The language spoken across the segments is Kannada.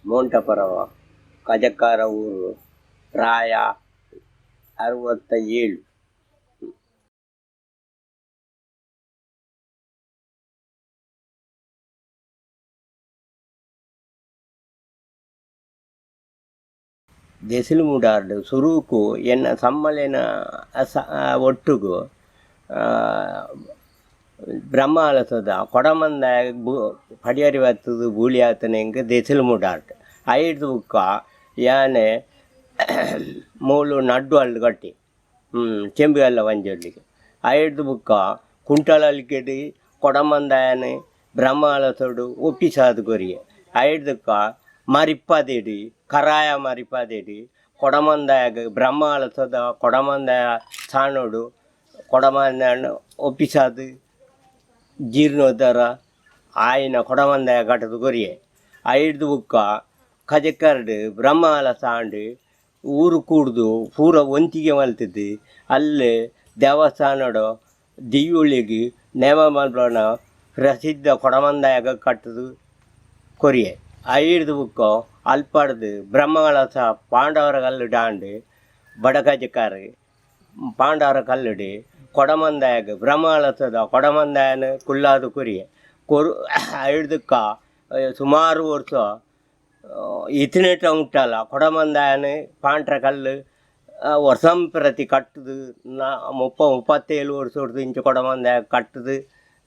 ಮೋಂಟಪರವ ಕಜಕಾರ ಊರು ಪ್ರಾಯ 67. ದೆಸಿಲು ಮೂಡಾರ್ಡು ಸುರೂಕು ಎನ್ನ ಸಮ್ಮಲೆನ ಒಟ್ಟುಗು ಬ್ರಹ್ಮಾಲಸದ ಕೊಡಮಂದ ಪಡಿಯರಿ ಬತ್ತದು ಬೂಳಿ ಆತನೆಂಗೆ ದೆಸಿಲು ಮೂಡಾರ್ಡು ಐದು ಬುಕ್ಕ ಯಾನೆ ಮೂಲು ನಡ್ಡು ಅಲ್ಲು ಕಟ್ಟಿ ಚೆಂಬಿಗೆಲ್ಲ ಒಂಜೊಳ್ಳಿಗೆ ಐದು ಬುಕ್ಕ ಕುಂಟಲಲ್ಕೆಡಿ ಕೊಡಮಂದಾಯನೆ ಬ್ರಹ್ಮಾಲಸೋಡು ಒಪ್ಪಿಸಾದು ಕೊರಿಯೆ ಐದಕ್ಕ ಮರಿಪ್ಪದೇಡಿ ಕರಾಯ ಮರಿಪ್ಪದೇಡಿ ಕೊಡಮಂದಾಯ ಬ್ರಹ್ಮಾಲಸದ ಕೊಡಮಂದಾಯ ಸಾಣೋಡು ಕೊಡಮಂದಾಯನ ಒಪ್ಪಿಸಾದು ಜೀರ್ಣೋದ್ಧಾರ ಆಯಿನ ಕೊಡಮಂದಾಯ ಕಟ್ಟದು ಕೊರಿಯೆ ಐದು ಬುಕ್ಕ ಕಜಕರ್ಡು ಬ್ರಹ್ಮಾಲ ಸಾಂಡು ಊರು ಕೂಡ್ದು ಪೂರ ಒಂತಿಗೆ ಮಲ್ತದ್ದು ಅಲ್ಲೇ ದೇವಸ್ಥಾನಡು ದಿವ್ಯುಳಿಗೆ ನೇಮ ಮಲ್ಪನ ಪ್ರಸಿದ್ಧ ಕೊಡಮಂದಾಯ ಕಟ್ಟದು ಕೊರಿಯೆ ಐದು ಬುಕ್ಕ ಅಲ್ಪಡ್ದು ಬ್ರಹ್ಮಗಳಸ ಪಾಂಡವರ ಕಲ್ಲು ಡಾಂಡು ಬಡಕಜಕಾರ ಪಾಂಡವರ ಕಲ್ಲುಡಿ ಕೊಡಮಂದಾಯಗ ಬ್ರಹ್ಮಗಳಸದ ಕೊಡಮಂದಾಯನ ಕುಲ್ಲಾದು ಕೊರಿಯೆ ಐದಕ್ಕ ಸುಮಾರು ವರ್ಷ ಇತಿನೇಟ ಉಂಟಲ್ಲ ಕೊಡಮಂದಾಯನ ಪಾಂಡ್ರ ಕಲ್ಲು ವರ್ಷಂ ಪ್ರತಿ ಕಟ್ಟದು 37 ವರ್ಷ ಹೊಡೆದು ಇಂಚು ಕೊಡಮಂದಾಯ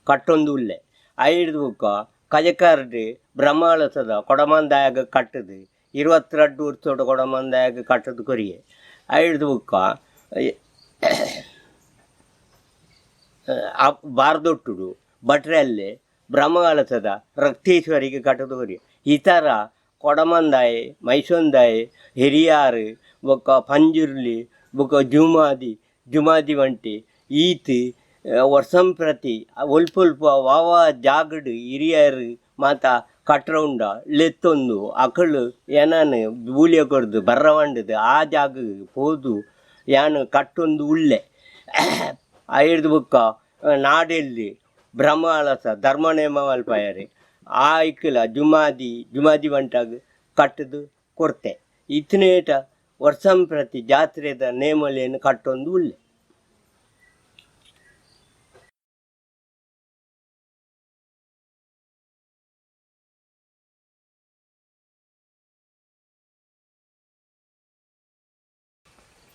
ಕಟ್ಟೊಂದು ಉಲ್ಲೆ ಐದು ಬುಕ್ಕ ಕಜಕಾರ್ಡು ಬ್ರಹ್ಮಾಲಸದ ಕೊಡಮಂದಾಯಾಗ ಕಟ್ಟದು 22 ವರ್ಷದ ಕೊಡಮಂದಾಯಾಗ ಕಟ್ಟದು ಕೊರಿಯೆ ಐದು ಬುಕ್ಕ ಬಾರ್ದೊಟ್ಟುಡು ಭಟ್ರಲ್ಲೇ ಬ್ರಹ್ಮಗಾಲಸದ ರಕ್ತೇಶ್ವರಿಗೆ ಕಟ್ಟದು ಕೊರಿಯೆ ಈ ಥರ ಕೊಡಮಂದಾಯೆ ಮೈಸೊಂದಾಯೆ ಹಿರಿಯಾರು ಬೊಕ್ಕ ಪಂಜುರ್ಲಿ ಬೊಕ್ಕ ಜುಮಾದಿ ವಂಟಿ ಈತ್ ವರ್ಷಂ ಪ್ರತಿ ಒಲ್ಪ ವಾವ ಜಾಗಡು ಹಿರಿಯರು ಮಾತ ಕಟ್ರೌಂಡ ಲೆತ್ತೊಂದು ಅಕಳು ಏನಾನು ಬೂಲಿಯ ಕೊಡ್ದು ಬರ್ರವಂಡದು ಆ ಜಾಗ ಹೋದು ಯಾನು ಕಟ್ಟೊಂದು ಉಳ್ಳೆ ಐದು ಬುಕ್ಕ ನಾಡೆಲ್ಲಿ ಬ್ರಹ್ಮಾಲಸ ಧರ್ಮನೇಮ ಮಲ್ಪಯರಿ ಆ ಇಕ್ಕಲ ಜುಮಾದಿ ವಂಟಾಗ ಕಟ್ಟದು ಕೊಡ್ತೆ ಇತನೇಟ ವರ್ಷಂ ಪ್ರತಿ ಜಾತ್ರೆದ ನೇಮಲೇನು ಕಟ್ಟೊಂದು ಉಳ್ಳೆ.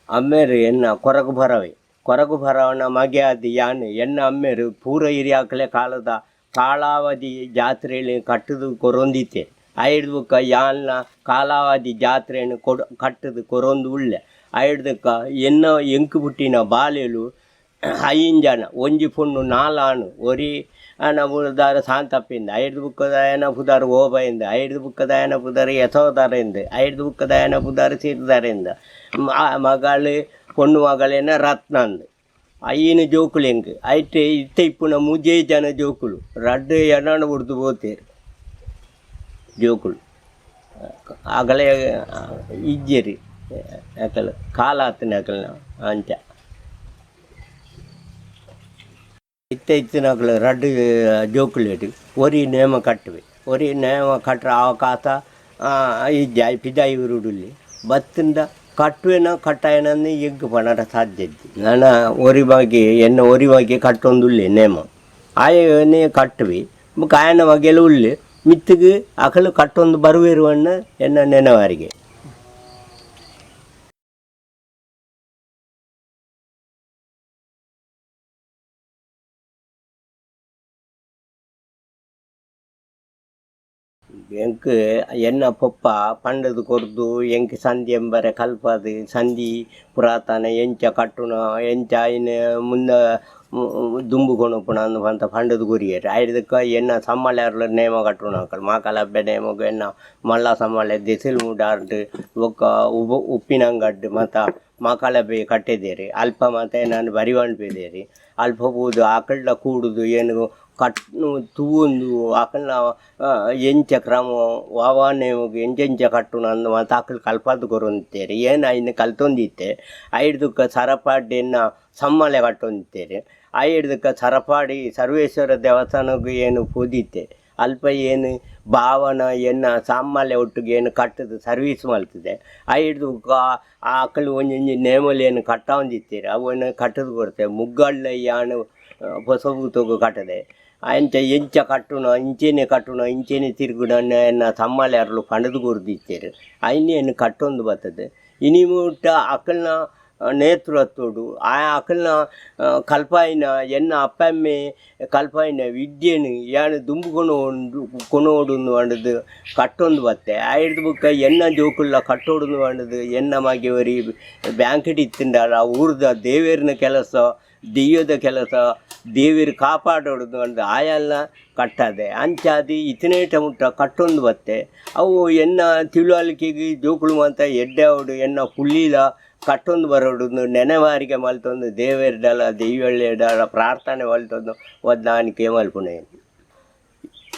ಅಮ್ಮೇರು ಎನ್ನ ಕೊರಗು ಬರವನ ಮಗೆ ಅದು ಯಾನು ಎನ್ನ ಅಮ್ಮೇರು ಪೂರ ಹಿರಿಯಾಕಲೆ ಕಾಲದ ಕಾಲಾವಧಿ ಜಾತ್ರೆಯಲ್ಲಿ ಕಟ್ಟದು ಕೊರೊಂದಿತ್ತೆ ಐದು ಬುಕ್ಕ ಯಾನ್ನ ಕಾಲಾವಧಿ ಜಾತ್ರೆಯನ್ನು ಕಟ್ಟದು ಕೊರೊಂದು ಉಳ್ಳೆ ಐದಕ್ಕ ಎನ್ನ ಎಂಕು ಬುಟ್ಟಿನ ಬಾಲೆಲು ಐಂಜನ ಒಂಜಿ ಪೊಣ್ಣು ನಾಲಾನು ಒರಿ ಅನ ಬುದಾರ ಸಾಂತಪ್ಪಿಂದ ಐದು ಬುಕ್ಕದಾಯನ ಪುದಾರ ಓಬಯಿಂದ ಐದು ಬುಕ್ಕದಾಯನ ಪುದಾರ ಎಸೋದಾರಿಂದ ಐದು ಬುಕ್ಕದಾಯನ ಪುದಾರ ಸೀತದಾರಿಂದ ಮಗಳು பொண்ணு மகளேன ரத்னாந்து ஐயனு ஜோக்குలు ఎంకు అయితే ఇప్పున ముజే జన జోకులు రడ్డు ఎన్నాడు ఉడుతూ పోతారు జోకులు అగలే ఇజ్జరి అకలు కాలాత్తిన అకలు అంచ ఇత్తనకలు రడ్డు జోకులేటి ఒరి నేమ కట్టువి ఒరి నేమ కట్ట ఆ కాత ఈ పిదాయి ఊరుడుల్లి ಬತ್ತಿಂದ ಕಟ್ಟುವೆನ ಕಟ್ಟಾಯನಂದು ಎಗ್ಗು ಪಣರ ಸಾಧ್ಯತೆ ನಾನು ಒರಿ ಬಗ್ಗೆ ಕಟ್ಟೊಂದುಲ್ಲೆ ನೇಮ ಆಯನೇ ಕಟ್ಟುವಿ ಕಾಯನ ಬಗೆಲ್ಲ ಉಳ್ಳಿ ಮಿತ್ತಿಗೆ ಅಕಲು ಕಟ್ಟೊಂದು ಬರುವಿರುವಣ್ಣ ಎನ್ನ ನೆನವಾರಿಗೆ ಎಂಕ್ ಎನ್ನ ಪೊಪ್ಪ ಪಂಡದು ಕೊರ್ದು ಎಂಕ್ ಸಂಧಿ ಎಂಬರೆ ಕಲ್ಪದು ಸಂಧಿ ಪುರಾತನ ಎಂಚ ಕಟ್ಟುನ ಎಂಚ ಇನ್ನ ಮುಂದ ದುಂಬು ಕೊಣಪುಣ ಅಂತ ಪಂಡದು ಗುರಿಯರು ಐದಕ್ಕೆ ಎನ್ನ ಸಮ್ಮಳ್ಳ ನೇಮ ಕಟ್ಟುನ ಮಾಕಲ ಹಬ್ಬ ನೇಮಗ ಎನ್ನ ಮಲ್ಲ ಸಮ್ಮಳ್ಳ ದೆಸಿಲು ಮೂಡಾರ್ದು ಒಕ್ಕ ಉಪ್ಪಿನಂಗಡ್ಡು ಮತ್ತು ಮಾಕಳಬೆ ಕಟ್ಟಿದ್ದೇರಿ ಅಲ್ಪ ಮತ್ತು ನಾನು ಬರಿವಂಡ್ಬೇದೇರಿ ಅಲ್ಪ ಹೋಗುದು ಆಕಳ ಕೂಡುದು ಏನು ಕಟ್ಟು ತೂವೊಂದು ಆಕಳನ್ನ ಎಂಚ ಕ್ರಮ ವಾವಾನೇಮಗ ಎಂಚೆಂಚ ಕಟ್ಟುನ ಅಂದು ಮತ್ತು ಆಕಳು ಕಲ್ಪದ್ದು ಕೊರೊಂದಿತ್ತೇರಿ ಏನು ಇನ್ನು ಕಲ್ತೊಂದಿತ್ತೆ ಐದಕ್ಕೆ ಸರಪಾಡಿನ ಸಮ್ಮಳೆ ಕಟ್ಟೊಂದಿತ್ತೇರಿ ಐದಕ್ಕೆ ಸರಪಾಡಿ ಸರ್ವೇಶ್ವರ ದೇವಸ್ಥಾನಕ್ಕೆ ಏನು ಪೂದಿತ್ತೆ ಅಲ್ಪ ಏನು ಭಾವನ ಎನ್ನ ಸಾಮಾನ್ಯ ಒಟ್ಟಿಗೆ ಏನು ಕಟ್ಟದು ಸರ್ವೀಸ್ ಮಾಡ್ತದೆ ಐದು ಆಕಳು ಒಂಜಿ ನೇಮಲ್ಲಿ ಏನು ಕಟ್ಟ ಹೊಂದಿತ್ತೀರಿ ಅವನ್ನು ಕಟ್ಟದು ಕೊಡ್ತೇವೆ ಮುಗ್ಗಳ್ಳ ಯಾನು ಹೊಸಬು ತಗೋ ಕಟ್ಟದೆ ಅಂಚ ಎಂಚ ಕಟ್ಟುನ ಇಂಚೇನೆ ತಿರುಗುಣ ಎನ್ನ ಸಮ್ಮಲೆ ಅರ್ಲು ಪಣದು ಕೊರ್ದಿತ್ತೇರು ಐನೇನು ಕಟ್ಟೊಂದು ಬರ್ತದೆ ಇನಿ ಮುಟ್ಟ ಅಕ್ಕಲ್ನ ನೇತೃತ್ವಡು ಆ ಅಕ್ಕಲ್ನ ಕಲ್ಪಾಯಿನ ಎನ್ನ ಅಪ್ಪಮ್ಮೆ ಕಲ್ಪಾಯಿನ ವಿದ್ಯೆನು ಯಾನು ಕೊನೋಡು ಅಂಡದು ಕಟ್ಟೊಂದು ಬತ್ತೆ ಆಯ್ದು ಬುಕ್ಕ ಎನ್ನ ಜೋಕುಲ್ಲ ಕಟ್ಟೋಡು ಅಂಡದು ಎನ್ನ ಮಾಗಿಯವರಿ ಬ್ಯಾಂಕೆಟ್ ಇತ್ತಿಂಡಲ್ಲ ಊರ್ದ ದೇವೇರಿನ ಕೆಲಸ ದೆಯ್ಯದ ಕೆಲಸ ದೇವಿರು ಕಾಪಾಡೋದು ಅಂದು ಆಯಲ್ಲ ಕಟ್ಟದೆ ಅಂಚಾದಿ ಇತನೇಟ ಮುಟ್ಟ ಕಟ್ಟೊಂದು ಬತ್ತೆ ಅವು ಎನ್ನ ತಿಳುವಳಿಕೆಗೆ ಜೋಕುಳು ಅಂತ ಎಡ್ಡೆ ಅವಡು ಎನ್ನ ಹುಲ್ಲಿಲ ಕಟ್ಟೊಂದು ಬರೋಡು ನೆನೆವಾರಿಗೆ ಮಲ್ತೊಂದು ದೇವರಿಡಲ ದೆಯ್ಯಳ್ಳಿಡಲ ಪ್ರಾರ್ಥನೆ ಮಲ್ತೊಂದು ಒದ್ದಾನಿಕೆ ಮಲ್ಪುನೆ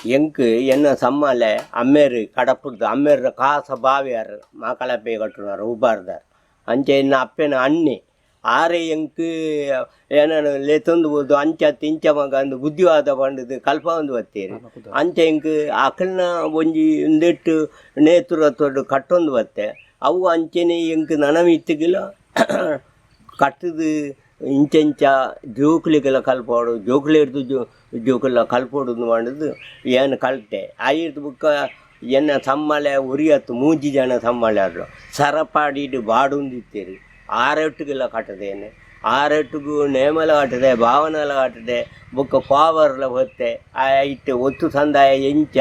ಎಂಕ್ ಎನ್ನ ಸಮ್ಮಲೆ ಅಮ್ಮೇರು ಕಡಪುಡ್ದು ಅಮ್ಮೇರ ಕಾಸ ಬಾವಿಯಾರು ಮಕ್ಕಳಪ್ಪೆ ಕಟ್ಟುನಾರು ಉಬಾರ್ದಾರು ಅಂಚೆ ಎನ್ನ ಅಪ್ಪನ ಅಣ್ಣೆ ಆರೆ ಎಂಕ್ ಏನಾನು ಲೆತ್ತೊಂದು ಬೋದು ಅಂಚ ತಿಂಚ ಮಗ ಅಂದು ಬುದ್ಧಿವಾದ ಪಂಡದು ಕಲ್ಪ ಒಂದು ಬತ್ತೇರಿ ಅಂಚೆ ಎಂಕ್ ಅಕಲ್ನ ಒಂಜಿ ಒಂದೆಟ್ಟು ನೇತೃತ್ವಡು ಕಟ್ಟೊಂದು ಬತ್ತೆ ಅವು ಅಂಚೆನೆ ಎಂಕ್ ನನಮಿತ್ತಿಗಿಲ್ಲ ಕಟ್ಟದು ಇಂಚೆಂಚ ಜೋಕುಲಿಗೆಲ್ಲ ಕಲ್ಪೋಡು ಜೋಕುಲಿ ಹಿಡ್ದು ಜೋಕುಲ ಕಲ್ಪೋಡು ಮಾಡೋದು ಏನು ಕಲಿತೆ ಆಯ್ತು ಬುಕ್ಕ ಎನ್ನ ಸಮ್ಮಲೆ ಉರಿಯತ್ತು 3 ಜನ ಸಮ್ಮಲೆ ಆದ್ರು ಸರಪಾಡಿಡು ಬಾಡುಂದಿತ್ತೇರಿ ಆರೆಟ್ಟಿಗೆಲ್ಲ ಕಟ್ಟದೇನೆ ಆರೆಟ್ಟಿಗೂ ನೇಮಲ ಕಟ್ಟದೆ ಭಾವನೆಲ್ಲ ಕಟ್ಟದೆ ಬುಕ್ಕ ಪಾವರ್ಲ ಹೊತ್ತೆ ಇಟ್ಟು ಒತ್ತು ಸಂದಾಯ ಎಂಚ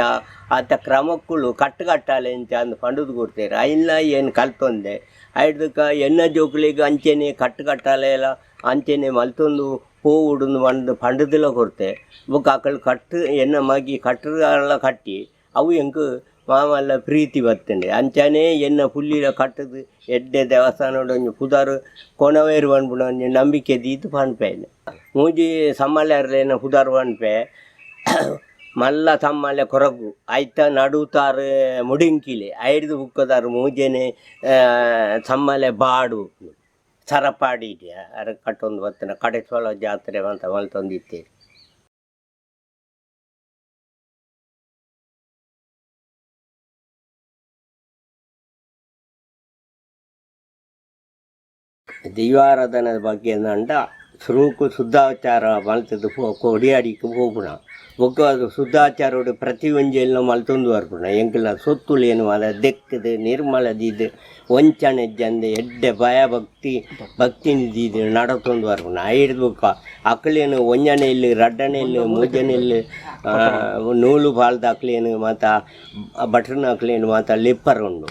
ಆತ ಕ್ರಮಕ್ಕಳು ಕಟ್ಟಾಲೆ ಎಂಚ ಅಂದು ಪಂಡುದು ಕೊಡ್ತೇವೆ ಇಲ್ಲ ಏನು ಕಲ್ತೊಂದೆ ಆಯ್ದಕ್ಕ ಎನ್ನ ಜೋಕುಲಿಗೆ ಅಂಚೆನೆ ಕಟ್ಟಾಲೆ ಎಲ್ಲ ಅಂಚೆನೆ ಮಲ್ತೊಂದು ಹೂವುಡು ಒಂದು ಪಂಡದೆಲ್ಲ ಕೊಡ್ತೆ ಬುಕ್ಕ ಆಕಳು ಎನ್ನ ಮಗಿ ಕಟ್ಟಲ್ಲ ಕಟ್ಟಿ ಅವು ಎಂಕು ಮಾಮಲ್ಲ ಪ್ರೀತಿ ಬರ್ತಂಡೆ ಅಂಚನೆ ಎನ್ನ ಪುಲ್ಲಿಲ ಕಟ್ಟದು ಎಡ್ಡೆ ದೇವಸ್ಥಾನೋಡು ಒಂಜಿ ಪುದಾರು ಕೊಣವೇರು ಪನ್ಪುಣ ಒಂಜಿ ನಂಬಿಕೆ ದೀತು ಪನ್ಪೇನೆ ಮೂಜಿ ಸಮ್ಮಲ್ಯಾರ್ಲೇನ ಪುದಾರು ಪನ್ಪೆ ಮಲ್ಲ ಸಮ್ಮಲ್ಯ ಕೊರಗು ಐತ ನಡುತ್ತಾರು ಮುಡಿಂಕಿಲೆ ಐದು ಬುಕ್ಕದಾರು ಮೂಜೆನೆ ಸಮ್ಮಲ್ಯ ಬಾಡು ಸರಪಾಡಿ ಅರ ಕಟ್ಟೊಂದು ಬರ್ತನ ಕಡೆಸೋಳ ಜಾತ್ರೆ ಅಂತ ಮಲ್ತೊಂದಿತ್ತೇರಿ ದೈವಾರಾಧನದ ಬಗ್ಗೆ ಅಂಡ ಸುರುಕು ಶುದ್ಧಾಚಾರ ಮಲ್ತದ್ದು ಕೊಡಿಯಾಡಿಗೆ ಹೋಗುಣ ಒಕ್ಕ ಅದು ಶುದ್ಧಾಚಾರೋಡು ಪ್ರತಿ ಒಂಜೆಲ್ಲ ಮಲ್ತೊಂದು ಬರ್ಪುಣ ಎಂಕಲ ಸೊತ್ತುಲೇನು ಅದ ದೆಕ್ಕದು ನಿರ್ಮಲದಿದ್ದು ವಂಚನೆ ಜಂದೆ ಎಡ್ಡೆ ಭಯ ಭಕ್ತಿ ನಿಧಿದು ನಡತೊಂದು ಬರ್ಪುಣ ಐದು ಬುಕ್ಕ ಅಕ್ಕಳೇನು ಒಂಜನೆ ಇಲ್ಲಿ ರಡ್ಡನೆ ಇಲ್ಲಿ ಮೂಜನೆ ಇಲ್ಲಿ ನೂಲು ಬಾಳ್ದ ಅಕ್ಲೇನು ಮತ್ತು ಬಟ್ರನ ಅಕ್ಲೇನು ಮತ್ತು ಲಿಪ್ಪರ್ ಉಂಡು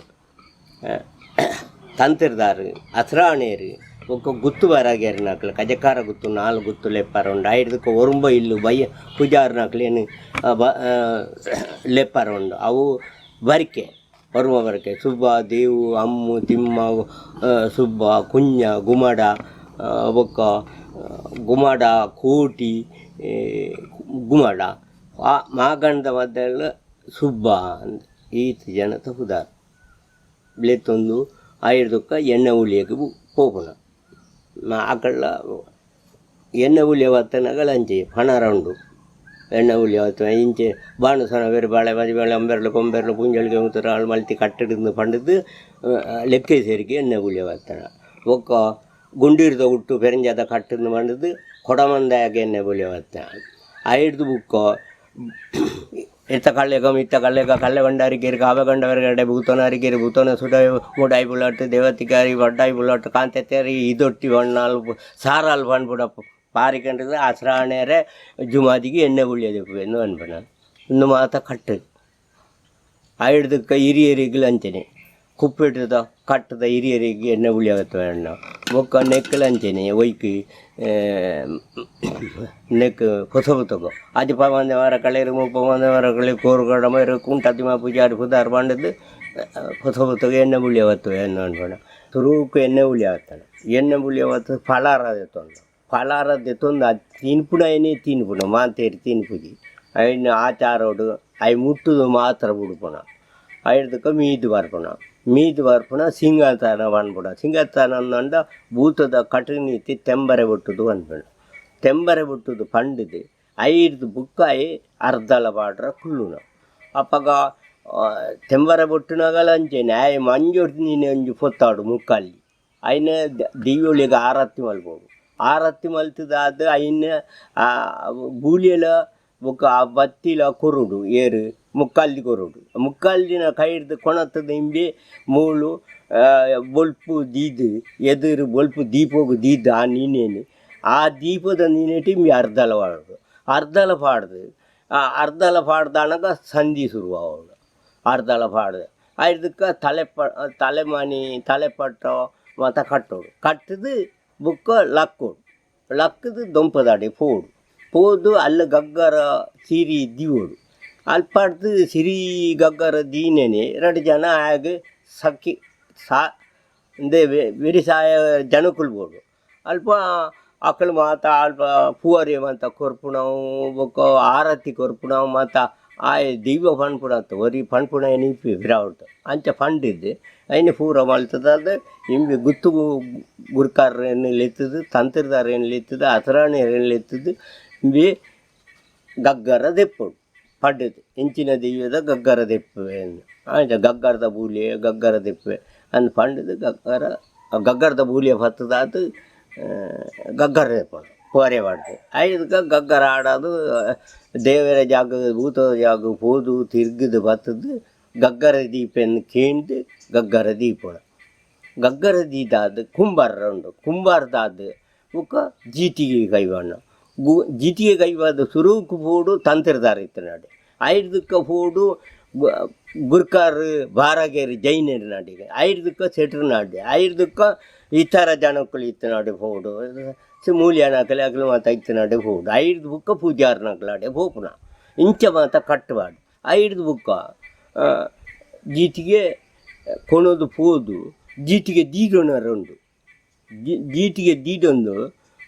ತಂತಿರ್ದಾರು ಹಸ್ರಾಣೇರು ಒಕ್ಕ ಗುತ್ತು ಬರಾಗ್ಯಾರ ನಾಕ್ಲು ಕಜಕಾರ ಗುತ್ತು 4 ಗುತ್ತು ಲೆಪ್ಪರ ಉಂಡು ಐದಕ್ಕೆ ಒರುಂಬ ಇಲ್ಲು ಬಯ್ಯ ಪೂಜಾರು ನಾಕ್ಲೇನು ಲೆಪ್ಪರ ಉಂಡು ಅವು ಬರಿಕೆ ಒರುಮ ಬರಿಕೆ ಸುಬ್ಬ ದೇವು ಅಮ್ಮು ತಿಮ್ಮ ಸುಬ್ಬ ಕುಂಜ ಗುಮಡ ಒಕ್ಕ ಗುಮಡ ಕೋಟಿ ಗುಮಡ ಆ ಮಾಗಂಡದ ಮದ್ದೆಲ್ಲ ಸುಬ್ಬ ಅಂತ ಈತ ಜನ ತಹುದಾರು ಬೆಳೆತೊಂದು ಐದಕ್ಕ ಎಣ್ಣೆ ಉಳಿಯಕ್ಕೆ ಹೋಗೋಣ ಆಕಳ ಎಣ್ಣೆ ಉಳಿಯ ಹೊತ್ತನಾಗಲ್ಲ ಅಂಚೆ ಹಣರ ಉಂಡು ಎಣ್ಣೆ ಉಳಿಯ ಹೊತ್ತು ಇಂಚೆ ಬಾಣು ಸನ ಬೇರೆ ಬಾಳೆ ಮದಿ ಬೇಳೆ ಅಂಬೆರಳು ಕೊಂಬೆರಳು ಪುಂಜಳಿಗೆ ಮುತ್ತರ ಹಾಳು ಮಲ್ತಿ ಕಟ್ಟಡಿಂದು ಪಂಡದ್ದು ಲೆಕ್ಕ ಸೇರಿಕೆ ಎಣ್ಣೆ ಉಳಿಯ ಹೊತ್ತನ ಒಕ್ಕ ಗುಂಡಿರ್ದ ಹುಟ್ಟು ಪೆರಂಜಾದ ಕಟ್ಟಿಂದು ಪಂಡದ್ದು ಕೊಡಮಂದಾಯಾಗ ಎಣ್ಣೆ ಉಳಿಯ ಹೊತ್ತ ಐದು ಬುಕ್ಕ ಇತ್ತ ಕಳ್ಳೆಗ ಕಳ್ಳೆ ಗಂಡಾರಿಗೇರಿ ಕಾವೆ ಗಂಡವರೆಗಡೆ ಭೂತನಾರಿಗೇರಿ ಭೂತನ ಸುಡ ಮುಡಾಯಿ ಬುಲಾಟ್ ದೇವತಿಕಾರಿ ಬಡ್ಡಾಯಿ ಬುಲಾಟ್ ಕಾಂತೆತ್ತೇರಿ ಇದೊಟ್ಟಿ ಬಣ್ಣಾಲ್ ಸಾರಾಲ್ ಬಂದ್ಬಿಡ ಪಾರಿಕಂಡ್ರೆ ಹಸ್ರಾಣೆರೆ ಜುಮಾದಿಗೆ ಎಣ್ಣೆ ಉಳಿಯೋದಕ್ಕೆ ಎಂದು ಅನ್ಬೇಡ ಇನ್ನು ಮಾತ ಕಟ್ಟು ಐದಕ್ಕೆ ಹಿರಿಯರಿಗೆ ಅಂಚನೆ ಕುಪ್ಪಿಟ್ಟದ ಕಟ್ಟದ ಹಿರಿಯರಿಗೆ ಎಣ್ಣೆ ಉಳಿಯಾಗತ್ತವೆ ಅಣ್ಣ ಒಕ್ಕ ನೆಕ್ಕಲು ಅಂಚನೆ ಒಯ್ಕಿ ನೆಕ್ ಹೊಸಬು ತಗೋ ಅದು ಪವಂದೆ ವಾರ ಕಳೆರು ಮುಪ್ಪವಂದೆ ವಾರ ಕಳೆ ಕೋರುಗಡ ಮೈರು ಕುಂಟತಿಮ ಪೂಜಾರಿ ಪುದಾರು ಬಂಡದ್ದು ಹೊಸಬು ತಗೋ ಎಣ್ಣೆ ಉಳಿಯಾಗತ್ತವೆ ಅನ್ನು ಅನ್ಬೇಡ ತುರುಕು ಎಣ್ಣೆ ಉಳಿಯಾಗತ್ತಾನೆ ಎಣ್ಣೆ ಉಳಿಯಾಗತ್ತ ಫಲಾರದ ತೊಂದು ಫಲಾರದ ತೊಂದು ಅದು ತಿನ್ಪುಣ ಏನೇ ತಿನ್ಪುಣ ಮಾತೇರಿ ತಿನ್ಪುಜಿ ಐನ ಆಚಾರೋಡು ಅವು ಮುಟ್ಟುದು ಮಾತ್ರ ಬಿಡ್ಪುಣ ಐದಕ್ಕೆ ಮೀದು ಬರ್ಪುಣ ಸಿಂಗತಾನ ಬಂದ್ಬಿಡ ಸಿಂಗತಾನ ಅಂದ ಭೂತದ ಕಟನೀತಿ ತೆಂಬರೆ ಬಿಟ್ಟುದು ಅಂದ್ಬಿಡ ತೆಂಬರೆ ಬಿಟ್ಟುದು ಪಂಡಿದು ಐದು ಬುಕ್ಕಾಯಿ ಅರ್ಧಲ ಬಾಡ್ರ ಕುಳ್ಳುನ ಅಪ್ಪಗ ತೆಂಬರ ಬೊಟ್ಟುನಾಗಲ ಅಂಚೆನೆ ಆಯ್ ಮಂಜೊಟ್ಟು ನೀನು ಒಂಜಿ ಪೊತ್ತಾಡು ಮುಕ್ಕಲ್ಲಿ ಐನ ದೀವಳಿಗೆ ಆರತಿ ಮಲ್ಬೋದು ಆರತಿ ಮಲ್ತದಾದ ಐನ ಗೂಳಿಯಲ ಬೊಕ್ಕ ಆ ಬತ್ತಿಲ ಕೊರುಡು ಏರು ಮುಕ್ಕಲ್ದಿ ಕೊರುಡು ಮುಕ್ಕಲ್ದಿನ ಕೈ ಹಿಡ್ದು ಕೊಣತದ ಹಿಂಬಿ ಮೂಳು ಬೊಲ್ಪು ದೀದು ಎದುರು ಬೊಲ್ಪು ದೀಪೋಗು ದೀದು ಆ ನೀನೇನು ಆ ದೀಪದ ನೀನೇಟಿ ಹಿಂಬಿ ಅರ್ಧಲ ಪಾಡ್ದಾನಗ ಸಂಧಿ ಶುರು ಅವಳು ಅರ್ಧಲ ಪಾಡ್ದು ಅದಕ್ಕೆ ತಲೆಮಣಿ ತಲೆಪಟ್ಟ ಮತ್ತು ಕಟ್ಟೋಡು ಕಟ್ಟದು ಬುಕ್ಕ ಲಕ್ಕದು ದೊಂಪದಾಡಿ ಪೋದು ಅಲ್ಲಿ ಗಗ್ಗರ ಸಿರಿ ದೀವೋಡು ಅಲ್ಪಾಡ್ದು ಸಿರಿ ಗಗ್ಗರ ದೀನೇನೆ 2 ಜನ ಆಗ ಸಕ್ಕಿ ವ್ಯವಸಾಯ ಜನಕುಲ್ಬೋದು ಅಲ್ಪ ಅಕ್ಕಳು ಮಾತ ಅಲ್ಪ ಪೂವರಿ ಮಾತ ಕೊರ್ಪುಣವು ಬೊಕ್ಕ ಆರತಿ ಕೊರ್ಪುಣವು ಮಾತ ಆ ದೈವ ಪಣ್ಪುಣತ್ತು ಒರಿ ಪಣ್ಪುಣ ಏನಿಪ್ಪಿ ಬಿರಾವಡ್ತು ಅಂಚ ಪಂಡಿದ್ದು ಐನು ಪೂರ ಮಲ್ತದಾದ ಹಿಂಗೆ ಗುತ್ತು ಗುರ್ಕಾರೇನು ಲೆತ್ತದು ತಂತ್ರದಾರೇನು ಲೆತ್ತದು ಹಸರಾಣಿ ಲೆತ್ತದು ಹಿಂಬಿ ಗಗ್ಗರ ದೆಪ್ಪಡು ಪಡ್ಡದು ಇಂಚಿನ ದೈವದ ಗಗ್ಗರ ದೆಪ್ಪೆ ಅಂಚ ಗಗ್ಗರದ ಬೂಲಿಯೆ ಗಗ್ಗರ ದೆಪ್ಪೆ ಅಂದು ಪಂಡದು ಗಗ್ಗರದ ಬೂಲಿಯ ಪತ್ತದಾದ ಗಗ್ಗರ ದೆಪ್ಪಡು ಪೋರೆ ಮಾಡ್ದು ಐದಕ್ಕೆ ಗಗ್ಗರ ಆಡೋದು ದೇವರ ಜಾಗ ಭೂತದ ಜಾಗ ಹೋದು ತಿರ್ಗದು ಬತ್ತದು ಗಗ್ಗರ ದೀಪನ್ನು ಕೇಂದು ಗಗ್ಗರ ದೀಪಣ ಗಗ್ಗರ ದೀದಾದ ಕುಂಬಾರ ಉಂಡು ಕುಂಬಾರದಾದ ಬುಕ್ಕ ಜೀತಿಗೆ ಕೈವಣ್ಣ ಜೀತಿಗೆ ಕೈವಾದ ಸುರುಕು ಪೋಡು ತಂತ್ರದಾರ ಇತ್ತು ನಾಡಿ ಐದಕ್ಕೆ ಪೋಡು ಗುರ್ಕಾರ್ ಬಾರಗೇರಿ ಜೈನರು ನಾಡಿಗೆ ಐದಕ್ಕೆ ಸೆಟ್ರು ನಾಡಿ ಐದಕ್ಕೆ ಇತರ ಜನಕ್ಕಳು ಇತ್ತು ನಾಡಿ ಪೋಡು ಮೂಲ್ಯನಾಕಲಿ ಅಗಲು ಮಾತ ಇತ್ತು ನಾಡೆ ಹೋಡು 5 ಬುಕ್ಕ ಪೂಜಾರ್ನಾಕಲಾಡೆ ಹೋಪುನ ಇಂಚ ಮಾತ ಕಟ್ಟುವಾಡು 5 ಬುಕ್ಕ ಜೀತಿಗೆ ಕೊಣೋದು ಪೋದು ಜೀತಿಗೆ ದೀಡೊಣರುಂಡು ಜೀತಿಗೆ ದೀಡೊಂದು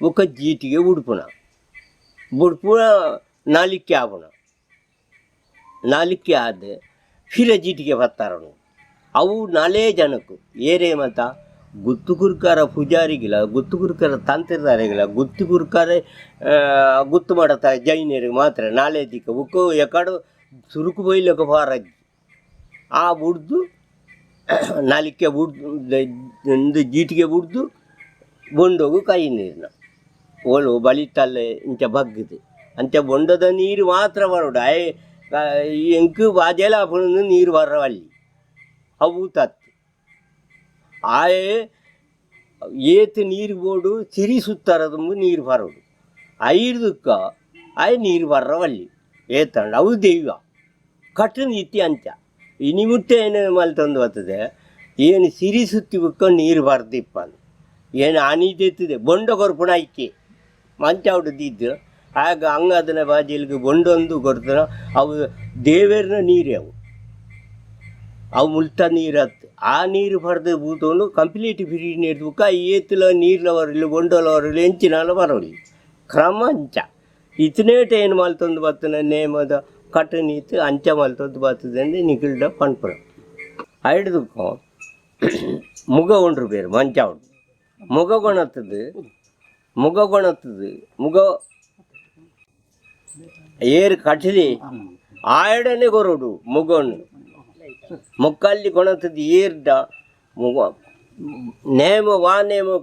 ಬುಕ್ಕ ಜೀತಿಗೆ ಉಡುಪುನ ನಾಲಿಕ್ಕೆ ಆಪುನ ನಾಲಿಕ್ಕೆ ಆದ ಫಿರ ಜೀಟಿಗೆ ಬತ್ತಾರನು ಅವು 4 ಜನಕ್ಕೂ ಏರೇ ಮತ ಗುತ್ತು ಕುರ್ಕಾರ ಪೂಜಾರಿಗಿಲ್ಲ ಗುತ್ತು ಕುರ್ಕಾರ ತಂತ್ರದಾರಿಗಿಲ್ಲ ಗುತ್ತು ಕುರ್ಕಾರ ಗುತ್ತು ಮಾಡತ್ತ ಜೈನರಿಗೆ ಮಾತ್ರ 4 ದಿಕ್ಕ ಬುಕ್ಕು ಎಕಡು ಸುರುಕು ಬೈಲಕ್ಕೆ ಪಾರಜ್ಜಿ ಆ ಬುಡ್ದು ನಾಲಿಕ್ಕೆ ಒಂದು ಜೀಟಿಗೆ ಬುಡ್ದು ಬೊಂಡೋಗು ಕೈ ನೀರಿನ ಓಲು ಬಲಿತಲ್ಲೇ ಇಂಚ ಬಗ್ಗದು ಅಂಚ ಬೊಂಡದ ನೀರು ಮಾತ್ರ ಬರೋಡು ಎಂಕು ಬಾಜೆಲ ಹಾಕೊಂಡು ನೀರು ಬರವಲ್ಲಿ ಅವು ತತ್ತು ಆಯೆ ಏತು ನೀರು ಬೋಡು ಸಿರಿ ಸುತ್ತಾರದುಂಬು ನೀರು ಬರೋಡು 5 ಆಯ್ ನೀರು ಬರವಲ್ಲಿ ಏತಂಡ ಅವು ದೈವ ಕಟ್ಟು ನೀತಿ ಅಂಚ ಇನಿ ಮುಟ್ಟೆ ಏನು ಮಲ್ತಂದು ಬರ್ತದೆ ಏನು ಸಿರಿ ಸುತ್ತಿ ಬಿಕ್ಕೊಂಡು ನೀರು ಬರ್ದಿಪ್ಪ ಏನು ಆ ನೀತಿ ಎತ್ತದೆ ಬೊಂಡ ಕೊರ್ಪುಣ ಐಕೆ ಮಂಚ ಹೊಡೆದಿದ್ದು ಆಗ ಹಂಗದನ್ನ ಬಾಜಿಲ್ಗೆ ಬೊಂಡೊಂದು ಕೊಡ್ತಾನ ಅವು ದೇವರನ ನೀರೇ ಅವು ಮುಲ್ತ ನೀರು ಹತ್ತು ಆ ನೀರು ಪಡೆದು ಬೂತೊಂಡು ಕಂಪ್ಲೀಟ್ ಫ್ರೀ ನೀರು ಬುಕ್ಕ ಏತುಲ ನೀರ್ಲ ಬರಲಿ ಬೊಂಡಲ ಬರಲಿ ಎಂಚಿನಾಲ ಬರೋಲಿ ಕ್ರಮ ಅಂಚ ಇತನೇಟ ಏನು ಮಲ್ತೊಂದು ಬರ್ತನ ನೇಮದ ಕಟ್ಟು ನೀತು ಅಂಚ ಮಲ್ತೊಂದು ಬರ್ತದೆ ಅಂದರೆ ನಿಖಿಲ್ಡ ಪಣ್ಪುರ 5 ಮುಗ ಉಂಡ್ರು ಬೇರೆ ಮಂಚ ಉಂಟು ಮುಗ ಮುಗ ಏರು ಕಟ್ಟಲಿ ಆಯಡನೆ ಕೊರೋಡು ಮುಗಣ್ಣು ಮುಕ್ಕಲ್ಲಿ ಕೊಣತದ್ದು ಏರ್ದ ಮುಗ ನೇಮ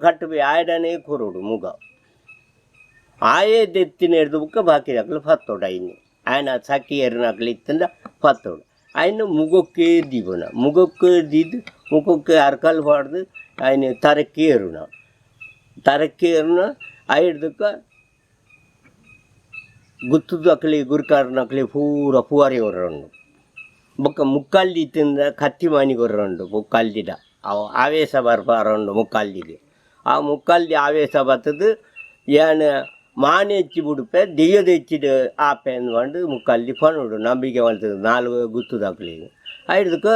ಕಟ್ಟಬಿ ಆಯಡನೆ ಕೊರೋಡು ಮುಗ ಆಯೇ ದೆತ್ತಿನ ಹಿಡ್ದು ಬುಕ್ಕ ಬಾಕಿ ಹಾಕಲು ಪತ್ತೋಡು ಐನು ಆಯ್ನ ಸಕ್ಕಿ ಏರಿನಾಕಲು ಇತ್ತಂದ ಪತ್ತೋಡು ಆಯ್ನ ಮುಗಕ್ಕೆ ದೀಪನ ಮುಗಕ್ಕೆ ದೀದು ಮುಖಕ್ಕೆ ಅರ್ಕಲ್ ಪಾಡ್ದು ಆಯ್ನ ತರಕ್ಕೆ ಏರುನ ಹಿಡ್ದಕ್ಕೆ ಗುತ್ತದ ಅಕ್ಲಿ ಗುರ್ಕಾರನಕ್ಲಿ ಪೂರ ಪೂವಾರಿ ಹೊರ್ರಂಡು ಬೊಕ್ಕ ಮುಕ್ಕಲ್ದಿ ತಿಂದ ಕತ್ತಿ ಮಾನಿಗೆ ಹೊರ್ರಂಡು ಮುಕ್ಕಲ್ದಿಡ ಅವು ಆವೇಶ ಬರ್ಬಾರಂಡು ಮುಕ್ಕಲ್ದಿಗೆ ಆ ಮುಕ್ಕಲ್ದಿ ಆವೇಶ ಬರ್ತದು ಏನು ಮಾನೆ ಹೆಚ್ಚಿ ಬಿಡುಪೆ ದೆಯ್ಯದ ಹೆಚ್ಚಿದ ಆಪೆ ಅಂದ್ಕೊಂಡು ಮುಕ್ಕಲ್ದಿ ಪಣುಡು ನಂಬಿಕೆ ಮಾಡ್ತದೆ 4 ಗುತ್ತದ ಅಕ್ಲಿಗೆ ಹಿಡ್ದಕ್ಕೆ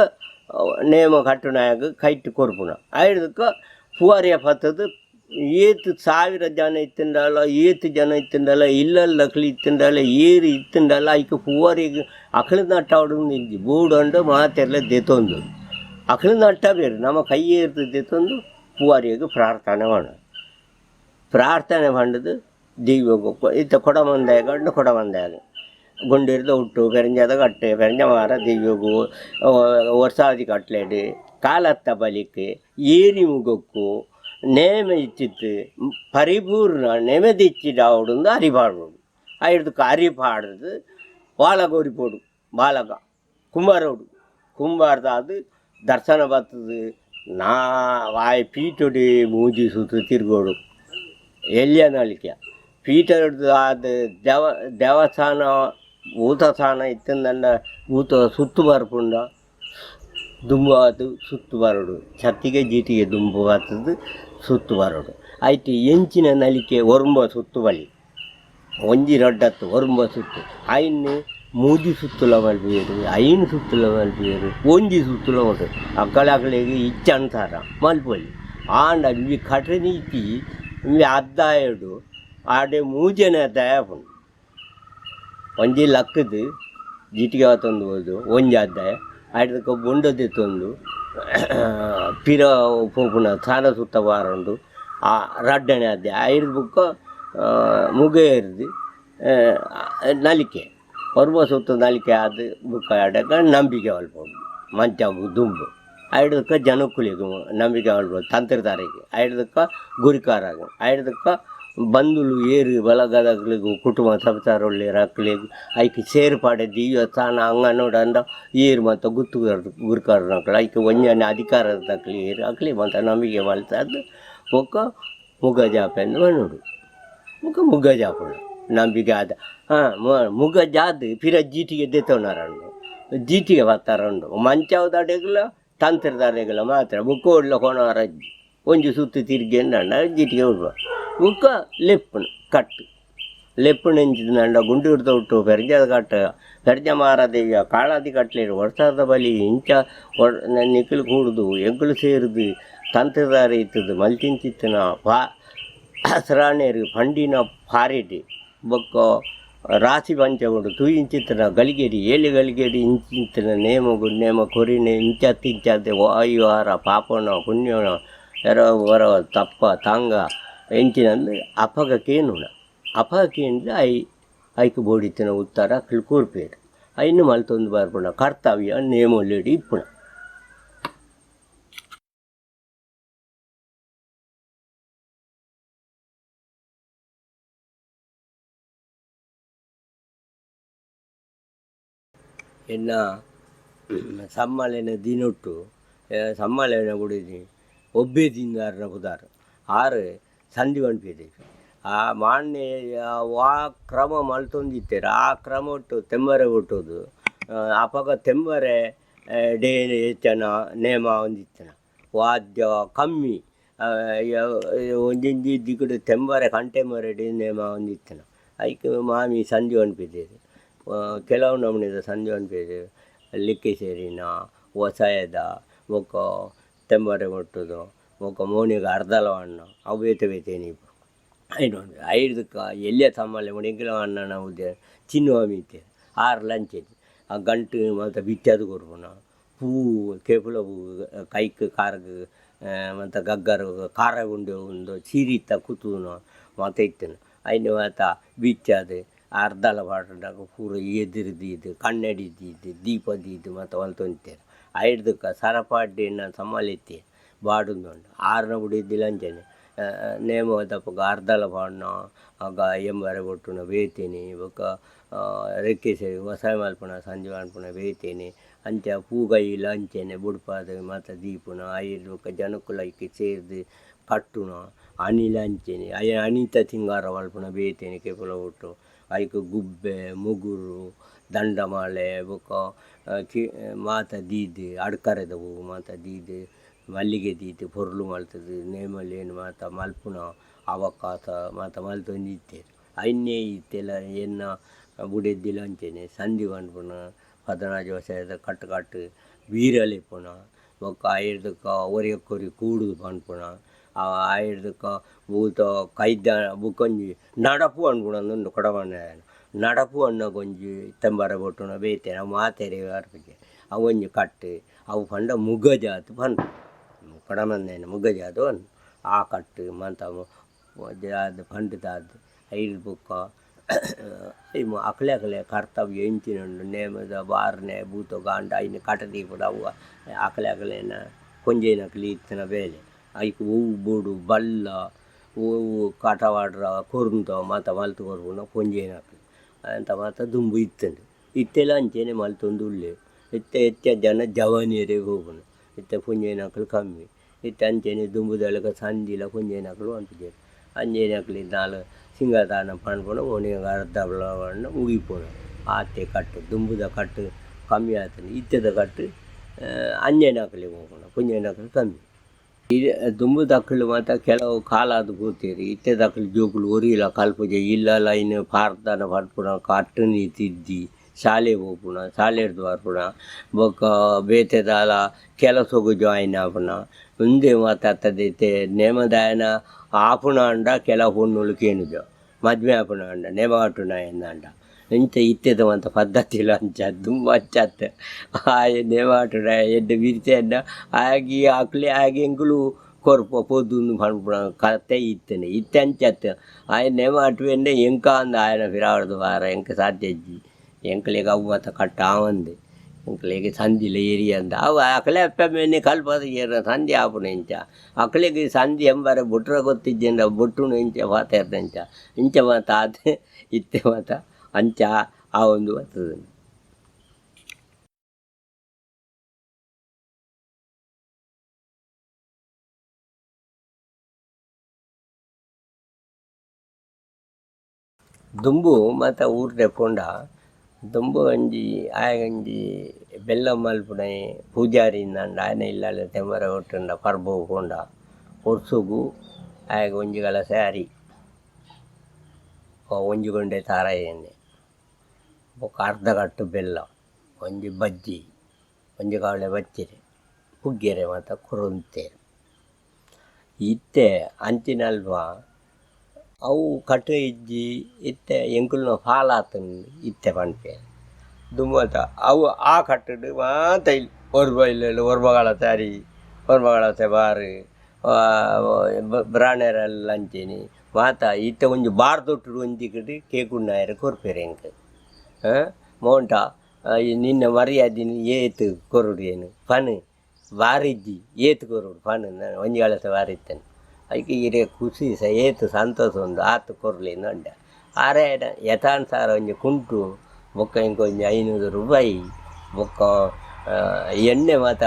ನೇಮ ಕಟ್ಟುನಾಗ ಕೈಟ್ ಕೊರ್ಪುನ ಹಿಡ್ದಕ್ಕೆ ಪೂವಾರಿಯ ಪತ್ತದು ಏತು 1000 ಜನ ಇತ್ತಂಡಲ್ಲ ಏತು ಜನ ಇತ್ತಂಡಲ್ಲ ಇಲ್ಲಲ್ಲಿ ಅಕ್ಲಿ ಇತ್ತಂಡಲ್ಲ ಏರು ಇತ್ತಂಡಲ್ಲ ಐಕೆ ಪೂವರಿಗೆ ಅಕ್ಳ ನಟ್ಟ ಹೊಡೆದು ನಿಂತು ಬೂಡಂಡು ಮಾತೆಲ್ಲ ದೆತ್ತೊಂದು ಅಕ್ಳ ನಟ್ಟ ಬೇರೆ ನಮ್ಮ ಕೈ ಇರ್ತದೆ ದೆತ್ತೊಂದು ಪೂವರಿಗೆ ಪ್ರಾರ್ಥನೆ ಮಾಡೋದು ದೈವ ಇತ್ತ ಕೊಡ ಮಂದಾಯ ಗುಂಡಿರ್ದು ಹುಟ್ಟು ಪೆರಂಜದ ಕಟ್ಟೆ ಪೆರಂಜ ಮಾರ ದಿವ್ಯಗು ವರ್ಷಾದಿ ಕಟ್ಲೆಡು ಕಾಲತ್ತ ಬಲಿಕ್ಕೆ ಏರಿ ಮುಗಕ್ಕು ನೇಮ ಇಚ್ಚಿತ್ತು ಪರಿಪೂರ್ಣ ನೆಮದಿಚ್ಚಿದ ಅವಡುಂದು ಅರಿಪಾಡು ಆಯ್ತು ಅರಿಪಾಡ್ದು ಬಾಲಗೋರಿ போடு ಬಾಲಗ ಕುಂಬಾರೋಡು ಕುಂಬಾರ್ದ ಅದು ದರ್ಶನ ಬರ್ತದೆ ನಾ ವಾಯ್ ಪೀಟೊಡಿ ಮೂಜಿ ಸುತ್ತು ತಿರ್ಗೋಡು ಎಲ್ಲಿಯ ನಳಿಕೆ ಪೀಠ ಅದು ದೇವಸ್ಥಾನ ಭೂತಸ್ಥಾನ ಇತ್ತಂದ ಭೂತ ಸುತ್ತು ಬರ್ಪುಂಡ ದುಂಬು ಅದು ಸುತ್ತು ಬರೋಡು ಛತ್ತಿಗೆ ಜೀಟಿಗೆ ದುಂಬು ಬರ್ತದೆ ಸುತ್ತು ಬರೋಡು ಆಯ್ತು ಎಂಚಿನ ನಲಿಕೆ ಒರಂಬ ಸುತ್ತು ಬಳಿ ಒಂಜಿ ರಡ್ಡತ್ತು ಒರಂಬ ಸುತ್ತು ಆಯ್ನು ಮೂಜಿ ಸುತ್ತುಲ ಮಲ್ಪಿಯರು ಐನು ಸುತ್ತುಲ ಮಲ್ಪಿಯರು ಒಂಜಿ ಸುತ್ತುಲ ಉಂಟು ಅಕ್ಕಳಗಳಿಗೆ ಇಚ್ಚ ಅಂತಾರ ಮಲ್ಪಲ್ಲಿ ಆಂಡ ಇವಿ ಕಟ್ರೆ ನೀತಿ ಇವಿ ಅದ್ದಾಯಡು ಆಡೆ ಮೂಜನೆ ಅದ್ದಾಯ ಉಂಟು ಒಂಜಿ ಲಕ್ಕದು ಜೀಟಿಗೆ ತಂದು ಹೋದು ಒಂಜಿ ಅದ್ದಾಯ ಆಯ್ದಕ್ಕೆ ಬೊಂಡದೆ ತಂದು ಪಿರ ಪೋಪುನ ಸ್ನಾನ ಸುತ್ತ ಬಾರಂಡು ಆ ರಡ್ಡನೆ ಅದ್ದೆ ಐದು ಬುಕ್ಕ ಮುಗೇರ್ದು ನಲಿಕೆ ಹೊರಬ ಸುತ್ತ ನಲಿಕೆ ಅದು ಬುಕ್ಕ ಆಡಕ ನಂಬಿಕೆ ಅಲ್ಬೋದು ಮಂಚ ದುಂಬು ಐದಕ್ಕೆ ಜನಕ್ಕುಲಿಗೆ ನಂಬಿಕೆ ಅಲ್ಬೋದು ತಂತ್ರಧಾರಿಗೆ ಐದಕ್ಕೆ ಗುರಿಕಾರಾಗ ಐದಕ್ಕೆ ಬಂಧುಲು ಏರು ಬಲಗದಗಳಿಗೂ ಕುಟುಂಬ ಸಂಸಾರ ಒಳ್ಳೆ ರಕ್ಕಲಿಗೆ ಐಕೆ ಸೇರ್ಪಾಡೆ ದಿವ್ಯ ಸ್ಥಾನ ಅಂಗನೋಡ ಅಂದ ಏರು ಮತ್ತು ಗುತ್ತು ಗುರಿಕಾರ ನಕ್ಕಳು ಐಕೆ ಒಂಜನೆ ಅಧಿಕಾರದ ತಕ್ಕಲಿ ಏರು ಅಕ್ಲಿ ಮತ್ತು ನಂಬಿಕೆ ಮಲ್ತದ್ದು ಮುಖ ಮುಗ ಜಾಪೆಂದು ಬಣ್ಣುಡು ಮುಖ ಮುಗ ಜಾಪುಣ ನಂಬಿಕೆ ಆದ ಮುಗ ಜಾದು ಪಿರ ಜೀಟಿಗೆ ದೆತ್ತವನಾರಂಡು ಜೀಟಿಗೆ ಬರ್ತಾರಂಡು ಮಂಚವದಡೆಗಳ ತಂತ್ರದಾರೆಗಳ ಮಾತ್ರ ಬುಕ್ಕ ಒಡ್ಲ ಕೊಣರಜ್ಜಿ ಒಂಜಿ ಸುತ್ತು ತಿರುಗಿ ಅಂಡ ಜೀಟಿಗೆ ಉಡ್ಬ ಬುಕ್ಕ ಲೆಪ್ಪುಣ ಕಟ್ಟು ಲೆಪ್ಪುಣ ಎಂಚಿದಂಡ ಗುಂಡು ಹಿಡ್ದು ಹುಟ್ಟು ಪೆರ್ಜದ ಕಟ್ಟ ಪೆರ್ಜ ಮಾರದೇವಿಯ ಕಾಳಾದಿ ಕಟ್ಲೇರು ವರ್ಷದ ಬಲಿ ಇಂಚ ನಿಕ್ಕಲು ಕೂಡುದು ಎಗ್ಗಳು ಸೇರಿದು ತಂತ್ರದಾರ ಇತ್ತದು ಮಲ್ತಿಂಚಿತ್ತನ ಹಸ್ರಾಣೇರು ಪಂಡಿನ ಪಾರೆಡಿ ಬೊಕ್ಕ ರಾಶಿ ಪಂಚಗುಡು ತೂಯಿಂಚಿತ್ತನ ಗಲಿಗೇಡಿ ಏಳು ಗಲಿಗೇಡಿ ಇಂಚಿಂತನ ನೇಮ ಕೊರಿನೆ ಇಂಚತ್ತಿಂಚದೆ ವಾಯುವಾರ ಪಾಪನ ಪುಣ್ಯನ ಎರ ವರ ತಪ್ಪ ತಾಂಗ ಎಂಚಿನಂದು ಅಪಗಕ್ಕೇನುಣ ಅಪಗಕ್ಕೇಂದ್ರೆ ಐಕು ಬೋಡಿತ್ತಿನ ಉತ್ತರ ಕೂರ್ಪೇರು ಐನು ಮಲ್ತೊಂದು ಬರ್ಪುಣ ಕರ್ತವ್ಯ ನೇಮೊಲ್ಲೆಡಿ ಇಪ್ಪುಣ ಎನ್ನ ಸಮ್ಮಾಳೆನ ದಿನೊಟ್ಟು ಸಮ್ಮಾಳೆನ ಕುಡಿದು ಒಬ್ಬೇ ದಿನದಾರನ ಕುದಾರ ಆರು ಸಂಧಿ ಅನ್ಪಿದೆ ಆ ಮಾನ್ಯ ವಾ ಕ್ರಮ ಮಲ್ತೊಂದಿತ್ತೇರ ಆ ಕ್ರಮ ಒಟ್ಟು ತೆಂಬರೆ ಕೊಟ್ಟೋದು ಅಪಗ ತೆಂಬರೆ ಡೇ ಹೆಚ್ಚನ ನೇಮ ಹೊಂದಿತ್ತನ ವಾದ್ಯ ಕಮ್ಮಿ ಒಂದಿಂಜಿ ದಿಕ್ಕುಡು ತೆಂಬರೆ ಕಂಟೆ ಮರಡಿ ನೇಮ ಹೊಂದಿತ್ತನ ಐಕೆ ಮಾಮಿ ಸಂಧಿ ಅನ್ಪಿದ್ದೇವೆ ಕೆಲವು ನಮೂನಿದ ಸಂಧಿ ಅನ್ಪಿದೆ ಲಿಕ್ಕಿ ಸೇರಿನ ಹೊಸಾಯದ ಮೊಕ್ಕ ತೆಂಬರೆ ಕೊಟ್ಟುದು ಮೊಕ್ಕ ಮೋನಿಗೆ ಅರ್ಧಲ ಹಣ್ಣು ಅವು ಬೇತೆ ನೀವು ಐನೊಂದು ಐದಕ್ಕೆ ಎಲ್ಲಿಯ ತಮ್ಮಲ್ಲಿ ಮುಡಿಂಗಿಲ ಅಣ್ಣನ ಉದ್ಯ ಚಿನ್ನುವ ಮೀತೆ ಆರು ಲಂಚೇಜ್ ಆ ಗಂಟು ಮತ್ತು ಬಿತ್ತದು ಕೊರ್ಪುನ ಪೂ ಕೇಪುಲ ಹೂ ಕೈಕ್ ಕಾರ್ಗೆ ಮತ್ತು ಗಗ್ಗರು ಖಾರ ಉಂಡೆ ಒಂದು ಸೀರಿತ್ತ ಕೂತುನು ಮತ್ತು ಇತ್ತನು ಐನು ಮಾತ ಬಿಚ್ಚದು ಅರ್ಧಲ ಪಾಟಾಗ ಪೂರ ಎದುರಿದ್ದು ಕಣ್ಣಡಿದ್ದು ದೀಪದಿದ್ದು ಮತ್ತು ಹೊಲ್ತೊಂತೇನೆ ಐದಕ್ಕೆ ಸರಪಾಡಿನ ಸಮಾಲಿತ್ತೆ ಬಾಡುಂದುಂಡು ಆರನ ಬಿಡಿದ್ದಿಲ್ಲ ಅಂಚನೆ ನೇಮ ದಪ್ಪಗ ಅರ್ಧಲ ಪಾಡ್ನ ಆಗ ಎಂಬರೆ ಕೊಟ್ಟುನ ಬೇತೇನೆ ಬೊಕ್ಕ ರೆಕ್ಕೆ ಸೇರಿ ಹೊಸ ಮಲ್ಪುಣ ಸಂಜೆ ಮಲ್ಪುಣ ಬೇತೇನೆ ಅಂಚ ಪೂಗೈಲ ಅಂಚೆನೆ ಬುಡ್ಪಾದ ಮತ್ತು ದೀಪುನ ಐದು ಬೊಕ್ಕ ಜನಕ್ಕುಲೈಕೆ ಸೇರಿದು ಕಟ್ಟುನ ಅನಿಲ ಅಂಚೆನೆ ಅನಿತ ಸಿಂಗಾರ ಮಲ್ಪುಣ ಬೇತೇನೆ ಕೆಪುಲ ಬಿಟ್ಟು ಐಕು ಗುಬ್ಬೆ ಮುಗುರು ದಂಡಮಾಲೆ ಬೊಕ್ಕ ಮಾತ ದೀದು ಅಡ್ಕರೆದವು ಮಾತ ದೀದು ಮಲ್ಲಿಗೆ ದೀದು ಪೊರ್ಲು ಮಲ್ತದು ನೇಮಲ್ಲೇನು ಮಾತ ಮಲ್ಪುನ ಅವಕಾಶ ಮಾತ ಮಲ್ತೊಂದಿತ್ತೇರು ಐನ್ನೇ ಇತ್ತೆಲ್ಲ ಎನ್ನ ಬುಡೆದ್ದಿಲ್ಲ ಅಂಚೆನೆ ಸಂಧಿ ಮನ್ಪುನ 15 ವರ್ಷದ ಕಟ್ಟು ವೀರಲಿಪ್ಪುನ ಬೊಕ್ಕ ಐದಕ್ಕ ಒರಿಯಕ್ಕೊರಿ ಕೂಡುದು ಪನ್ಪುನ ಐದಕ್ಕ ಭೂತ ಕೈದ ಬುಕ್ಕೊಂಜಿ ನಡಪು ಅನ್ಪುಣಂದು ಕೊಡಮಣ್ಣ ನಡಪು ಅನ್ನಗೊಂಜಿ ತೆಂಬರ ಬೊಟ್ಟುನ ಬೇತೇನೆ ಅವು ಮಾತೆರೆ ಅರ್ಪಿಗೆ ಅವೊಂಜಿ ಕಟ್ಟು ಅವು ಪಂಡ ಮುಗಜಾತು ಪಂಡ ಕೊಡಮಂದೇನ ಮುಗಜಾತು ಅನ್ನು ಆ ಕಟ್ಟು ಮಂತ ಅದು ಪಂಡದಾದ ಐದು ಬುಕ್ಕ ಅಕಲೆ ಕರ್ತವ್ಯ ಎಂಚಿನುಂಡು ನೇಮದ ಬಾರನೆ ಬೂತ ಗಾಂಡ ಇನ್ನು ಕಟದಿ ಕೂಡ ಅವು ಅಕಲೆನ ಕೊಂಜೇನಕಲಿ ಇತ್ತಿನ ಬೇಲೆ ಐಕ್ ಹೂವು ಬೂಡು ಬಲ್ಲ ಹೂವು ಕಟವಾಡ್ರ ಕೊರ್ಂತ ಮಾತ ಮಲ್ತು ಕೊರ್ಪುನ ಕೊಂಜೇನಕಲಿ ಅಂತ ಮಾತ ದುಂಬು ಇತ್ತಂಡು ಇತ್ತೆಲ್ಲ ಅಂಚೆನೆ ಮಲ್ತೊಂದು ಉಳ್ಳೆ ಹೆಚ್ಚ ಜನ ಜವಾನಿಯರೇ ಹೋಗುನು ಇತ್ತೆ ಪುಂಜೇನಕಲು ಕಮ್ಮಿ ಇತ್ತೆ ಅಂಚೆನೆ ದುಂಬುದಳಗ ಸಂದಿಲ ಪುಂಜೇನಕಲು ಅಂತಿದ್ದೇವೆ ಅಂಜೇನಕಲಿ ನಾಲ್ ಸಿಂಗದಾನ ಪಣ್ಪುಣ ಒಣಗ ಅರ್ಧ ಮುಗಿಪೋಣ ಆತೆ ಕಟ್ಟು ದುಂಬುದ ಕಟ್ಟು ಕಮ್ಮಿ ಆಗ್ತದೆ ಇತ್ತದ ಕಟ್ಟು ಅಂಜೇನಕಲಿ ಹೋಗೋಣ ಪುಂಜೇನಕಲು ಕಮ್ಮಿ ಇದು ದುಂಬುದಕ್ಕಳು ಮಾತ್ರ ಕೆಲವು ಕಾಲ ಅದು ಕೂತೀರಿ ಇತ್ತೆದಕ್ಕಳು ಜೋಗುಲು ಒರಿಯಿಲ್ಲ ಕಲ್ಪುಜೆ ಇಲ್ಲ ಲೈನ್ ಪಾರ್ದಾನ ಪಡ್ಪುಣ ಕಟ್ಟು ನೀತಿದ್ದಿ ಶಾಲೆ ಹೋಗ್ಪುಣ ಶಾಲೆ ಹಿಡ್ದು ಬರ್ಪುಣ ಬೊಕ್ಕ ಬೇತೆದಾಲ ಕೆಲಸಗೂ ಜಾಯಿನ್ ಆಪುಣ ಮುಂದೆ ಮಾತಾಡ್ತದೈತೆ ನೇಮದಾಯನ ಆಪುಣ ಅಂಡ ಕೆಲ ಹೊಣ್ಣುಳು ಕೇನುಜ ಮದ್ವೆ ಆಪುಣ ಅಂಡ ನೇಮ ಆಟುಣ ಎಂದಂಡ ಇಂಥ ಇತ್ತೆದ ಅಂತ ಪದ್ಧತಿಲ್ಲ ಅಂಚ ತುಂಬ ಹಚ್ಚತ್ತ ಆಯ ನೇಮ ಆಟುಣ ಎಡ್ಡೆ ಬಿರ್ತೆ ಅಂಡ ಆಗಿ ಆಕ್ಲೆ ಆಗಿ ಎಂಕುಲು ಕೊರ್ಪ ಪೊದ್ದು ಪಣ್ಪುಣ ಕತೆ ಇತ್ತನೆ ಇತ್ತೆ ಅಂಚತ್ತ ಆಯ ನೇಮ ಆಟುವೆಂಡೆ ಎಂಕ ಅಂದ ಆಯನ ಫಿರಾವಡ್ದು ವಾರ ಎಂಕ ಸಾಧ್ಯ ಇಜ್ಜಿ ಎಂಕಲೆಗೆ ಅವು ಮತ್ತ ಕಟ್ಟ ಆವಂದೆ ಎಂಕಲೆಗೆ ಸಂದಿಲ ಏರಿ ಅಂದ ಅವು ಅಕಲೆ ಅಪ್ಪೆಮ್ಮೆ ಕಲ್ಪದ ಏರ ಸಂಧಿ ಆಪುಣ ಇಂಚ ಅಕಲೆಗೆ ಸಂಧಿ ಎಂಬರ ಬುಟ್ರ ಗೊತ್ತಿದ್ದಂಡ ಬುಟ್ಟುನು ಇಂಚ ಮಾತ ಇರ್ದಂಚ ಇಂಚ ಮಾತ ಆತೆ ಇತ್ತೆ ಮಾತ ಅಂಚ ಆ ಒಂದು ಬರ್ತದೆ. ದುಂಬು ಮತ್ತು ಊರ್ಡೆ ಪೋಂಡ ದುಂಬು ಒಂಜಿ ಆಯಗಂಜಿ ಬೆಲ್ಲ ಮಲ್ಪುಣ ಪೂಜಾರಿಯಿಂದ ಆಯನ ಇಲ್ಲಾಲ ತೆಮರ ಒಟ್ಟುಂಡ ಪರ್ಬು ಪೋಂಡ ಒರ್ಸುಗು ಆಯಗ ಒಂಜಿಗಳ ಸ್ಯಾರಿ ಒಂಜಿ ಗೊಂಡೆ ತಾರಾಯಣ್ಣೆ ఒక ಅರ್ಧ ಕಟ್ಟು ಬೆಲ್ಲ ಒಂಜಿ ಬಜ್ಜಿ ಒಂಜಿ ಕಾವಳೆ ಬಚ್ಚಿರೆ ಪುಗ್ಗೆರೆ ಮತ್ತು ಕುರುಂತೆರೆ ಇತ್ತೆ ಅಂಚಿನಲ್ವ ಅವು ಕಟ್ಟು ಇಜ್ಜಿ ಇತ್ತೆ ಎಂಕುಲ್ನ ಫಾಲಾತನ್ ಇತ್ತೆ ಪನ್ಪೆ ದುಮ್ಮತ ಅವು ಆ ಕಟ್ಟಡು ಮಾತ ಇಲ್ಲಿ ಒರ್ಬ ಇಲ್ಲ ಒರ್ಬಗಳ ತಾರಿ ಒರ್ಬಗಳ ಬಾರು ಬ್ರಾಣೆರೆಲ್ಲ ಅಂಚೇನಿ ಮಾತ ಇತ್ತೆ ಒಂಜಿ ಬಾರ್ ತೊಟ್ಟು ಒಂಜಿ ಕಡೆ ಕೇಕುಣ್ಣಾಯರೆ ಕೊರ್ಪೆರೆ ಎಂಕ್ ಮೋಂಟ ನಿನ್ನ ಮರ್ಯಾದಿನ ಏತು ಕೊರುಡು ಏನು ಪನ್ ಬಾರಿಜ್ಜಿ ಏತು ಕೊರುಡು ಪನ್ ಒಂಜಿ ಕಾಲಸ ಬಾರಿತ್ತೇನೆ ಅದಕ್ಕೆ ಇರೇ ಖುಷಿ ಸಹ ಏತು ಸಂತೋಷ ಒಂದು ಆತು ಕೊರಲಿ ನೊಂಡ ಆರೆ ಯಥಾನುಸಾರ ಒಂಜಿ ಕುಂಟು ಬೊಕ್ಕ ಇಂಕೊಂಜಿ 500 ರೂಪಾಯಿ ಬೊಕ್ಕ ಎಣ್ಣೆ ಮಾತ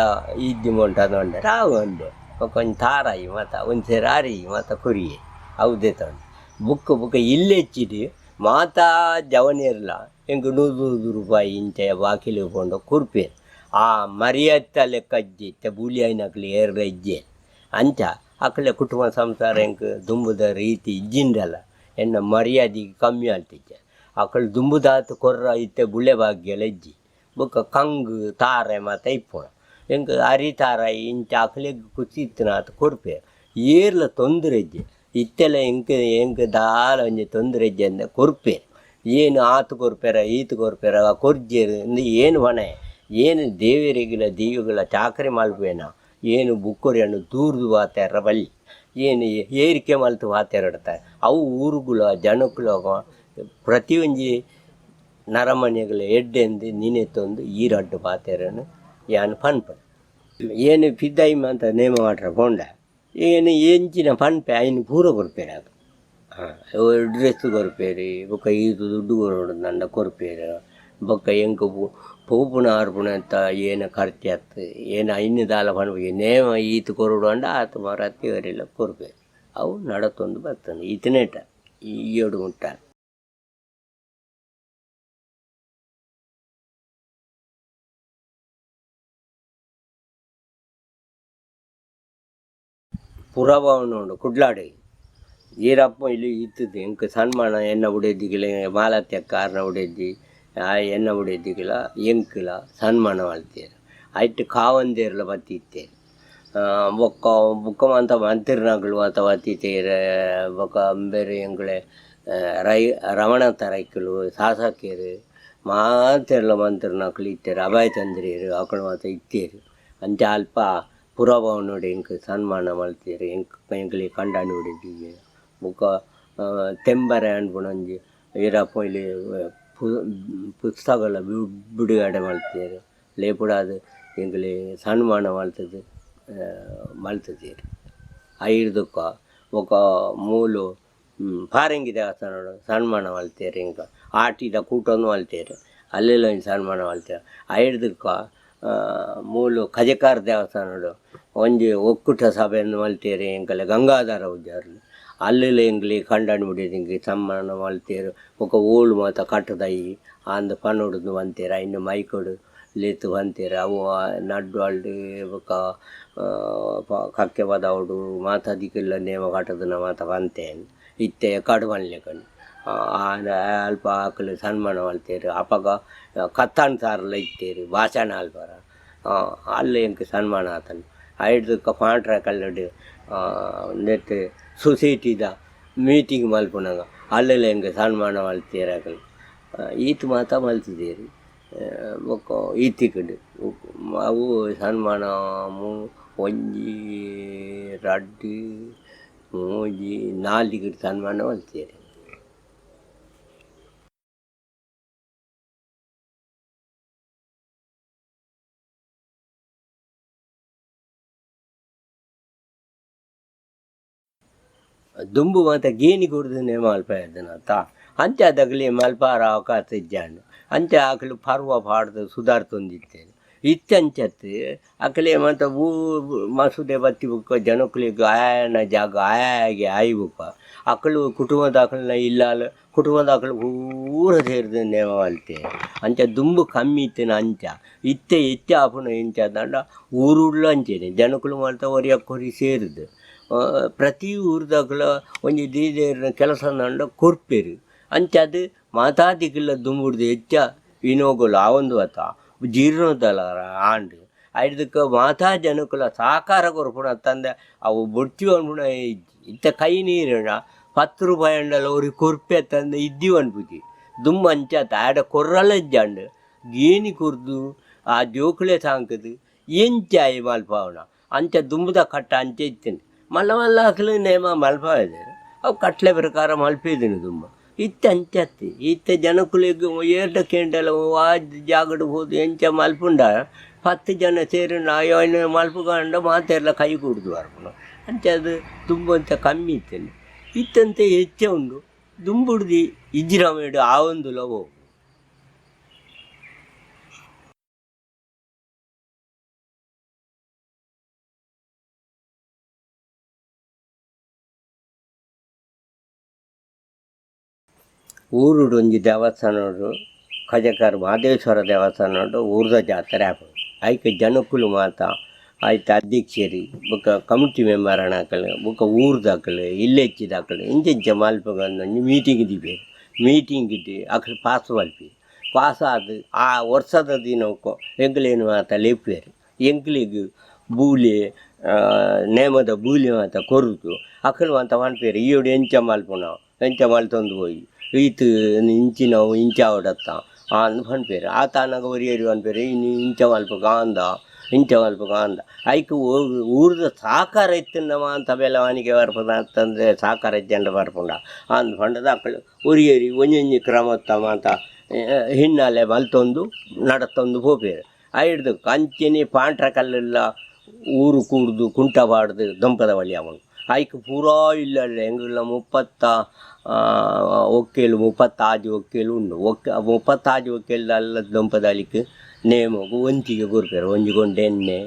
ಇಜ್ಜಿ ಮೊಂಟ ನೊಂಡ ರಾವು ಒಂಡೆ ಬೊಕ್ಕ ಒಂಜಿ ತಾರಾಯಿ ಮಾತ ಒಂದ್ಸೆ ರಾರಿ ಮಾತ ಕುರಿಯೆ ಹೌದೇ ತೊಂಡು ಬುಕ್ಕ ಇಲ್ಲೆಚ್ಚಿಡು ಮಾತಾ ಜವನಿರಲ್ಲ ಎಂಕ್ 100 ರೂಪಾಯಿ ಇಂಚೆ ಬಾಕಿಲು ಕೊಂಡು ಕುರ್ಪೇರು ಆ ಮರಿಯತ್ತ ಲೆಕ್ಕ ಅಜ್ಜಿ ಇತ್ತೆ ಬೂಲಿ ಐನಕ್ಲಿ ಏರ್ಲ ಇಜ್ಜೆ ಅಂಚ ಅಕ್ಕಲೆ ಕುಟುಂಬ ಸಂಸಾರ ಎಂಕ್ ದುಂಬುದ ರೀತಿ ಇಜ್ಜಿಂಡಲ್ಲ ಎನ್ನ ಮರ್ಯಾದೆ ಕಮ್ಮಿ ಆಲ್ತಿಜ್ಜೆ ಅಕ್ಕಳು ದುಂಬುದಾತು ಕೊರ್ರ ಇತ್ತೆ ಬುಳ್ಳೆ ಭಾಗ್ಯಲ ಇಜ್ಜಿ ಬೊಕ್ಕ ಕಂಗು ತಾರೆ ಮತ್ತು ಇಪ್ಪುಣ ಎಂಕ್ ಅರಿ ತಾರ ಇಂಚ ಅಕ್ಕಲೆಗ್ ಖುಷಿ ಇತ್ತನಾತು ಕೊರ್ಪೇರು ಏರ್ಲ ತೊಂದರೆ ಇಜ್ಜೆ ಇತ್ತೆಲ್ಲ ಎಂಕ್ ದಾಲ ಒಂಜಿ ತೊಂದರೆ ಇಜ್ಜೆ ಅಂದ ಕೊರ್ಪೇರು ಏನು ಆತು ಕೊರ್ಪೆರ ಈತು ಕೊರ್ಪೆರ ಕೊರ್ಜೇರು ಏನು ಹೊಣೆ ಏನು ದೇವರಿಗಿಲ ದೀವಿಗಳ ಚಾಕರಿ ಮಲ್ಪೇನ ಏನು ಬುಕ್ಕೊರಿ ಹಣ್ಣು ದೂರ್ದು ವಾತಾರ ಬಲ್ಲಿ ಏನು ಏರಿಕೆ ಮಲ್ತು ವಾತಾಡ್ತಾರೆ ಅವು ಊರುಗಳ ಜನಕ್ಕುಲ ಪ್ರತಿಯೊಂಜಿ ನರಮನೆಗಳ ಎಡ್ಡೆಂದು ನಿನೆತ್ತೊಂದು ಈರಡ್ಡು ಪಾತೆರನ್ನು ಯಾನು ಪನ್ಪೆ ಏನು ಪಿದ್ದಾಯಿಮ ಅಂತ ನೇಮ ಮಾಡ್ರ ಕೊಂಡ ಏನು ಎಂಚಿನ ಪನ್ಪೆ ಐನು ಪೂರ ಕೊರ್ಪೇರ ಅದು ಡ್ರೆಸ್ ಕೊರ್ಪೇರಿ ಬೊಕ್ಕ ಇದು ದುಡ್ಡು ಕೊರೋಡು ನಂಡ ಕೊರ್ಪೇರು ಬೊಕ್ಕ ಎಂಕ ಪೋಪುನ ಆರ್ಪುಣ ಅಂತ ಏನು ಖರ್ಚಾತ್ ಏನು ಐನು ದಾಲ ಪನ್ಪೆ ನೇಮ ಈತು ಕೊರೋಡು ಅಂಡ ಆತು ಮರತ್ತಿ ಅವರೆಲ್ಲ ಕೊರ್ಪೇರು ಅವು ನಡತೊಂದು ಬರ್ತದೆ ಈತನೇಟ ಈ ಏಡು ಮುಟ್ಟ ಪುರಭವನ ಉಂಡು ಕುಡ್ಲಾಡಿ ಈರಪ್ಪ ಇಲ್ಲಿ ಇತ್ತದು ಎಂಕ ಸನ್ಮಾನ ಎನ್ನ ಉಡೆದ್ದಿಗಿಲ್ಲ ಮಾಲತ್ಯಕ್ಕ ಕಾರ್ನ ಉಡೆದ್ದಿ ಆ ಎನ್ನ ಉಡೆದ್ದಿಗಿಲ್ಲ ಎಂಕಿಲ್ಲ ಸನ್ಮಾನ ಮಾಡ್ತೀರು ಆಯ್ತು ಕಾವಂದೇರ್ಲ ಬತ್ತಿತ್ತೇರು ಬೊಕ್ಕ ಬುಕ್ಕ ಅಂತ ಮಂತಿರ್ನಗಳು ಅಥವಾ ಬತ್ತಿತ್ತೇರು ಬೊಕ್ಕ ಬೇರೆ ಎಂಗಳೇ ರಮಣ ತರೈಕಲು ಸಾಸಕೇರು ಮಾತೆರ್ಲ ಮಂತಿರ್ನಕ್ಳು ಇತ್ತೇರು ಅಭಯ ಚಂದ್ರಿಯರು ಅಕಳು ಮಾತ ಇತ್ತೇರು ಅಂಚ ಅಲ್ಪ ಪುರಭವನೋಡು ಎಂಕ್ ಸನ್ಮಾನ ಮಲ್ತೀರು ಎಂಕ್ಲಿ ಕಂಡಾಂಡು ಹೊಡಿದ್ದೀವಿ ಬೊಕ್ಕ ತೆಂಬರೆ ಅನ್ಪುಣಂಜಿ ಇರ ಪೊಯ್ಲಿ ಪುಸ್ತಕಗಳ ಬಿಡುಗಡೆ ಮಾಡ್ತೀರಿ ಲೇಪುಡ ಅದು ಎಂಗ್ಲಿ ಸನ್ಮಾನ ಮಾಡ್ತದೆ ಮಲ್ತದೀರಿ ಐದಕ್ಕ ఒక ಮೂಲು ಪಾರಂಗಿ ದೇವಸ್ಥಾನ ಸನ್ಮಾನ ಮಲ್ತೇರಿ ಇಂಕ ಆಟಿದ ಕೂಟವನ್ನು ಮಲ್ತೇರಿ ಅಲ್ಲೆಲ್ಲ ಸನ್ಮಾನ ಮಲ್ತೇವೆ ಐದಕ್ಕ ಮೂಲು ಕಜಕಾರ ದೇವಸ್ಥಾನ ಒಂಜಿ ಒಕ್ಕೂಟ ಸಭೆಯನ್ನು ಮಲ್ತೇರಿ ಎಂಕಲೆ ಗಂಗಾಧರ ಉಜ್ಜಾರ್ಲು ಅಲ್ಲೆಲ್ಲ ಎಂಗ್ಲಿ ಕಂಡಾಣಿ ಬಿಡಿದ ಹಿಂಗೆ ಸನ್ಮಾನ ಮಲ್ತೇರು ఒక ಓಳು ಮಾತ ಕಟ್ಟದಾಯಿ ಅಂದು ಪನ್ನೊಡ್ದು ಬಂತೇರ ಇನ್ನು ಮೈಕೊಡು ಲೇತು ಬಂತೇರ ಅವು ನಡ್ವಾಳ್ಡು ಬೊಕ ಕಕ್ಕೆ ಬದವಡು ಮಾತಾದಿಕ್ಕೆಲ್ಲ ನೇಮ ಕಟ್ಟದನ ಮಾತ ಬಂತೇನು ಇತ್ತೆ ಕಡು ಮಲ್ಲೆಕಂಡು ಅಲ್ಪ ಆಕಲು ಸನ್ಮಾನ ಮಲ್ತೇರು ಅಪಗ ಕತ್ತಾನ್ ಸಾರಲ್ಲ ಇತ್ತೇರಿ ಭಾಷಣ ಅಲ್ಪರ ಅಲ್ಲೇ ಎಂಕ್ ಸನ್ಮಾನ ಆತನು ಐದಕ್ಕ ಪಾಂಡ್ರ ಕಲ್ಲಡು ನೆಟ್ ಸೊಸೈಟಿದ ಮೀಟಿಂಗ್ ಮಲ್ಪುನಾಗ ಅಲ್ಲೆಲ್ಲ ಹೆಂಗೆ ಸನ್ಮಾನ ಮಲ್ತೀರಾಗಲು ಈತು ಮಾತ ಮಲ್ತಿದ್ದೀರಿ ಬೊಕ್ಕ ಈತಿಕಡು ಅವು ಸನ್ಮಾನ ಒಂಜಿ ರಡ್ಡು ಮೂಜಿ ನಾಲಿಗಡು ಸನ್ಮಾನ ಮಲ್ತೀರಿ. ದುಂಬು ಮಾತ ಗೇಣಿ ಕೊಡ್ದು ಮಲ್ಪಯದನತ್ತ ಅಂತೆ ಅದಗಲಿ ಮಲ್ಪಾರ ಅವಕಾಶ ಇಜ್ಜಾಂಡು ಅಂತೆ ಆಕಲು ಪರ್ವ ಪಾಡ್ದು ಸುಧಾರ್ತೊಂದಿತ್ತೇನೆ ಇತ್ತಂಚತ್ತು ಅಕಲೆ ಮತ್ತು ಮಸೂದೆ ಬತ್ತಿ ಬುಕ್ಕ ಜನಕ್ಕಳಿಗೆ ಆಯನ ಜಾಗ ಆಯಾಗೆ ಆಯಿ ಬುಕ್ಕ ಅಕ್ಕಳು ಕುಟುಂಬದ ಅಕಲನ್ನ ಇಲ್ಲ ಕುಟುಂಬದ ಅಕಲು ಪೂರ ಸೇರಿದ ನೇಮ ಮಲ್ತೆ ಅಂಚ ದುಂಬು ಕಮ್ಮಿ ಇತ್ತೇನೆ ಅಂಚ ಇತ್ತೆ ಎತ್ತೆ ಆಪುನ ಇಂಚದಂಡ ಊರುಳ್ಳು ಅಂಚೇನೆ ಜನಕ್ಕಳು ಮಾಡ್ತಾ ಹೊರಿ ಸೇರಿದು ಪ್ರತಿ ಊರ್ದಾಗಲ ಒಂಜಿ ದೀದೇರಿನ ಕೆಲಸ ನಂಡ ಕೊರ್ಪೆರು ಅಂಚದು ಮಾತಾದಿಕ್ಕಿಲ್ಲ ದುಂಬುಡ್ದು ಹೆಚ್ಚ ವಿನೋಗಲು ಆ ಒಂದು ಆತ ಜೀರ್ಣೋದ್ಧಾರ ಆಂಡು ಐದಕ್ಕೆ ಮಾತಾ ಜನಕ್ಕುಲ ಸಾಕಾರ ಕೊರ್ಪುಣ ತಂದೆ ಅವು ಬೊಡ್ತೀವಿ ಅನ್ಪುಣ ಇತ್ತ ಕೈ ನೀರಿನ 10 ರೂಪಾಯಿ ಅಂಡಲ್ಲ ಅವ್ರಿಗೆ ಕೊರ್ಪೆ ತಂದೆ ಇದ್ದೀವಿ ಅನ್ಪುತಿ ದುಂಬು ಅಂಚಾತ ಆಡ ಕೊರ್ರಲ್ಲ ಇಜ್ಜಾಂಡು ಗೇಣಿ ಕೊರ್ದು ಆ ಜೋಕುಲೆ ಸಾಂಕದು ಎಂಚಾಯಿ ಮಲ್ಪವನ ಅಂಚ ದುಂಬುದ ಕಟ್ಟ ಅಂಚೆ ಇತ್ತೇನೆ ಮಲ್ಲ ಮಲ್ಲ ಹಾಕಲು ನೇಮ ಮಲ್ಪದೆ ಅವು ಕಟ್ಲೆ ಪ್ರಕಾರ ಮಲ್ಪಿದ್ದೀನಿ ತುಂಬ ಇತ್ತೆ ಅಂಚತ್ತಿ ಇತ್ತೆ ಜನಕ್ಕಳಿಗೆ ಏರ್ದ ಕೇಂಡಲ್ಲ ಆ ಜಾಗಡ್ ಹೋದು ಎಂಚ ಮಲ್ಪುಂಡ 10 ಜನ ಸೇರಿ ನಾಯನ ಮಲ್ಪುಗಂಡ ಮಾತೆಲ್ಲ ಕೈ ಕುಡ್ದು ಬರ್ಪುಣ ಅಂಚದು ತುಂಬ ಅಂತ ಕಮ್ಮಿ ಇತ್ತೇನೆ ಇತ್ತಂತೆ ಹೆಚ್ಚೆ ಉಂಡು ದುಂಬುಡ್ದು ಇಜ್ಜಿರಮೇಡು ಆ ಒಂದು ಲವ್ ಊರುಡು ಒಂಜಿ ದೇವಸ್ಥಾನಡು ಕಜಕರ್ ಮಹದೇಶ್ವರ ದೇವಸ್ಥಾನ ಊರ್ದ ಜಾತ್ರೆ ಆಪುಂಡು ಐಕೆ ಜನಕ್ಕುಲು ಮಾತ ಆಯ್ತು ಅಧ್ಯಕ್ಷರಿ ಬೊಕ ಕಮಿಟಿ ಮೆಂಬರ್ ಅಣಕಲು ಬೊಕ ಊರ್ದಾಕಲು ಇಲ್ಲೆಚ್ಚಿದಾಕಲು ಇಂಚೆಂಚ ಮಲ್ಪಗೊಂದು ಮೀಟಿಂಗ್ ದಿಬೇರು ಮೀಟಿಂಗ್ ಇದ್ದು ಅಕಲು ಪಾಸ್ ಮಲ್ಪಿ ಪಾಸ್ ಆದು ಆ ವರ್ಷದ ದಿನಕ್ಕೂ ಎಂಕ್ಲೇನು ಮಾತ ಲೆಪ್ಪೇರು ಎಂಕ್ಲಿಗೆ ಬೂಲೆ ನೇಮದ ಬೂಲೆ ಮಾತ ಕೊರುದು ಅಕಲು ಮಾತ ಮಲ್ಪೇರು ಈಯೋಡು ಎಂಚ ಮಲ್ಪುನ ಎಂಚ ಮಲ್ತೊಂದು ಹೋಗಿ ಈತು ಇಂಚಿನವು ಇಂಚ ಹೊಡತ್ತ ಅಂದು ಪನ್ಪೇರು ಆ ತಾನಾಗ ಒರಿಯರಿ ಅನ್ಪೇರು ಇನ್ನು ಇಂಚ ಮಲ್ಪ ಗಾಂಧ ಐಕೆ ಊರ್ದ ಸಾಕಾರ ಇತ್ತಿಂದವ ಅಂತ ಬೆಳವಣಿಗೆ ಬರ್ಪದ ಅಂತಂದರೆ ಸಾಕಾರ ಇದ್ದಂಡ ಬರ್ಪುಂಡ ಅಂದು ಪಂಡದ ಅಕ್ಕಳು ಒರಿಯರಿ ಒಂಜೊಂಜಿ ಕ್ರಮತ್ತಮ ಅಂತ ಹಿನ್ನೆಲೆ ಮಲ್ತೊಂದು ನಡತ್ತೊಂದು ಹೋಪೇರು ಐಡ್ದು ಕಂಚಿನಿ ಪಾಂಟ್ರ ಕಲ್ಲೆಲ್ಲ ಊರು ಕೂಡ್ದು ಕುಂಟ ಬಾಡ್ದು ದೊಂಪದ ಬಳಿ ಅವನು ಐಕೆ ಪೂರಾ ಇಲ್ಲ ಎಂಗಿಲ್ಲ 30 ಒಕ್ಕೇಲು 30 ಒಕ್ಕೇಲು ಉಂಡು 30 ಒಕ್ಕೇಲಲ್ಲ ದೊಂಪದಲಿಕ್ಕೆ ನೇಮಗು ಒಂಚಿಗೆ ಕೊರ್ಪೇರು ಒಂಜಿ ಗೊಂಡು ಎಣ್ಣೆ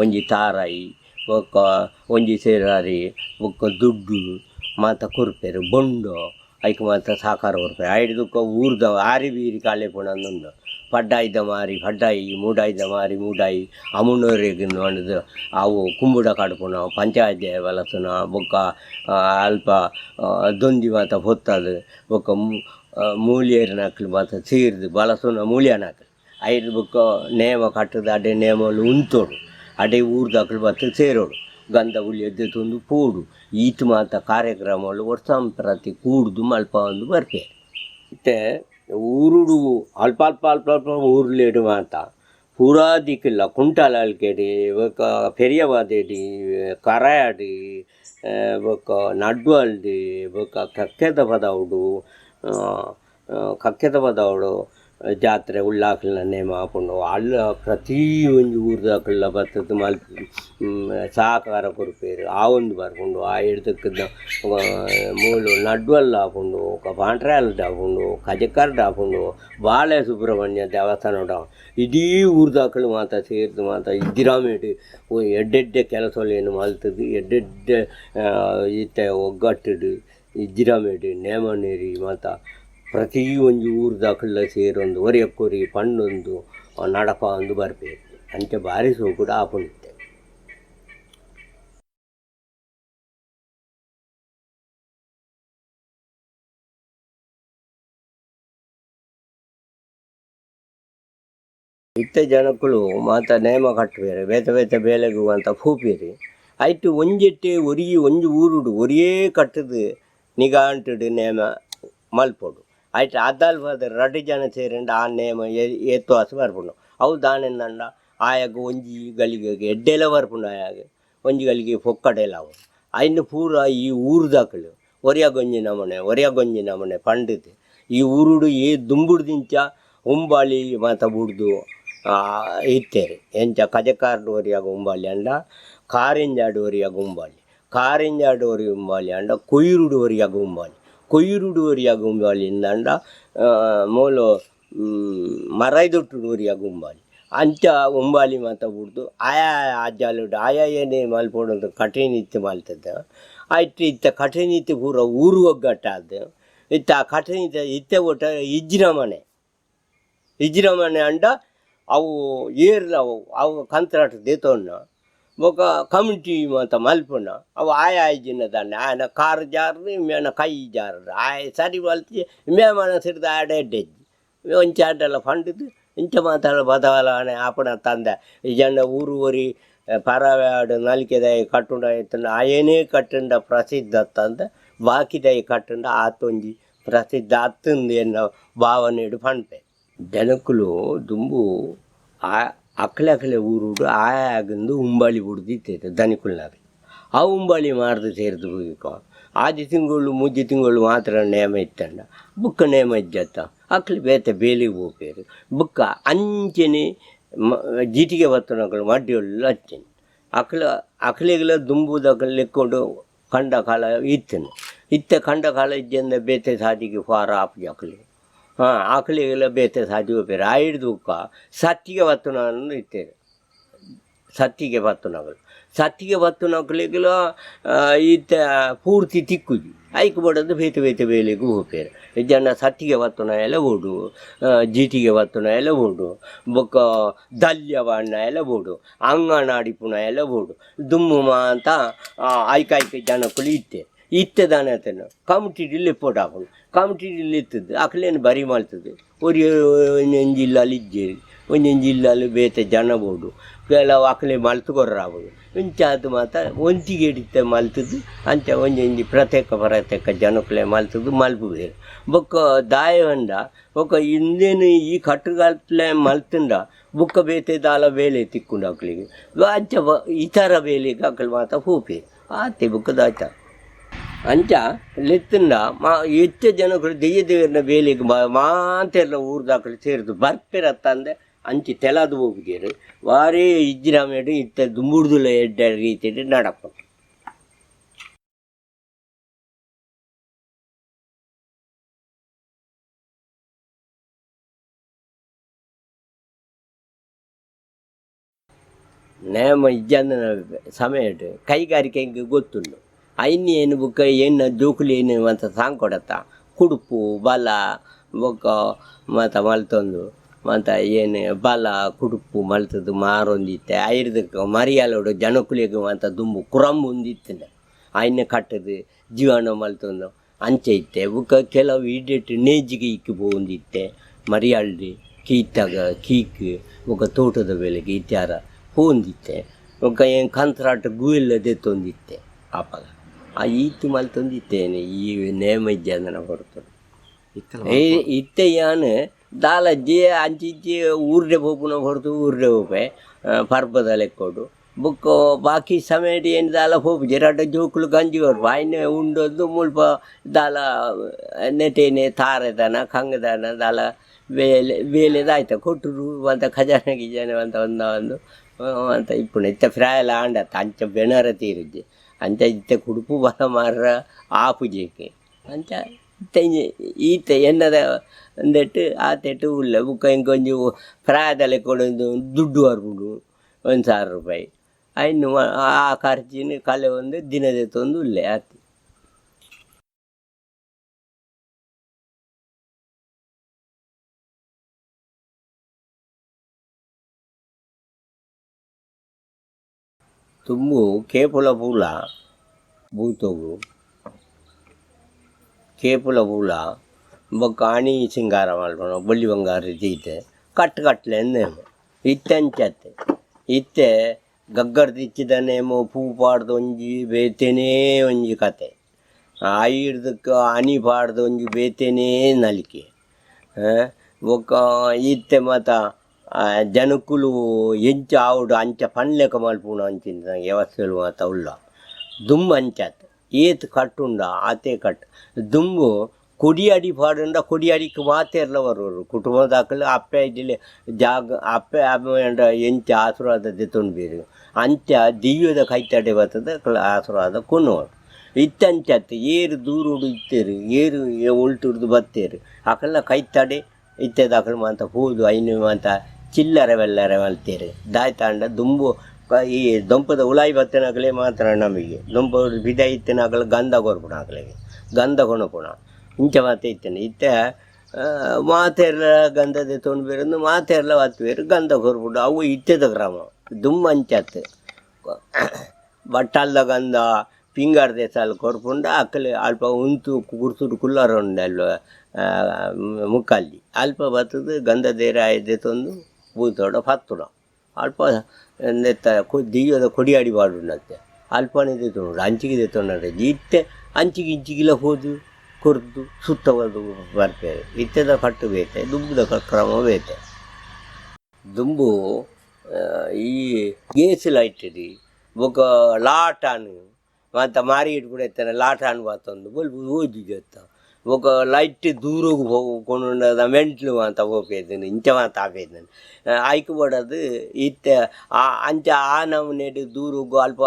ಒಂಜಿ ತಾರಾಯಿ ಒಕ್ಕ ಒಂಜಿ ಸೇರಾರಿ ಒಕ್ಕ ದುಡ್ಡು ಮಾತ ಕೊರ್ಪೇರು ಬೊಂಡು ಐಕೆ ಮಾತ ಸಾಕಾರ ಕೊರ್ಪೇರು ಐಡ್ದಕ್ಕ ಊರ್ದ ಆರಿ ಬೀರಿ ಕಾಳೆ ಪುಣಂದುಂಡು ಪಡ್ಡಾಯ್ದ ಮಾರಿ ಪಡ್ಡಾಯಿ ಮೂಡಾಯ್ದ ಮಾರಿ ಮೂಡಾಯಿ ಅಮುನೋರಿಗೆ ನೋಡಿದು ಅವು ಕುಂಬುಡ ಕಡ್ಪುನ ಪಂಚಾಯತ್ ಬಲಸುನ ಬೊಕ್ಕ ಅಲ್ಪ ದೊಂದಿ ಮಾತ ಹೊತ್ತದು ಬೊಕ್ಕ ಮೂಲಿಯರಿನ ಹಾಕಲು ಮಾತ ಸೀರ್ದು ಬಲಸುನ ಮೂಲಿಯನ ಹಾಕಲು ಐದು ಬೊಕ್ಕ ನೇಮ ಕಟ್ಟದು ಅಡೆ ನೇಮಲು ಉಂತೋಡು ಅಡೆ ಊರ್ದಾಕಲು ಬತ್ತು ಸೇರೋಡು ಗಂಧ ಹುಲಿ ಎದ್ದು ತಂದು ಪೋಡು ಈತು ಮಾತ ಕಾರ್ಯಕ್ರಮಗಳು ವರ್ಷಂಪ್ರತಿ ಕೂಡ್ದು ಮಲ್ಪ ಒಂದು ಬರ್ಪೇರು ಮತ್ತೆ ಊರುಡು ಅಲ್ಪ ಊರ್ಲೇಡು ಮಾತ ಪೂರಾ ದಿಕ್ಕಿಲ್ಲ ಕುಂಟಾಲ ಅಲ್ಕೆಡಿ ಬೊಕ್ಕ ಪೆರಿಯವಾದೇಡಿ ಕರಾಯಡಿ ಬೊಕ್ಕ ನಡ್ವಲ್ಡಿ ಬೊಕ್ಕ ಕಕ್ಕೆದ ಪದವುಡು ಕಕ್ಕೆದ ಬದವಳು ಜಾತ್ರೆ ಉಳ್ಳಾಕಲ್ನ ನೇಮ ಹಾಕೊಂಡು ಅಲ್ಲ ಪ್ರತಿ ಒಂದು ಊರ್ದಾಕಲ್ಲ ಬರ್ತದ್ದು ಮಲ್ಪಿ ಸಹಕಾರ ಕೊಡ್ಪೇರು ಆ ಒಂದು ಬರ್ಕೊಂಡು ಆ ಹಿಡ್ದಕ್ಕದ ಮೂಲು ನಡ್ವಲ್ಲ ಹಾಕೊಂಡು ಪಾಂಟ್ರಾಲ್ಡ್ ಹಾಕೊಂಡು ಕಜಕಾರ್ಡ್ ಹಾಕೊಂಡು ಬಾಳೆ ಸುಬ್ರಹ್ಮಣ್ಯ ದೇವಸ್ಥಾನ ಇಡೀ ಊರ್ದಾಕಲು ಮಾತ ಸೇರಿದು ಮಾತ ಇದ್ದಿರಾಮೇಡು ಎಡ್ಡೆಡ್ಡೆ ಕೆಲಸಲೇನು ಮಲ್ತದ್ದು ಎಡ್ಡೆಡ್ಡೆ ಈತ ಒಗ್ಗಟ್ಟಿಡು ಇದ್ದಿರಾಮೇಡು ನೇಮ ನೀರಿ ಮಾತ ಪ್ರತಿ ಒಂದು ಊರ್ದಾಕಲ್ಲ ಸೇರೊಂದು ಒರೆಯಕ್ಕೋರಿ ಪಣ್ಣೊಂದು ನಡಪ ಒಂದು ಬರಬೇಕು ಅಂಚೆ ಬಾರಿಸುವ ಕೂಡ ಆಪುಣಿತ್ತೆ. ಇತ್ತ ಜನಕ್ಕಳು ಮಾತ ನೇಮ ಕಟ್ಟಬೇರೆ ಬೇತೆ ಬೇತೆ ಬೇಲೆಗೂ ಅಂತ ಪೂಪೇರಿ ಆಯ್ತು ಒಂಜೆಟ್ಟೆ ಒರಿಗಿ ಒಂದು ಊರುಡು ಒರಿಯೇ ಕಟ್ಟದು ನಿಗಾ ಅಂಟುಡು ನೇಮ ಮಲ್ಪೊಡು ಆಯ್ತು ಅದಲ್ವಾದ 2 ಜನ ಸೇರಿಂದ ಆ ನೇಮ ಎತ್ತು ಹಸು ಬರ್ಪುಂಡು ಅವು ದಾನೆಂದಂಡ ಆಯಾಗ ಒಂಜಿ ಗಳಿಗೆ ಎಡ್ಡೆಲ್ಲ ಬರ್ಪುಂಡು ಆಯಾಗ ಒಂಜಿ ಗಳಿಗೆ ಪೊಕ್ಕಡೆಲ್ಲ ಅವು ಅಯ್ನು ಪೂರ ಈ ಊರ್ದಾಕಲು ಒರಿಯಾಗೊಂಜಿ ನಮನೆ ಪಂಡಿತು ಈ ಊರುಡು ದುಂಬುಡ್ದಿಂಚ ಉಂಬಾಳಿ ಮಾತ ಬುಡ್ದು ಇತ್ತೇರಿ ಎಂಚ ಕಜಕಾರ್ಡು ಒರಿಯಾಗ ಉಂಬಾಳಿ ಅಂಡ ಕಾರಿಂಜಾಡು ಒರಿಯಾಗ ಉಂಬಾಳಿ ಅಂಡ ಕೊಯ್ರುಡು ಒರಿಯಾಗ ಉಂಬಾಳಿ ಕೊಯ್ರುಡುವರಿಯಾಗ ಉಂಬಾಳಿಂದ ಅಂಡ ಮೂಲು ಮರೈದೊಟ್ಟುಡುವರಿಯಾಗ ಉಂಬಾಳಿ ಅಂಚ ಉಂಬಾಳಿ ಮಾತ ಬಿಡ್ದು ಆಯಾ ಅಜ್ಜಾಲುಡು ಆಯಾ ಏನೇ ಮಲ್ಪೊಡೋದು ಕಠಿಣಿತ್ಯ ಮಲ್ತದ್ದು ಆಯ್ತು ಇತ್ತ ಕಠಿಣಿತ್ಯ ಪೂರ ಊರು ಒಗ್ಗಟ್ಟಾದ ಇತ್ತ ಕಠಿಣಿತ್ಯ ಇತ್ತ ಒಟ್ಟ ಇಜ್ಜಿನ ಮನೆ ಅಂಡ ಅವು ಏರ್ಲ ಅವು ಕಂತ್ರಾಟ ದೇತೋನ್ನ ಬೊಕ ಕಮ್ಯುನಿಟಿ ಮಾತ ಮಲ್ಪುನ ಅವು ಆಯಾ ಐಜಿನ ದಾಂಡೆ ಆಯನ ಕಾರು ಜಾರ್ದು ಮೇನ ಕೈ ಜಾರದು ಆಯ ಸರಿ ಮಲ್ತಿ ಮೇಮನ ಸಿಡ್ದು ಆಡ ಎಡ್ಡೆಜ್ಜಿ ಒಂಚ ಆಡೆಲ್ಲ ಫಂಡಿದ್ದು ಇಂಚ ಮಾತಾಡ ಬದಲಾವಣೆ ಆಪಣ ತಂದೆ ಈ ಜನ ಊರು ಊರಿ ಪರವಾಡು ನಲಿಕೆದಾಯಿ ಕಟ್ಟುಂಡ ಆಯ್ತಂಡ ಆಯನೇ ಕಟ್ಟುಂಡ ಪ್ರಸಿದ್ಧ ಅತ್ತಂದ ಬಾಕಿದಾಯಿ ಕಟ್ಟುಂಡ ಆತೊಂಜಿ ಪ್ರಸಿದ್ಧ ಅತ್ತಂದು ಎನ್ನೋ ಭಾವನೆಡು ಪಂಪೆ ಜನಕ್ಕಲು ದುಂಬು ಅಕ್ಕಲೆ ಊರುಡು ಆಯಾಗಂದು ಉಂಬಾಳಿ ಬಿಡ್ದಿತ್ತೈತೆ ದನಿಕುಲ್ನಾಗ ಆ ಉಂಬಾಳಿ ಮಾರ್ದು ಸೇರಿದು ಹೋಗಿಕೊ ಆದಿ ತಿಂಗಳು ಮುಜ್ಜಿ ತಿಂಗಳು ಮಾತ್ರ ನೇಮ ಇತ್ತಂಡ ಬುಕ್ಕ ನೇಮ ಇಜ್ಜತ್ತ ಅಕ್ಲಿ ಬೇತೆ ಬೇಲಿಗೆ ಹೋಗ್ಬೇರು ಬುಕ್ಕ ಅಂಚನೆ ಜೀಟಿಗೆ ಬತ್ತನಗಳು ಮಡ್ಡಿಯೊಳ್ಳು ಹಚ್ಚೇನೆ ಅಕ್ಲಿಗೆಲ್ಲ ದುಂಬುದಕ್ಕೆ ಲೆಕ್ಕೊಂಡು ಕಂಡ ಕಾಲ ಇತ್ತ ಕಂಡ ಕಾಲ ಇಜ್ಜಂದ ಬೇತೆ ಸಾದಿಗೆ ಫಾರ ಆಪಿ ಅಕ್ಲಿ ಆಕಳಿಗೆಲ್ಲ ಬೇತೆ ಸಾಧ್ಯ ಹೋಗ್ಬೇರು ಆ ಹಿಡ್ದು ಸತ್ತಿಗೆ ಬತ್ತುನನ್ನು ಇತ್ತೇವೆ ಸತ್ತಿಗೆ ಬತ್ತುನಗಳಿಗೆಲ್ಲ ಇತ್ತ ಪೂರ್ತಿ ತಿಕ್ಕುಜಿ ಐಕು ಬಡದು ಬೇತೆ ಬೇಲೆಗೂ ಹೋಗ್ಬೇರು ಜನ ಸತ್ತಿಗೆ ಬತ್ತುನ ಎಲ್ಲ ಓಡು ಜೀಟಿಗೆ ಬತ್ತುನ ಎಲ್ಲ ಓಡು ಬೊಕ್ಕ ದಲ್ಯ ಬಣ್ಣ ಎಲ್ಲ ಓಡು ಅಂಗನಾಡಿ ಪುನ ಎಲ್ಲ ಓಡು ದುಮ್ಮು ಅಂತ ಐಕಾಯ್ಕೆ ಜನಕ್ಕಳು ಇತ್ತೆ ದಾನತನ ಕಮಿಟಿಲಿ ರಿಪೋರ್ಟ್ ಹಾಕೊಂಡು ಕಮಿಟಿಲಿ ಇರ್ತದೆ ಅಕ್ಲೇನು ಬರಿ ಮಾಡ್ತದೆ ಒಂದೊಂದು ಜಿಲ್ಲೆಯಲ್ಲಿ ಇದ್ದೇರಿ ಒಂದೊಂದು ಜಿಲ್ಲೆಯಲ್ಲಿ ಬೇತೆ ಜನ ಬೋಡು ಕೆಲವು ಅಕ್ಲೆ ಮಲ್ತುಕೊರ್ರಾಬೋದು ಇಂಚಾದ ಮಾತ್ರ ಒಂತಿಗೆ ಹಿಡಿತ ಮಲ್ತದ್ದು ಅಂಚ ಒಂದೊಂದು ಪ್ರತ್ಯೇಕ ಜನಕ್ಕಲೆ ಮಲ್ತದ್ದು ಮಲ್ಪುಬೇರು ಬೊಕ್ಕ ದಾಯ ಹೊಂಡ ಬೊಕ್ಕ ಹಿಂದೇನು ಈ ಕಟ್ಟುಗಾಟ್ಲೆ ಮಲ್ತಂಡ ಬುಕ್ಕ ಬೇತೆ ದಾಲ ಬೇಲೆ ತಿಕ್ಕೊಂಡು ಅಕ್ಲಿಗೆ ಅಂಚ ಇತರ ಬೇಲೆಗೆ ಅಕ್ಕಲು ಮಾತ್ರ ಹೂಪೇರು ಆತೆ ಬುಕ್ಕ ದಾಯ್ತ ಅಂಚ ಲೆತ್ತಂಡ ಹೆಚ್ಚು ಜನಗಳು ದೇವರನ್ನ ಬೇಲಿಗೆ ಮಾತೆಲ್ಲ ಊರ್ದಾಕಲು ಸೇರಿದು ಬರ್ಪೆರತ್ತಂದೆ ಅಂಚಿ ತೆಲದು ಹೋಗಿರು ವಾರೇ ಇಜ್ಜಿರಾಮೇಡು ಇತ್ತ ದುಂಬುಡ್ದುಲ ಎಡ್ಡ ರೀತಿಯಲ್ಲಿ ನಡಪ ನೇಮ ಇಜ್ಜಂದ ಸಮಯ ಕೈಗಾರಿಕೆ ಹಿಂಗೆ ಗೊತ್ತುಂಡು ಐನಿ ಏನು ಬುಕ್ಕ ಏನು ಜೋಕುಲಿ ಏನು ಅಂತ ಸಾಂಗ್ ಕೊಡತ್ತ ಕುಡುಪು ಬಲ ಬೊಕ್ಕ ಮತ್ತು ಮಲ್ತೊಂದು ಮತ್ತು ಏನು ಬಲ ಕುಡುಪು ಮಲ್ತದ್ದು ಮಾರೊಂದಿತ್ತೆ ಐರ್ದಕ್ಕೆ ಮರಿಯಾಲೋಡು ಜನಕುಲಿಗೆ ಅಂತ ದುಂಬು ಕುರಂಬು ಒಂದಿತ್ತಂಡೆ ಐನ ಕಟ್ಟದು ಜೀವನ ಮಲ್ತೊಂದು ಅಂಚೆ ಇತ್ತೆ ಬುಕ್ಕ ಕೆಲವು ಇಡಿಟ್ಟು ನೇಜಿಗೆ ಇಕ್ಕಿ ಬಂದಿತ್ತೆ ಮರಿಯಾಳ್ದಿ ಕೀತಾಗ ಕೀಕ್ ಬೊಕ್ಕ ತೋಟದ ಬೆಲೆಗೆ ಇತ್ಯಾರ ಹೊಂದಿತ್ತೆ ಬೊಕ್ಕ ಏನು ಕಂತ್ರಾಟ ಗೂಯಿಲ್ಲದೆ ತೊಂದಿತ್ತೆ ಆಪಗ ಆ ಈತು ಮಲ್ತೊಂದಿತ್ತೇನೆ ಈ ನೇಮ ಇಜ್ಜಂದನ ಹೊರತು ಇತ್ತೆ ಯಾನು ದಾಲಜ್ಜಿ ಅಂಚಿಜ್ಜಿ ಊರ್ಡೆ ಹೋಪುನ ಹೊರತು ಊರ್ಡೆ ಹೋಪೆ ಪರ್ಬದ ಲೆಕ್ಕೋಡು ಬುಕ್ ಬಾಕಿ ಸಮಯ ಏನು ದಾಲ ಹೋಗಿ ಜರಾಟ ಜೋಕುಲು ಗಂಜಿ ಅವರು ಬಾಯಿನ ಉಂಡೊಂದು ಮುಲ್ಪ ದಾಲ ನೆಟೇನೆ ತಾರದನ ಕಂಗದನ ದಾಲ ಬೇಲೆದಾಯ್ತ ಕೊಟ್ಟರು ಅಂತ ಖಜಾನೆ ಗಿಜಾನೆ ಅಂತ ಒಂದು ಅಂತ ಇಪ್ಪುಣ ಇತ್ತ ಫ್ರಾಯಲ್ಲ ಆಂಡತ್ತ ಅಂಚ ಬೆಣರ ತೀರುಜೆ ಅಂಚ ಇತ್ತ ಕುಡುಪು ಬಲ ಮಾರ ಆಪುಜೇಕೆ ಅಂಚ ಇತ್ತ ಈತ ಎನ್ನದ ಅಂದೆಟ್ಟು ಆತೆಟ್ಟು ಉಲ್ಲ ಬುಕ್ಕ ಇಂಕೊಂಚು ಪ್ರಾಯದಲ್ಲಿ ಕೊಡೊಂದು ದುಡ್ಡು ಬರ್ಬಿಡು 1,000 ರೂಪಾಯಿ ಇನ್ನು ಆ ಖರ್ಚಿನ ಕಲೆ ಒಂದು ದಿನದ ತಂದು ಉಲ್ಲೆ ಆತಿ ತುಂಬು ಕೇಪುಲ ಪೂಲ ಬೂತೋಗು ಕೇಪುಲ ಪೂಲ ಬೊಕ್ಕ ಅಣಿ ಸಿಂಗಾರ ಮಾಡ್ಕೊಂಡು ಬಳ್ಳಿ ಬಂಗಾರ ರೀತಿ ಕಟ್ಲೆ ಅಂದೇಮೋ ಇತ್ತೆ ಅಂಚತ್ತೆ ಇತ್ತೆ ಗಗ್ಗರ್ದಿಚ್ಚಿದನೇಮೋ ಪೂ ಪಾಡ್ದು ಒಂಜಿ ಬೇತೇನೇ ಒಂಜಿ ಕತೆ ಐಡ್ದಕ್ಕೆ ಹನಿ ಪಾಡ್ದು ಒಂಜಿ ಬೇತೇನೇ ನಲಿಕೆ ಬೊಕ್ಕ ಇತ್ತೆ ಮತ ಜನಕ್ಕುಲು ಎಂಚ ಆವುಡು ಅಂಚ ಪಣ್ಲೆಕ ಮಲ್ಪುಣ ಅಂಚಿನ ವ್ಯವಸ್ಥೆಲು ಮಾತ ಉಲ್ಲ ದುಂಬು ಅಂಚತ್ತೆ ಏತ್ ಕಟ್ಟುಂಡ ಆತೆ ಕಟ್ ದುಂಬು ಕೊಡಿಯಾಡಿ ಪಾಡುಂಡ ಕೊಡಿಯಾಡಿಗೆ ಮಾತೆರ್ಲ ಬರೋರು ಕುಟುಂಬದಾಕಲು ಅಪ್ಪೆ ಇದ್ದಿಲ್ಲ ಜಾಗ ಅಪ್ಪೆ ಅಮ್ಮ ಎಂಚ ಆಶೀರ್ವಾದ ತೆತ್ತೊಂಡು ಬೇರು ಅಂಚ ದಿವ್ಯದ ಕೈತಡೆ ಬರ್ತದೆ ಆಶೀರ್ವಾದ ಕೊನೋರು ಇತ್ತಂಚತ್ತೆ ಏರು ದೂರುಡು ಇತ್ತೇರು ಏರು ಉಲ್ಟುಡ್ದು ಬತ್ತೇರು ಆಕಲ್ಲ ಕೈತಡೆ ಇತ್ತದಾಕಲು ಮಾತ ಹೋದು ಐನು ಮಾತ ಚಿಲ್ಲರೆ ಬೆಲ್ಲರೆ ಮಲ್ತೇರು ದಾಯ್ತಾಂಡ ದುಂಬು ಈ ದೊಂಪದ ಉಲಾಯಿ ಬತ್ತನಾಗಲೇ ಮಾತ್ರ ನಮಗೆ ದೊಂಪ ಬಿದ ಇತ್ತನಾಗಲು ಗಂಧ ಕೊರ್ಪುಣಾಗಲಿಗೆ ಗಂಧ ಕೊಣಪುಣ ಇಂಚ ಮಾತೆ ಇತ್ತೇನೆ ಇತ್ತ ಮಾತೆರ್ಲ ಗಂಧದ ತೊಂಡು ಬೇರೊಂದು ಮಾತೆರ್ಲ ಹತ್ತು ಬೇರು ಗಂಧ ಕೊರ್ಬಿಡು ಅವು ಇತ್ತದ ಕ್ರಮ ದುಮ್ಮ ಅಂಚತ್ತೆ ಬಟ್ಟಲ್ದ ಗಂಧ ಪಿಂಗಾರ್ದೆ ಸಾಲು ಕೊರ್ಪುಂಡ ಅಕ್ಕಲೆ ಅಲ್ಪ ಉಂತು ಕುರ್ಸುಡು ಕುಲ್ಲರ ಉಂಡೆ ಅಲ್ವ ಮುಕ್ಕಲ್ಲಿ ಅಲ್ಪ ಬತ್ತದು ಗಂಧದೇರ ಆಯ್ದೆ ತಂದು ಬೂತೋಡ ಪತ್ತುಡ ಅಲ್ಪ ನೆತ್ತ ದಿಯ್ಯದ ಕೊಡಿಯಾಡಿ ಬಾಡುಂಡತ್ತೆ ಅಲ್ಪನೇ ತೊಗೊಂಡು ಅಂಚಿಗೆ ತೊಗೊಂಡ್ರೆ ಇತ್ತೆ ಅಂಚಿಗೆ ಇಂಚಿಗಿಲ್ಲ ಹೋದು ಕೊರ್ದು ಸುತ್ತವದು ಬರ್ತೇವೆ ಇತ್ತದ ಕಟ್ಟು ಬೇತೆ ದುಂಬುದ ಕ್ರಮ ಬೇತೆ ದುಂಬು ಈ ಗೇಸಿಲ ಇಟ್ಟಿರಿ ಬೊಕ ಲಾಟಾನು ಮತ್ತು ಮಾರಿ ಇಟ್ಬಿಡ ಇರ್ತಾನೆ ಲಾಟಾನು ಬಾತೊಂದು ಬಲ್ಬು ಓದಿ ಜೊತ್ತ ఒక లైట్ దూరకు పోకుండా మెంట్లు అంత పోపేది ఇంచమంత ఆపేది ఐకు పడదు ఇತ್ತೆ ಅಂಚ ಆ ನಮ್ನೆಡು ದೂರಗೂ ಅಲ್ಪ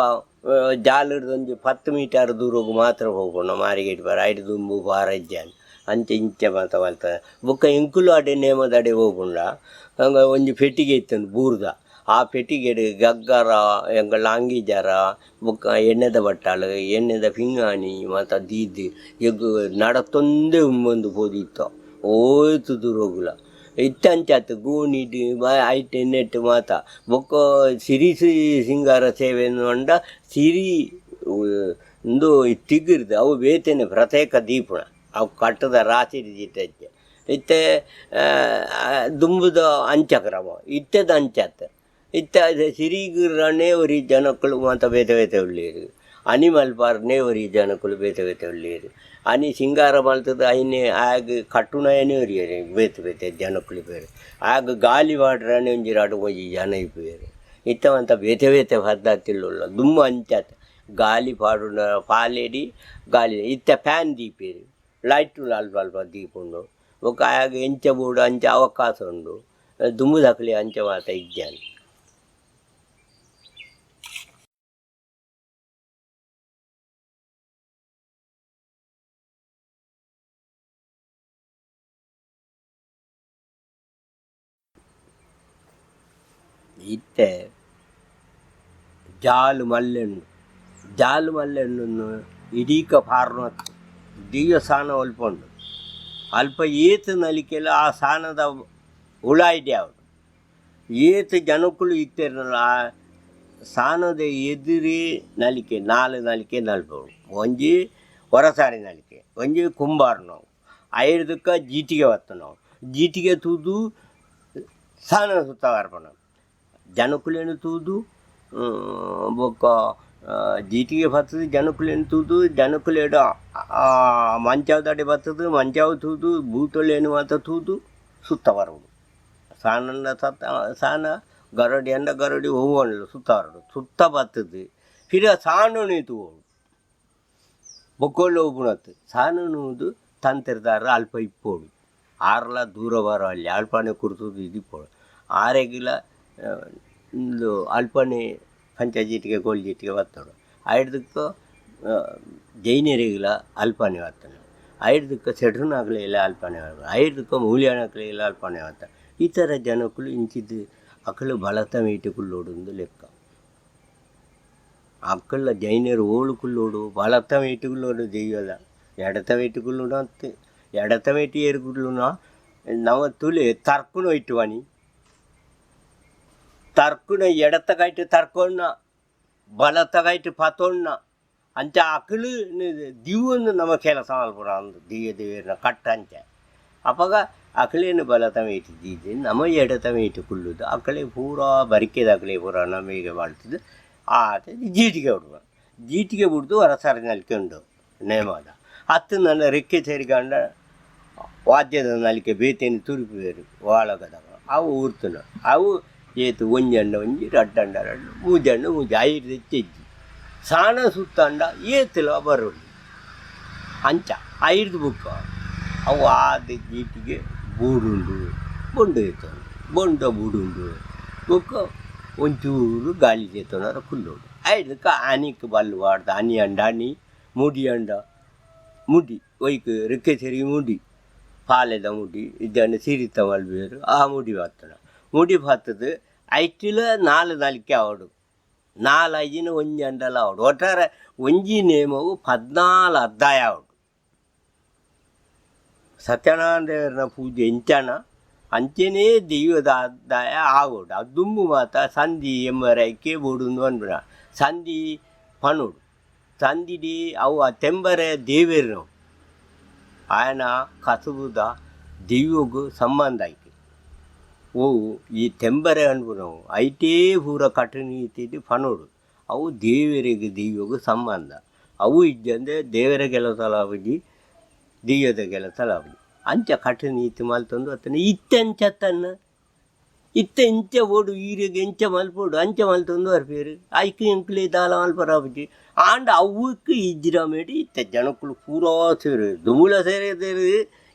ಜಾಲಡ್ದೊಂದು 10 ಮೀಟರ್ ದೂರಗೂ ಮಾತ್ರ ಹೋಗೋಣ ಮಾರಿಗೇಟ್ ಬರ ಐದು ದುಂಬು ಬಾರ ಇಜ್ಜಾನು ಅಂಚೆ ಇಂಚೆ ಮಾತ ಬಲ್ತದೆ ಬೊಕ್ಕ ಎಂಕುಲು ಅಡೆ ನೇಮದಡೆ ಹೋಗುಂಡ ಹಂಗೆ ಒಂಜಿ ಪೆಟ್ಟಿಗೆ ಇತ್ತಂದು ಬೂರ್ದ ಆ ಪೆಟ್ಟಿಗೆಡು ಗಗ್ಗರ ಎಂಗಳ ಅಂಗಿಜರ ಬೊಕ್ಕ ಎಣ್ಣೆದ ಬಟ್ಟಾಳು ಎಣ್ಣೆದ ಪಿಂಗಾಣಿ ಮತ್ತು ದೀದಿ ಎಗ್ಗು ನಡತೊಂದೇ ಉಮ್ಮೊಂದು ಪೋದಿತ್ತು ಓಯ್ತು ದೂರೋಗುಲ ಇತ್ತಂಚಾತು ಗೋಣಿಡು ಐಟು ನೆಟ್ಟು ಮಾತ ಬೊಕ್ಕ ಸಿರಿ ಸಿಂಗಾರ ಸೇವೆ ಅಂಡ ಸಿರಿ ಒಂದು ತಿಗಿರ್ದು ಅವು ಬೇತೇನೆ ಪ್ರತ್ಯೇಕ ದೀಪಣ ಅವು ಕಟ್ಟದ ರಾಶಿ ಜಿಟ್ಟಕ್ಕೆ ಇತ್ತೆ ದುಂಬುದ ಅಂಚಕ್ರಮ ಇತ್ತದ ಅಂಚತ್ತ ಇತ್ತ ಸಿರಿಗಿರನೇ ಒರಿ ಜನಕ್ಕಳು ಮಾತ ಬೇತೆ ಬೇತೆ ಉಳ್ಳೇರು ಅನಿಮಲ್ ಪಾರ್ನೇ ಒರಿ ಜನಕ್ಕಳು ಬೇತೆ ಬೇತೆ ಉಳ್ಳೇರು ಅನಿ ಸಿಂಗಾರ ಮಲ್ತದ ಐನೆ ಆಗ ಕಟ್ಟುನಯನೇ ಒರಿಯರೆ ಬೇತೆ ಬೇತೆ ಜನಕ್ಕಳು ಬೇರೆ ಆಗ ಗಾಲಿ ಮಾಡ್ರನೇ ಒಂಜಿ ರಾಡು ಒಂಜಿ ಜನ ಇಪ್ಪೇರು ಇತ್ತವಂತ ಬೇತೆ ಬೇತೆ ಪದ್ಧತಿಲ್ಲ ದುಮ್ಮ ಅಂಚತ್ತ ಗಾಲಿ ಪಾಡುಂಡ ಪಾಲೇಡಿ ಗಾಲಿ ಇತ್ತ ಫ್ಯಾನ್ ದೀಪೇರು ಲೈಟು ಅಲ್ಪ ಅಲ್ಪ ದೀಪ ಉಂಡು ఒక ಆಗ ಎಂಚ ಬೋಡು ಅಂಚ ಅವಕಾಶ ಉಂಡು ದುಂಬು ದಾಖಲೆ ಅಂಚ ಮಾತ ಇಜ್ಜಾನು ಇತ್ತೆ ಜಾಲು ಮಲ್ಲೆಣ್ಣು ಇಡೀಕ ಪಾರ್ನ ದಿವ್ಯ ಸಾನ ಒಲ್ಪುಂಡು ಅಲ್ಪ ಏತು ನಲಿಕೆಲ್ಲ ಆ ಸಾನದ ಹುಳ ಇದೆ ಅವರು ಏತು ಜನಕ್ಕಳು ಇತ್ತೇರಲ್ಲ ಆ ಸಾನದ ಎದುರೇ ನಲಿಕೆ 4 ನಲಿಕೆ ನಲ್ಪವು ಒಂಜಿ ಹೊರಸಾರಿ ನಲಿಕೆ ಒಂಜಿ ಕುಂಬಾರ ನಾವು ಐದಕ್ಕೆ ಜೀಟಿಗೆ ಬತ್ತು ನಾವು ಜೀಟಿಗೆ ತೂದು ಸಾನ ಸುತ್ತ ಬರ್ಪಣ ಜನಕ್ಕಳೇನು ತೂದು ಬೊಕ್ಕ ಜೀಟಿಗೆ ಬರ್ತದೆ ಜನಕ್ಕಳೇನು ತೂದು ಜನಕ್ಕಲೇಡು ಮಂಚಾವದಡೆ ಬರ್ತದೆ ಮಂಚಾವ ತೂದು ಬೂತೊಳೇನು ಮಾತ ತೂದು ಸುತ್ತ ಬರುವುದು ಸಾನ ಗರಡಿ ಅಂಡ ಗರಡಿ ಹೂವಣ್ಣು ಸುತ್ತಾರಡು ಸುತ್ತ ಬತ್ತದು ಫಿರ ಸಾಣು ತೂವಡು ಬೊಕ್ಕೊಳ್ಳು ಉಪುಣತ್ತು ಸಾಣುದು ತಂತಿರ್ದಾರ ಅಲ್ಪ ಇಪ್ಪೋಡು ಆರ್ಲ ದೂರ ಬರೋ ಅಲ್ಲಿ ಅಲ್ಪನೆ ಕುರ್ಸೋದು ಇದಿಪ್ಪೋಡು ಆರೆಗಿಲ ಒಂದು ಅಲ್ಪನೆ ಪಂಚಾಯತಿಗೆ ಗೋಲ್ಜಿಟ್ಟಿಗೆ ಬತ್ತೋಡು ಐದಕ್ಕೆ ಜೈನರಿಗಿಲ ಅಲ್ಪನೆ ಬತ್ತಾನೆ ಐದಕ್ಕೆ ಸೆಡ್ರನಾಗಲಿಲ್ಲ ಅಲ್ಪನೆ ಐದಕ್ಕೆ ಮೂಲ್ಯಾನಕ್ಲಿಲ್ಲ ಅಲ್ಪನೆ ಬತ್ತ ಈ ಥರ ಜನಕ್ಕಳು ಇಂಚಿದ್ದು ಅಕ್ಕಳು ಬಲತ ಮೀಟುಕುಳ್ಳೋಡು ಒಂದು ಲೆಕ್ಕ ಅಕ್ಕಳ ಜೈನರು ಓಳುಕುಳ್ಳೋಡು ಬಲತ ಮೀಟುಕುಳ್ಳೋಡು ದೆಯ್ಯಲ್ಲ ಎಡತ ಮೀಟುಕುಳ್ಳುಡು ಅಂತ ಎಡತ ಮೀಟಿ ಏರುಕುಳ್ಳುನ ನಾವು ತುಲೆ ತರ್ಕುನ ಇಟ್ಟುವನಿ ತರ್ಕುನ ಎಡತ ಕೈಟ್ ತರ್ಕೊಂಡ ಬಲತ ಕೈಟ್ ಪತೊಣ್ಣ ಅಂಚ ಅಕ್ಕಳು ದಿವ್ವನ್ನು ನಮ್ಮ ಕೆಲಸ ಮಲ್ಪುರ ಅಂದು ದೇವರನ್ನ ಕಟ್ಟ ಅಂಚೆ ಅಪ್ಪಾಗ ಅಕ್ಕಳೇನು ಬಲತ ಮೇಟಿದ್ದಿದ್ದು ನಮ್ಮ ಎಡತ ಮೇಟು ಕುಳ್ಳುದು ಅಕ್ಕಳೇ ಪೂರಾ ಬರಿಕೆದ ಅಕ್ಕಳೇ ಪೂರ ನಮಗೆ ಮಾಡ್ತಿದ್ದು ಜೀಟಿಗೆ ಬಿಡುವ ಜೀಟಿಗೆ ಬಿಡ್ದು ಹೊರಸಾರಿ ನಲ್ಕೊಂಡು ನೇಮದ ಹತ್ತು ನನ್ನ ರೆಕ್ಕೆ ಸೇರಿಕೊಂಡ ವಾದ್ಯದ ನಲಿಕೆ ಬೇತೇನು ತುರುಪು ಬೇರು ಒಳಗದಾಗ ಅವು ಊರ್ತನ ಅವು ಏತು ಒಂಜಂಡ ಒಂಜಿ ರಡ್ಡಂಡ ರಡ್ಡು ಮೂಜಂಡ ಮೂಜಿ ಐದು ತೆಜ್ಜಿ ಸಾಣ ಸುತ್ತಂಡ ಏತಲ ಬರೋದು ಅಂಚ ಐದು ಬುಕ್ಕ ಅವು ಆದ ಜೀಟಿಗೆ ಬೂಡುಂಡು ಬೊಂಡು ಎತ್ತೋನು ಬೊಂಡ ಬೂಡುಂಡು ಬುಕ್ಕ ಒಂಚೂರು ಗಾಳಿ ಎತ್ತೋನಾರ ಕುಲ್ಲೋಡು ಐದಕ್ಕೆ ಆನಿಕ್ಕೆ ಬಲ್ಲು ವಾಡ್ದ ಆನಿ ಅಂಡ ಆನಿ ಮುಡಿ ಅಂಡ ಮುಡಿ ಒಯ್ಕು ರೆಕ್ಕೆ ಸೇರಿ ಮುಡಿ ಪಾಲೆದ ಮುಡಿ ಇದನ್ನು ಸಿರಿತ ಮಲ್ಬೇರು ಆ ಮುಡಿ ಬತ್ತನ ಮುಡಿ ಬತ್ತದು ಐಟಿಲ ನಾಲ್ಕು ನಲಿಕೆ ಆವಡು 4 ಐಜಿನ ಒಂಜಿ ಅಂಡಲ ಆವಡು ಒಟ್ಟಾರೆ ಒಂಜಿ ನೇಮವು 14 ಅಧ್ಯಾಯ ಆವಡು ಸತ್ಯನಾರಾಯಣ ದೇವರನ ಪೂಜೆ ಎಂಚನ ಅಂಚೆನೇ ದೈವದ ಅಧ್ಯಾಯ ಆಗೋಡು ಅದು ದುಂಬು ಮಾತ ಸಂಧಿ ಎಂಬರೈಕೆ ಬೋಡುಂದು ಅನ್ಬಿಡ ಸಂಧಿ ಪಣೋಡು ಸಂಧಿಡಿ ಅವು ಆ ತೆಂಬರೆ ದೇವೇರು ఆయన ಕಸುಬುದ ದೈವಗೂ ಸಂಬಂಧ ಐತಿ ಓ ಈ ತೆಂಬರೆ ಅನ್ಬಿಡವು ಐಟೇ ಪೂರ ಕಟ್ಟುನೀತಿ ಪಣೋಡು ಅವು ದೇವರಿಗೆ ದೈವಗೂ ಸಂಬಂಧ ಅವು ಇದ್ದಂದರೆ ದೇವರ ಕೆಲಸ ಲಾಭಜಿ ದೆಯ್ಯದ ಕೆಲಸ ಲಾಭಜಿ ಅಂಚ ಕಟ್ಟುನೀತಿ ಮಲ್ತಂದು ಅತ್ತನ ಇತ್ತೆಂಚತ್ತನ್ನ ಇಂಚ ಓಡು ಈರಿಗೆ ಎಂಚ ಮಲ್ಪೋಡು ಅಂಚ ಮಲ್ತೊಂದು ಬರ್ಪೇರು ಐಕೆ ಎಂಕ್ಲೆ ದಾಲ ಮಲ್ಪರಾಬಜಿ ಆಂಡ ಅವಕ್ಕೆ ಇಜ್ಜಿರ ಮೇಡಿ ಇತ್ತ ಜನಕ್ಕಳು ಪೂರಾ ಸೇರು ದುಮುಳ ಸೇರಿ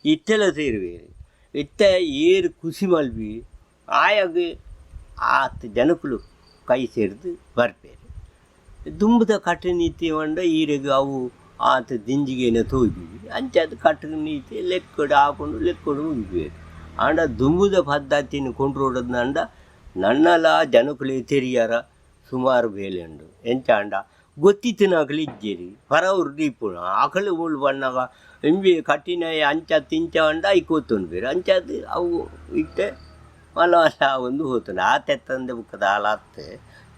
ಇತ್ತೆಲ್ಲ ಸೇರುವೇರು ಇತ್ತ ಏರು ಖುಷಿ ಮಲ್ಪಿ ಆಯಾಗ ಆತ ಜನಕ್ಕಳು ಕೈ ಸೇರಿದು ಬರ್ಪೇರು ದುಂಬದ ಕಟ್ಟು ನೀತಿ ಮಂಡ ಈರಿಗೆ ಅವು ಆತ ದಿಂಜಿಗೆನ ತೋಗಿವಿ ಅಂಚದು ಕಟ್ಟು ನೀತಿ ಲೆಕ್ಕಡು ಹಾಕೊಂಡು ಲೆಕ್ಕಡು ಮುಗಿಬೇರು ಆಂಡ ದುಂಬುದ ಪದ್ಧತಿನ ಕೊಂಡ್ರೋಡದ್ನಂಡ ನನ್ನಲ ಜನಕ್ಕಳು ತೆರಿಯಾರ ಸುಮಾರು ಬೇಲೆ ಉಂಡು ಎಂಚ ಅಂಡ ಗೊತ್ತಿತ್ತಿನಾಗಲಿ ಇಜ್ಜೇರಿ ಪರವ್ರು ದೀಪುಣ ಆಕಳು ಮುಳ್ಳು ಬಣ್ಣಗ ಎಂಬಿ ಕಟ್ಟಿನ ಅಂಚ ತಿಂಚ ಅಂಡ ಐಕೋತೊಂದು ಬೇರೆ ಅಂಚದು ಅವು ಇಟ್ಟೆ ಮಲ ಒಂದು ಹೋತುಂಡು ಆ ತೆತ್ತಂದೆ ಬುಕ್ಕದ ಹಾಲಾತ್ತೆ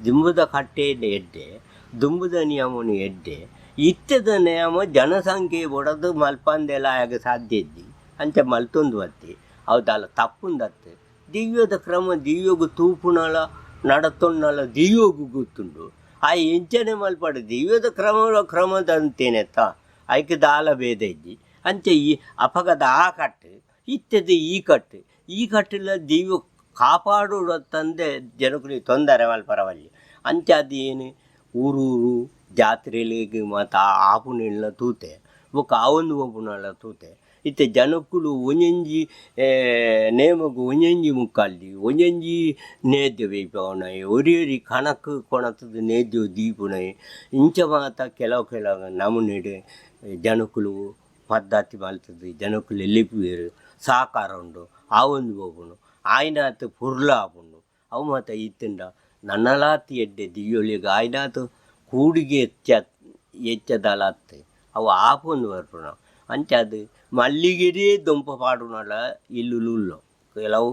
ದುಂಬುದ ಕಟ್ಟೆಯನ್ನು ಎಡ್ಡೆ ದುಂಬುದ ನಿಯಮನು ಎಡ್ಡೆ ಇತ್ತದ ನಿಯಮ ಜನಸಂಖ್ಯೆ ಬೊಡದು ಮಲ್ಪಂದೆಲ್ಲ ಆಗ ಸಾಧ್ಯ ಇದ್ದಿ ಅಂಚ ಮಲ್ತೊಂದು ಬತ್ತಿ ಅವದಲ್ಲ ತಪ್ಪುಂದತ್ತೆ ದಿವ್ಯದ ಕ್ರಮ ದಿವ್ಯಗೂ ತೂಪುನಲ ನಡತೊನ್ನಲ ದಿವ್ಯಗೂ ಗೊತ್ತುಂಡು ಆ ಎಂಚನೆ ಮಲ್ಪಡ ದಿವ್ಯದ ಕ್ರಮದಂತೇನೆತ್ತ ಐಕೆ ದಾಲ ಭೇದ ಇದ್ದಿ ಅಂಚೆ ಈ ಅಪಗದ ಆ ಕಟ್ಟು ಇತ್ತದ ಈ ಕಟ್ಟಿಲ್ಲ ದಿವ್ಯ ಕಾಪಾಡೋಡು ತಂದೆ ಜನಗಳಿಗೆ ತೊಂದರೆ ಮಲ್ಪರವಲ್ಲಿ ಅಂಚೆ ಅದು ಏನು ಊರೂರು ಜಾತ್ರೆಗಳಿಗೆ ಮತ್ತು ಆಪುನೆಲ್ಲ ತೂತೆ ಬೊಕ್ಕ ಆವೊಂದು ಒಬ್ಬನೆಲ್ಲ ತೂತೆ ಇತ್ತೆ ಜನಕ್ಕಳು ಒಂಜಂಜಿ ನೇಮಗು ಒಂಜಂಜಿ ಮುಕ್ಕಲ್ದಿ ಒಂಜಂಜಿ ನೇದ್ಯ ಬೇಯ್ಪವನೈ ಒರಿಯರಿ ಕಣಕ್ಕೆ ಕೊಣತದ ನೇದ್ಯ ದೀಪುನೈ ಇಂಚ ಮಾತ ಕೆಲವು ನಮುನೆಡೆ ಜನಕ್ಕಳು ಪದ್ಧತಿ ಮಲ್ತದ್ದು ಜನಕ್ಕಳು ಎಲ್ಲಿಪುವೇರು ಸಾಕಾರ ಉಂಡು ಆ ಒಂದು ಹೋಗುನು ಆಯ್ನಾತು ಪುರ್ಲ ಆಪುಂಡು ಅವು ಮಾತ ಇತ್ತಂಡ ನನ್ನಲಾತಿ ಎಡ್ಡೆ ದಿಯ್ಯೊಳಿಗೆ ಆಯ್ನಾತು ಕೂಡಿಗೆ ಎಚ್ಚದಲಾತ್ತೆ ಅವು ಆಪೊಂದು ಬರ್ಪುಣ ಅಂಚದು ಮಲ್ಲಿಗೆದೇ ದೊಂಪ ಪಾಡುನಲ್ಲ ಇಲ್ಲುಲುಲ್ಲೋ ಕೆಲವು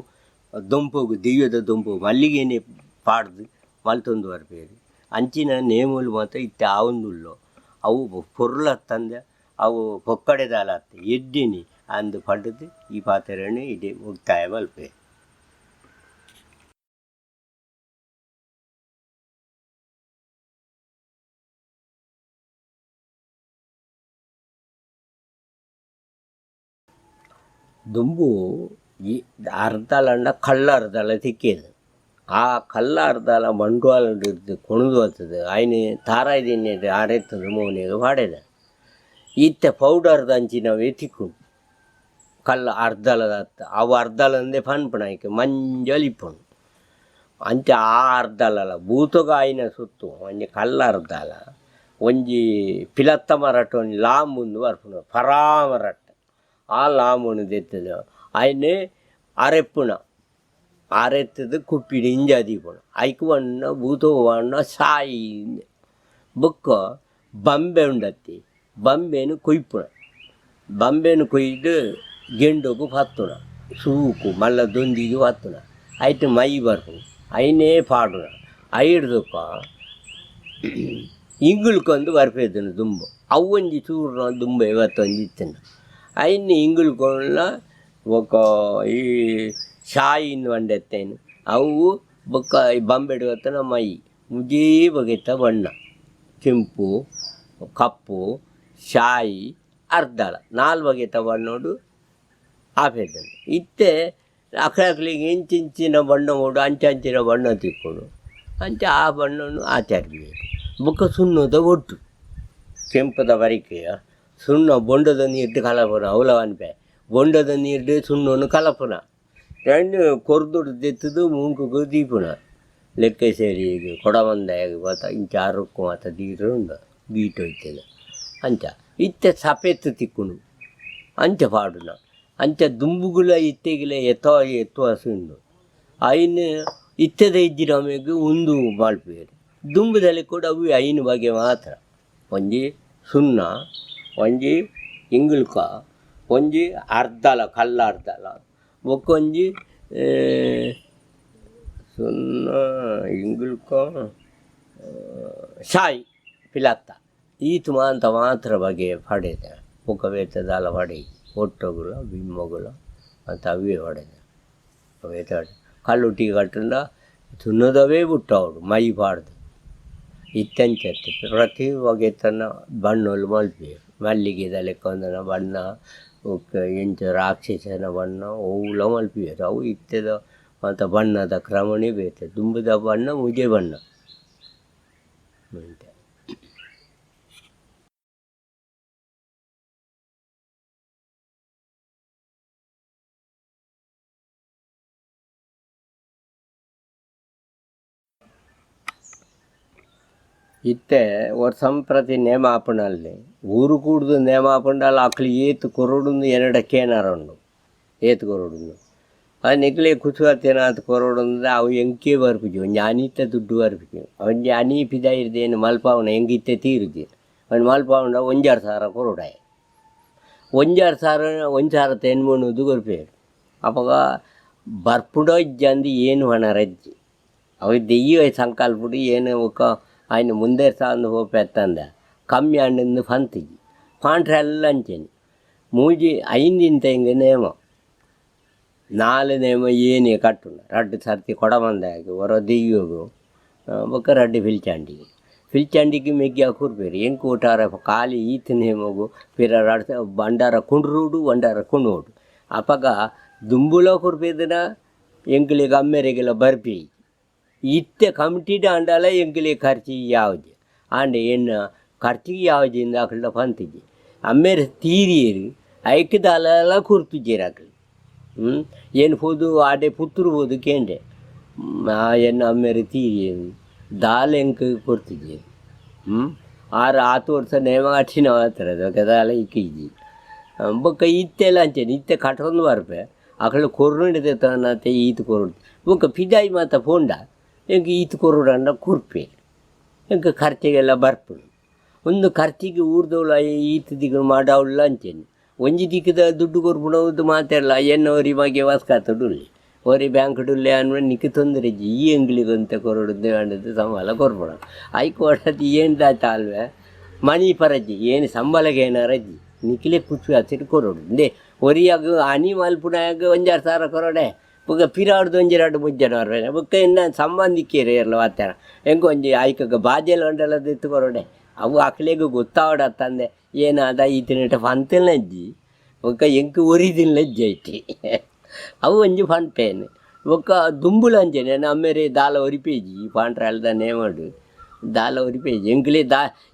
ದೊಂಪಗು ದಿವ್ಯದ ದೊಂಪು ಮಲ್ಲಿಗೆನೇ ಪಾಡ್ದು ಮಲ್ತೊಂದು ಬರ್ಪೇರು ಅಂಚಿನ ನೇಮೂಲು ಮಾತ್ರ ಇತ್ತೆ ಆವೊಂದುಲ್ಲೋ ಅವು ಪೊರ್ಲ ತಂದೆ ಅವು ಪೊಕ್ಕಡೆದಾಲತ್ತೆ ಎಡ್ಡಿನಿ ಅಂದು ಪಡ್ದು ಈ ಪಾತ್ರೆಯನ್ನು ಇಡೀ ಮುಕ್ತಾಯ ಮಲ್ಪೆ. ದುಂಬು ಈ ಅರ್ಧಲಂಡ ಕಳ್ಳ ಅರ್ಧಲ ತಿಕ್ಕೇದು ಆ ಕಲ್ಲಾರ್ದಲ ಬಂಡವಾಳ ಹಿಡಿದು ಕೊಣದು ಹೋಗ್ತದೆ ಆಯ್ನ ತಾರಾಯ್ದಿನ ಆರೆತ್ತದ ಮೋನಿಗೆ ಪಾಡೇದ ಈತ್ತೆ ಪೌಡರ್ದ ಅಂಚಿನವೇ ತಿಕ್ಕು ಕಲ್ಲು ಅರ್ಧಲದ ಅವು ಅರ್ಧಲಂದೇ ಪನ್ಪಣಕ್ಕೆ ಮಂಜಲಿಪ್ಪಣು ಅಂಚೆ ಆ ಅರ್ಧಲಲ್ಲ ಭೂತಗ ಆಯ್ನ ಸುತ್ತು ಒಂಜಿ ಕಲ್ಲು ಅರ್ಧಲ ಒಂಜಿ ಪಿಲತ್ತ ಮರಟ್ಟು ಒಂಜಿ ಲಾಂಬುಂದು ಬರ್ಪುಣ ಪರಾಮರಟ್ಟು ಆ ಲಾಂಬುನು ತೆತ್ತದ ಆಯ್ನೆ ಅರೆಪ್ಪುಣ ಅರೆತ್ತದು ಕುಪ್ಪಿಡಿ ಇಂಜಾದಿಪುಣ ಐಕು ಬಣ್ಣ ಭೂತೋ ಬಣ್ಣ ಸಾಯಿ ಬುಕ್ಕ ಬಂಬೆ ಉಂಡತ್ತಿ ಬಂಬೆನು ಕೊಯ್ಪುಣ ಬಂಬೆನು ಕೊಯ್ದು ಗೆಂಡೋಗು ಹತ್ತುಣ ಸೂಕು ಮಲ್ಲ ದೊಂದಿಗೆ ಹತ್ತುಣ ಆಯ್ತು ಮೈ ಬರ್ಪುಣ ಐನೇ ಪಾಡುಣ ಐಡ್ದಕ್ಕ ಇಂಗುಳ್ಕೊಂದು ಬರ್ಪೇದನು ದುಂಬು ಅವು ಒಂಜಿ ಚೂರ್ನ ದುಂಬ ಇವತ್ತೊಂದು ಇತ್ತನು ಐನು ಇಂಗುಳ್ಕೊಂಡ ಒಕ್ಕ ಈ ಶಾಯಿನ ಒಂಡೆತ್ತೇನು ಅವು ಬೊಕ್ಕ ಈ ಬಂಬೆಡುವತ್ತನ ಮೈ ಮುಜೇ ಬಗೆತ ಬಣ್ಣ ಕೆಂಪು ಕಪ್ಪು ಶಾಯಿ ಅರ್ಧಳ 4 ಬಗೆತ ಬಣ್ಣೋಡು ಆಪೇದನು ಇತ್ತೆ ಅಕ್ಕಳಿಗೆ ಇಂಚಿಂಚಿನ ಬಣ್ಣ ಓಡು ಅಂಚಿನ ಬಣ್ಣ ತಿಕ್ಕೊಂಡು ಅಂಚೆ ಆ ಬಣ್ಣವನ್ನು ಆಚರಿಸಬೇಕು ಬೊಕ್ಕ ಸುಣ್ಣದ ಒಟ್ಟು ಕೆಂಪದ ಬರಿಕೆಯ ಸುಣ್ಣ ಬೊಂಡದ ನೀರು ಕಲಪುನ ಅವಲವನ್ಪೆ ಬೊಂಡದ ನೀರು ಸುಣ್ಣವನ್ನು ಕಲಪುನ రెండు ಕೊರ್ದುಡು ತೆತ್ತದು ಮುಂಕು ದೀಪುನ ಲೆಕ್ಕ ಸೇರಿ ಕೊಡವಂದಾಗಿ ಬತ್ತ ಇಂಚ ಆರಕ್ಕೂ ಮಾತ ದೀರು ಉಂಡು ಗೀಟು ಹೋಯ್ತದೆ ಅಂಚ ಇತ್ತೆ ಸಪೆತ್ತು ತಿಕ್ಕುನು ಅಂಚ ಪಾಡುನ ಅಂಚ ದುಂಬುಗುಲ ಇತ್ತೆಗಿಲ ಎತ್ತುವ ಸುಂಡು ಐನು ಇತ್ತದ ಇಜ್ಜಿನ ಆಮೇಲೆ ಒಂದು ಮಾಲ್ಪೇರು ದುಂಬುದಲ್ಲಿ ಕೂಡ ಅವು ಐನು ಬಗೆ ಮಾತ್ರ ಒಂಜಿ ಸುಣ್ಣ ಒಂಜಿ ಇಂಗುಳ್ಕ ಒಂಜಿ ಅರ್ಧಲ ಕಲ್ಲ ಅರ್ಧಲ ಒಕ್ಕೊಂಜಿ ಸುಣ್ಣ ಇಂಗುಳ್ಕ ಶಾಯಿ ಪಿಲತ್ತ ಈತು ಅಂತ ಮಾತ್ರ ಬಗೆ ಪಡೆದೆ ಮುಖ ವೇತದಾಲ ಪಡೆ ಒಟ್ಟುಗಳು ಬಿಮ್ಮಗಳು ಅಂತ ಅವೇ ಹೊಡೆದೆ ವೇತ ಕಲ್ಲು ಟೀ ಕಟ್ಟಂಡ ಸುಣ್ಣದವೇ ಬಿಟ್ಟವಳು ಮೈ ಪಾಡ್ದು ಇತ್ತಂಚತ್ತೆ ಪ್ರತಿ ಬಗೆ ತನ್ನ ಬಣ್ಣಗಳು ಮಲ್ಪೇರು ಮಲ್ಲಿಗೆದ ಲೆಕ್ಕೊಂದನ ಬಣ್ಣ ಎಂಚ ರಾಕ್ಷಸನ ಬಣ್ಣ ಅವುಲ ಮಲ್ಪಿಯರು ಅವು ಇತ್ತದ ಮತ್ತು ಬಣ್ಣದ ಕ್ರಮಣೆ ಬೇತೆ ದುಂಬದ ಬಣ್ಣ ಮುಜೆ ಬಣ್ಣ ಅಂತ ಇತ್ತೆ ಸಂಪ್ರತಿ ನೇಮ ಆಪಣಲ್ಲಿ ಊರು ಕೂಡ್ದು ನೇಮ ಆಪಂಡಲ್ಲ ಅಕ್ಲಿ ಏತು ಕೊರಡುಂದು ಎರಡಕ್ಕೇನಾರಂಡು ಏತು ಕೊರಡುಂದು ಅದು ನಿಕ್ಲೆ ಕುಸುವತ್ತೇನಾತು ಕೊರಡುಂದ್ರೆ ಅವು ಎಂಕೆ ಬರ್ಪಿಜಿ ಒಂದು ಅನಿತ ದುಡ್ಡು ಬರ್ಪಿಜಿ ಅವನಿಗೆ ಅನಿ ಪಿದ ಇರ್ದೇನು ಮಲ್ಪಾವನ ಹೆಂಗಿತ್ತೆ ತೀರುಜಿ ಅವ್ನು ಮಲ್ಪಾವನ 1,000 ಕೊರಡಾಯ 1,000 ತೆನ್ಮೂನುದು ಕೊರ್ಪೇರು ಅವಾಗ ಬರ್ಪುಡೋ ಇಜ್ಜಂದು ಏನು ಹಣ ರಜ್ಜಿ ಅವು ದೆಯ್ಯ ಸಂಕಲ್ಪುಡು ಏನು ಒಕ್ಕ ఆయన ముందే సాందు పోపెత్తంద కమ్మి అండింది పంతికి పాంట్రెల్లంచని ಮೂಜಿ ಐಂದಿಂತ ಹಿಂಗೆ ನೇಮ 4 ನೇಮ ಏನೇ ಕಟ್ಟುನ ರಡ್ಡು ಸರ್ತಿ ಕೊಡಬಂದಾಗಿ ಹೊರ ದೆಯ್ಯೋಗು ಬೊಕ್ಕ ರಡ್ಡು ಫಿಲ್ಚಂಡಿಗೆ ಮೆಗ್ಗಿ ಹಾಕುರ್ಬೇರು ಹೆಂಗೆ ಊಟಾರ ಖಾಲಿ ಈತ ನೇಮಗು ಪಿರ ರಡ್ ಬಂಡಾರ ಕುಂಡ್ರೂಡು ಬಂಡಾರ ಕುಣೋಡು ಅಪಗ ದುಂಬುಲ ಕುರ್ಬೇದನ ಎಂಕ್ಲಿಗೆ ಅಮ್ಮೆರೆಗೆಲ್ಲ ಬರ್ಪಿ ಇತ್ತೆ ಕಮಿಟಿಡ ಅಂಡಲ ಎಂಕ್ಲಿ ಖರ್ಚಿಗೆ ಯಾವ್ದು ಅಂಡೆ ಎನ್ನ ಖರ್ಚಿಗೆ ಯಾವ್ದಿಂದ ಅಕಲ್ದ ಪಂತಿಗೆ ಅಮ್ಮೇರೆ ತೀರಿಯರು ಐಕ್ಯದಲ್ಲ ಕುರ್ತುಜೇರು ಅಕಲ್ ಏನು ಹೋದು ಆಡೆ ಪುತ್ತೂರು ಹೋದು ಕೇಂಡೆ ಎನ್ನ ಅಮ್ಮೇರೆ ತೀರಿಯರು ದಾಲ್ ಎಂಕ್ ಕೊಡ್ತಿದ್ದೀರಿ 6 ವರ್ಷ ನೇಮ ಕಟ್ಟಿನ ಮಾತ್ರ ದಾಲ ಇಕ್ಕಿದ್ದಿ ಬೊಕ್ಕ ಇತ್ತೆಲ್ಲ ಅಂಚೇನೆ ಇತ್ತೆ ಕಟ್ಟೊಂದು ಬರ್ಪೆ ಅಕಲ್ ಕೊರ್ನುಂಡಿದೆ ತನತೆ ಈತು ಕೊರಡು ಬೊಕ್ಕ ಪಿದಾಯಿ ಮಾತ ಪೋಂಡ ಎಂಗೆ ಈತು ಕೊರಡಂಡ ಕುರ್ಪೆ ಎಂಗೆ ಖರ್ಚಿಗೆಲ್ಲ ಬರ್ಪುಡು ಒಂದು ಖರ್ಚಿಗೆ ಊರ್ದವಳು ಈತು ದಿಕ್ಕು ಮಾಡವಲ್ಲ ಅಂಚೇನೆ ಒಂಜಿ ದಿಕ್ಕದ ದುಡ್ಡು ಕೊರ್ಬಿಡೋದು ಮಾತಾಡಲ್ಲ ಎನ್ನವರಿ ಮಗೆ ವಾಸ್ಕಾತಡುಲ್ಲಿ ಅವರಿ ಬ್ಯಾಂಕ್ ಡುಲ್ಲೆ ಅನ್ನೋ ನಿಕ್ಕೆ ತೊಂದರೆ ಈ ಎಂಗ್ಲಿಗಂತ ಕೊರಡುದು ಅಂಡದು ಸಂಬಳ ಕೊರ್ಬಿಡ ಆಯ್ಕೆ ಹೊಡೋದು ಏನು ದಾತ ಅಲ್ವೇ ಮನಿ ಪರಜ್ಜಿ ಏನು ಸಂಬಳಗೆ ಏನಾರಜ್ಜಿ ನಿಖಿಲೆ ಕುಚ್ಚು ಹಸಿರು ಕೊರಡು ಇಂದೇ ಒರಿಯಾಗ ಹನಿ ಮಲ್ಪುನಾಗ 1,000 ಕೊರಡೆ ಬೊಕ್ಕ ಪಿರಾಡ್ದು 1-2 ಮುಜ್ಜನ ಬರ್ಬೇಕು ಬೊಕ್ಕ ಇನ್ನು ಸಂಬಂಧಿಕೇರಿ ಇರಲ್ಲ ವಾತಾರ ಹೆಂಗೆ ಒಂಜಿ ಆಯ್ಕಾಗ ಬಾಜೆಲ್ಲ ಉಂಟಲ್ಲ ಎತ್ತು ಕೊರಡೆ ಅವು ಅಕ್ಲೆಗೂ ಗೊತ್ತಾವಡ ತಂದೆ ಏನಾದ ಈತಿನಿಟ ಫಂತಿಲ್ನಜ್ಜಿ ಬೊಕ್ಕ ಎಂಕು ಒರಿದಿಲ್ಲ ಅಜ್ಜಿ ಐತಿ ಅವು ಒಂಜಿ ಫನ್ಪೇನು ఒక దుంబులు అంచనే నమ్మేరే దాల ఒరిపేజి పాండ్రాలదా నేమాడు దాల ఒరిపేజి ఎంకలే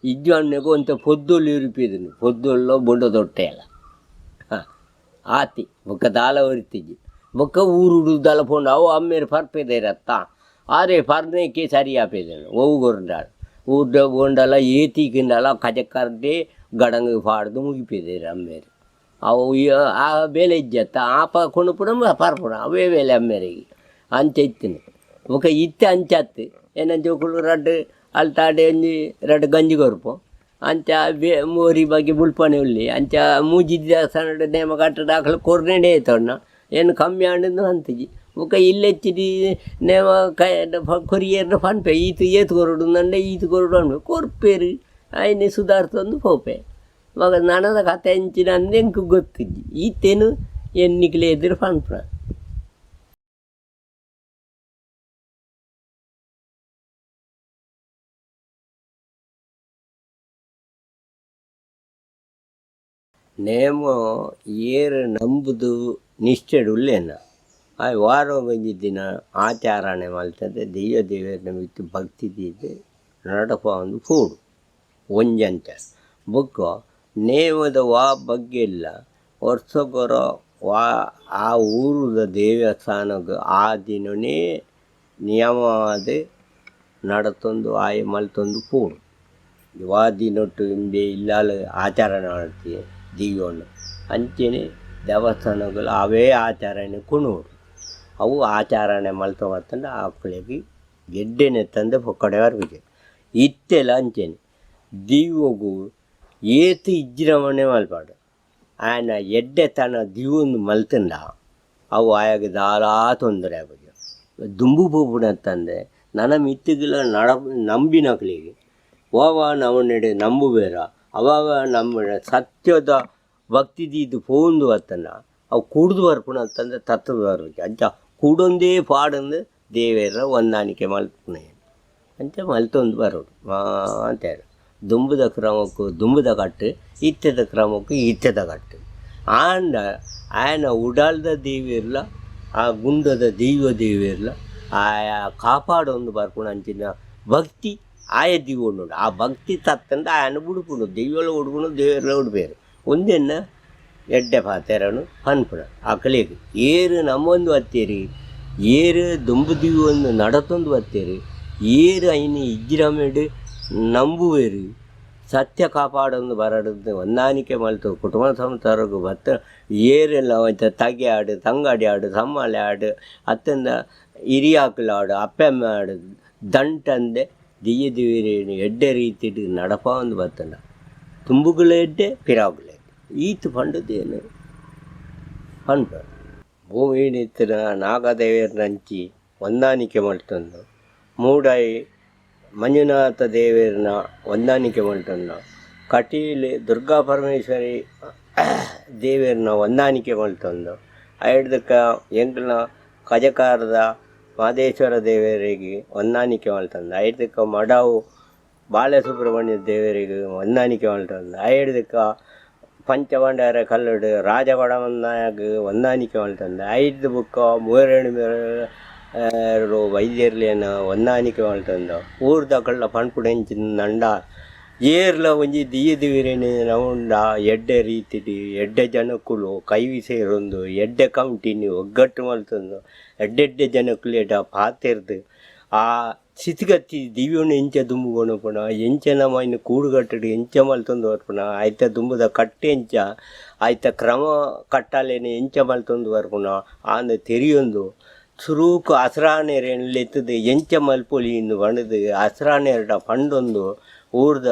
ఇజ్జు అన్నకు అంత పొద్దుళ్ళు ఉరిపేది పొద్దుల్లో బొండ తొట్టేయాల ಆತಿ ಬೊಕ್ಕ ದಾಲ ಒರಿತಿಜಿ ಬೊಕ್ಕ ಊರುಡು ದಲ ಪೋಂಡು ಅವು ಅಮ್ಮೇರು ಪರ್ಪೆದೇರತ್ತ ಆರೆ ಪರ್ನೇಕೆ ಸರಿ ಆಪೇದೇನು ಒವು ಗೊರ್ಂಡಾಳು ಊರ್ಡ ಬೋಂಡಲ ಏತಿಕಿಂಡಲ ಕಜಕರ್ದೆ ಗಡಂಗ ಪಾಡ್ದು ಮುಗಿಪೇದೇರು ಅಮ್ಮೇರು ಅವು ಆ ಬೇಲೆ ಇಜ್ಜತ್ತ ಆಪ ಕೊಣುಪುಣ ಪರ್ಪುಣ ಅವೇ ಬೇಲೆ ಅಮ್ಮೇರಿಗೆ ಅಂಚೆ ಇತ್ತಿನ ಬೊಕ್ಕ ಇತ್ತೆ ಅಂಚತ್ತು ಏನಂಚ ಒಕ್ಕಳು ರಡ್ಡು ಅಲ್ತಾಡೆ ಒಂಜಿ ರಡ್ಡು ಗಂಜಿ ಕೊರ್ಪು ಅಂಚ ಮೋರಿ ಬಗ್ಗೆ ಬುಲ್ಪನೆ ಉಳ್ಳಿ ಅಂಚ ಮೂಜಿದ ಸಣ್ಣ ನೇಮ ಕಟ್ಟಡ ಹಾಕಲು ಕೊರ್ನೆಡೆ ತಣ್ಣ ಏನು ಕಮ್ಮಿ ಆಂಡು ಅಂತಿಜಿ ಬೊಕ್ಕ ಇಲ್ಲೆಚ್ಚಿದಿ ನೇಮ ಕೊರಿಯರ್ನ ಪನ್ಪೆ ಈತು ಏತು ಕೊರಡು ನಂಡೆ ಈತು ಕೊರಡು ಅನ್ಬೆ ಕೊರ್ಪೇರು ಆಯ್ನೆ ಸುಧಾರ್ತಂದು ಪೋಪೆ ಮಗ ನನದ ಕತೆ ಹೆಂಚಿನ ಅಂದೆ ಎಂಕು ಗೊತ್ತಿಜ್ಜಿ ಈತೇನು ಎನ್ನಿಕ್ಲೆ ಎದುರು ಪನ್ಪುಣ ನೇಮೋ ಏರು ನಂಬುದು ನಿಷ್ಠೆಡು ಉಲ್ಲೇನ ಆ ವಾರ ಒಂಜಿ ದಿನ ಆಚಾರಣೆ ಮಲ್ತದೆ ದೆಯ್ಯ ದೇವರನ್ನ ಬಿತ್ತು ಭಕ್ತಿ ತೀದು ನಡಪ ಒಂದು ಪೂಡು ಒಂಜಂಚ ಬೊಕ್ಕ ನೇಮದ ವಾ ಬಗ್ಗೆ ಇಲ್ಲ ವರ್ಷಗೊರ ವಾ ಆ ಊರುದ ದೇವಸ್ಥಾನಕ್ಕೆ ಆ ದಿನನೇ ನಿಯಮವಾದ ನಡತೊಂದು ಆಯ ಮಲ್ತೊಂದು ಪೂಡು ವಾ ದಿನೊಟ್ಟು ಇಂಬೆ ಇಲ್ಲಾಲ ಆಚರಣೆ ಮಾಡ್ತೀವಿ ದೀವವನ್ನು ಅಂಚೆನೆ ದೇವಸ್ಥಾನಗಳು ಅವೇ ಆಚರಣೆ ಕುಣೋಡು ಅವು ಆಚರಣೆ ಮಲ್ತವತ್ತಂದು ಆಕಳಿಗೆ ಗೆಡ್ಡೆನೆ ತಂದು ಪೊಕ್ಕಡೆ ಬರಬೇಕು ಇತ್ತೆಲ್ಲ ಅಂಚೆನೆ ದೀವಗೂ ಏತು ಇಜ್ಜಿರಮಣೆ ಮಲ್ಪಾಡು ಆಯನ ಎಡ್ಡೆ ತನ ದೀವೊಂದು ಮಲ್ತಂಡ ಅವು ಆಯಾಗ ದಾಲಾ ತೊಂದರೆ ಆಗೋದು ದುಂಬು ಪೋಪುಣ ತಂದೆ ನನ್ನ ಮಿತ್ತಿಗಿಲ್ಲ ನಂಬಿನಕ್ಳಿಗೆ ಓವ ನಮ್ಮನೆಡೆ ನಂಬುಬೇರ ಅವಾಗ ನಮ್ಮ ಸತ್ಯದ ಭಕ್ತಿದು ಪೋಂದು ಅತ್ತನ ಅವು ಕುಡ್ದು ಬರ್ಪುಣ ಅಂತಂದ್ರೆ ತತ್ವ ಬರ್ಬೇಕು ಅಂಚ ಕೂಡೊಂದೇ ಪಾಡಂದು ದೇವರ ಹೊಂದಾಣಿಕೆ ಮಲ್ಪುಣ ಅಂಚ ಮಲ್ತೊಂದು ಬರೋಡು ಅಂತೇಳಿ ದುಂಬುದ ಕ್ರಮಕ್ಕೂ ದುಂಬುದ ಕಟ್ಟು ಇತ್ಯದ ಕ್ರಮಕ್ಕೂ ಇತ್ಯದ ಕಟ್ಟು ಆಂಡ ಆಯನ ಉಡಾಲ್ದ ದೇವಿರ್ಲ ಆ ಗುಂಡದ ದೇವಿರ್ಲ ಆಯಾ ಕಾಪಾಡೊಂದು ಬರ್ಪುಣ ಅಂಚಿನ ಭಕ್ತಿ ಆಯ ದೀವೊಂಡು ಆ ಭಕ್ತಿ ತತ್ತಂದು ಆಯನ ಬುಡುಪುಣು ದೆಯ್ಯಲ ಉಡುಪುಣು ದೇವರ ಉಡುಪೇರು ಒಂದೆನ್ನ ಎಡ್ಡೆ ಪಾತೆರನು ಪನ್ಪುಣ ಆ ಕಲೆಗೆ ಏರು ನಮ್ಮೊಂದು ಹತ್ತೇರಿ ಏರು ದುಂಬು ದೀವೊಂದು ನಡತೊಂದು ಹತ್ತೇರಿ ಏರು ಐನಿ ಇಜ್ಜಿರಮೇಡು ನಂಬುವೇರು ಸತ್ಯ ಕಾಪಾಡೊಂದು ಬರಡದು ಹೊಂದಾಣಿಕೆ ಮಲ್ತು ಕುಟುಂಬ ಸಂಸಾರಗೂ ಭತ್ತ ಏರೆಲ್ಲ ಹೋಯ್ತ ತಗೆ ಆಡು ತಂಗಾಡಿ ಆಡು ಸಮ್ಮಾಳೆ ಆಡು ಅತ್ತಂದ ಹಿರಿಯಾಕಲು ಆಡು ಅಪ್ಪೆಮ್ಮ ಆಡು ದಂಟಂದೆ ದಿಯ್ಯ ದಿವಿರೇನು ಎಡ್ಡೆ ರೀತಿಡು ನಡಪ ಒಂದು ಬತ್ತಂಡ ತುಂಬುಗಳು ಎಡ್ಡೆ ಪಿರಾಗುಲೆ ಈತು ಪಂಡದೇನು ಪಂಡ ಭೂಮಿ ನಿತ್ತಿನ ನಾಗದೇವರನಂಚಿ ಹೊಂದಾಣಿಕೆ ಮಲ್ತಂದು ಮೂಡಾಯಿ ಮಂಜುನಾಥ ದೇವರನ್ನ ಹೊಂದಾಣಿಕೆ ಮಲ್ತಂದು ಕಟೀಲು ದುರ್ಗಾ ಪರಮೇಶ್ವರಿ ದೇವರನ್ನ ಹೊಂದಾಣಿಕೆ ಮಲ್ತಂದು ಐದಕ್ಕೆ ಎಂಕಲ್ನ ಕಜಕಾರದ ಮಾದೇಶ್ವರ ದೇವರಿಗೆ ಹೊಂದಾಣಿಕೆ ಮಲ್ತಂದು ಐದಕ್ಕೆ ಮಡಾವು ಬಾಲಸುಬ್ರಹ್ಮಣ್ಯ ದೇವರಿಗೆ ಹೊಂದಾಣಿಕೆ ಮಲ್ತಂದು ಐದಕ್ಕೆ ಪಂಚಭಂಡಾರ ಕಲ್ಲಡು ರಾಜಬಡಮನ್ನಾಗ ಹೊಂದಾಣಿಕೆ ಮಲ್ತಂದು ಐದು ಬುಕ್ಕ ಮೂರಣ್ಣು ವೈದ್ಯರ್ಲೇನ ಹೊಂದಾಣಿಕೆ ಮಲ್ತಂದು ಊರ್ದ ಕಳ್ಳ ಪಣ್ಪುಡು ಹೆಂಚಿನ ನಂಡ ಏರ್ಲ ಒಂಜಿ ದಿಯ್ಯ ದಿವಿರೇನು ನವುಂಡ ಎಡ್ಡೆ ರೀತಿಡಿ ಎಡ್ಡೆ ಜನಕ್ಕುಲು ಕೈವಿ ಸೇರೊಂದು ಎಡ್ಡೆ ಕಮಿಟಿನಿ ಒಗ್ಗಟ್ಟು ಮಲ್ತಂದು ಎಡ್ಡೆಡ್ಡೆ ಜನಕ್ಕುಲು ಎಡ ಪಾತೆರ್ದು ಆ ಸ್ಥಿತಿಗತಿ ದಿವ್ಯನು ಎಂಚ ದುಂಬುಗೋಣ ಪುಣ ಎಂಚ ನಮ್ಮ ಇನ್ನು ಕೂಡುಗಟ್ಟಡು ಎಂಚ ಮಲ್ತೊಂದು ಬರ್ಪುಣ ಆಯ್ತ ದುಂಬುದ ಕಟ್ಟೆ ಎಂಚ ಆಯ್ತ ಕ್ರಮ ಕಟ್ಟಾಲೇನೆ ಎಂಚ ಮಲ್ತೊಂದು ಬರ್ಪುಣ ಆಂದ ತೆರಿಯೊಂದು ಸುರೂಕು ಹಸ್ರಾನೇರೆತ್ತದು ಎಂಚ ಮಲ್ಪೊಲಿ ಇನ್ನು ಬಣದು ಹಸ್ರಾನೇರಡ ಪಂಡೊಂದು ಊರ್ದ